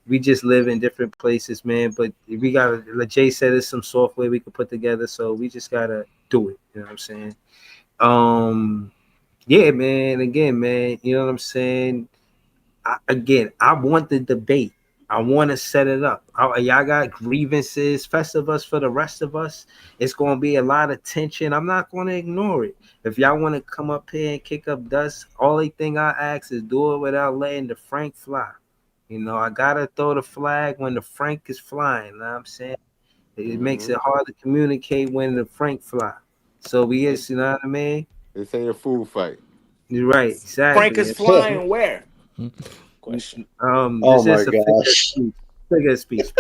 we just live in different places, man. But we gotta, like Jay said, there's some software we could put together, so we just gotta do it. You know what I'm saying? Yeah, man. Again, man, you know what I'm saying? I want the debate. I want to set it up. Y'all got grievances, Festivus for the rest of us. It's going to be a lot of tension. I'm not going to ignore it. If y'all want to come up here and kick up dust, only thing I ask is do it without letting the Frank fly. You know, I got to throw the flag when the Frank is flying. You know what I'm saying? It makes it hard to communicate when the Frank fly. So we is, you know what I mean? This ain't a food fight. You're right, exactly. Frank is flying where? Question. Oh my gosh. Figure of speech.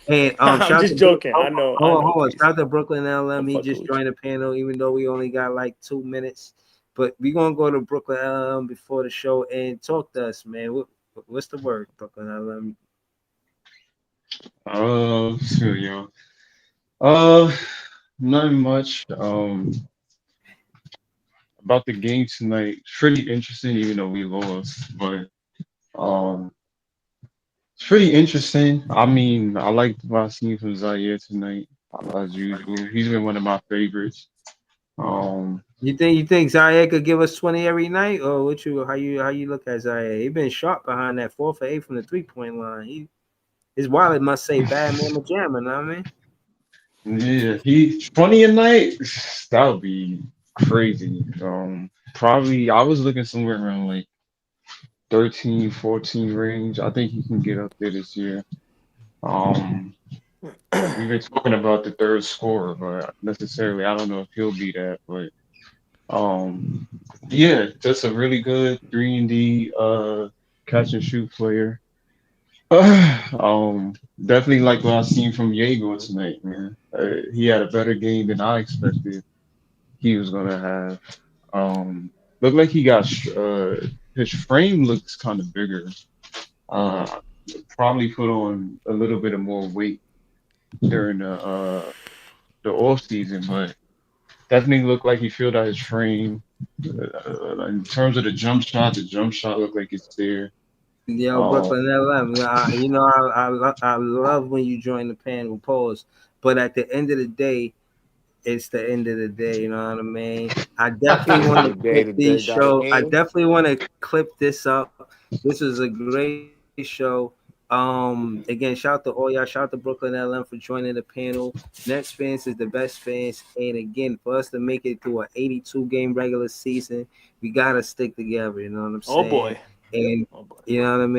And I'm just joking. I know. Hold on. Shout out to Brooklyn LM. He just with joined the panel, even though we only got like 2 minutes. But we're gonna go to Brooklyn LM before the show and talk to us, man. What's the word, Brooklyn LM? Sure, Nothing much. About the game tonight, it's pretty interesting, even though we lost. But um, it's pretty interesting. I mean, I like what I seen from Zaire tonight, as usual. He's been one of my favorites. Um, You think Zaire could give us 20 every night, or how you look at Zaire? He been sharp behind that 4 for 8 from the 3 point line. His wallet must say bad man jammer. Know what I mean? yeah, he 20 a night. That would be crazy. Probably I was looking somewhere around like 13, 14 range. I think he can get up there this year. Um, we've been talking about the third scorer, but necessarily I don't know if he'll be that. But um, yeah, just a really good 3 and D catch and shoot player. Definitely like what I seen from Egor tonight, man. He had a better game than I expected he was gonna have. Um, Looked like he got his frame looks kind of bigger. Uh, Probably put on a little bit of more weight during the off season, but definitely looked like he filled out his frame. In terms of the jump shot looked like it's there. Yo, Um, Brooklyn LM. I love when you join the panel pause, but at the end of the day, it's the end of the day. You know what I mean? I definitely want to Day clip to day these gotta show. I end. definitely want to clip this up. This was a great show. Again, shout out to all y'all. Shout out to Brooklyn LM for joining the panel. Nets fans is the best fans, and again, for us to make it through an 82 game regular season, we gotta stick together. You know what I'm Oh saying? boy. And Oh boy. you know what I mean.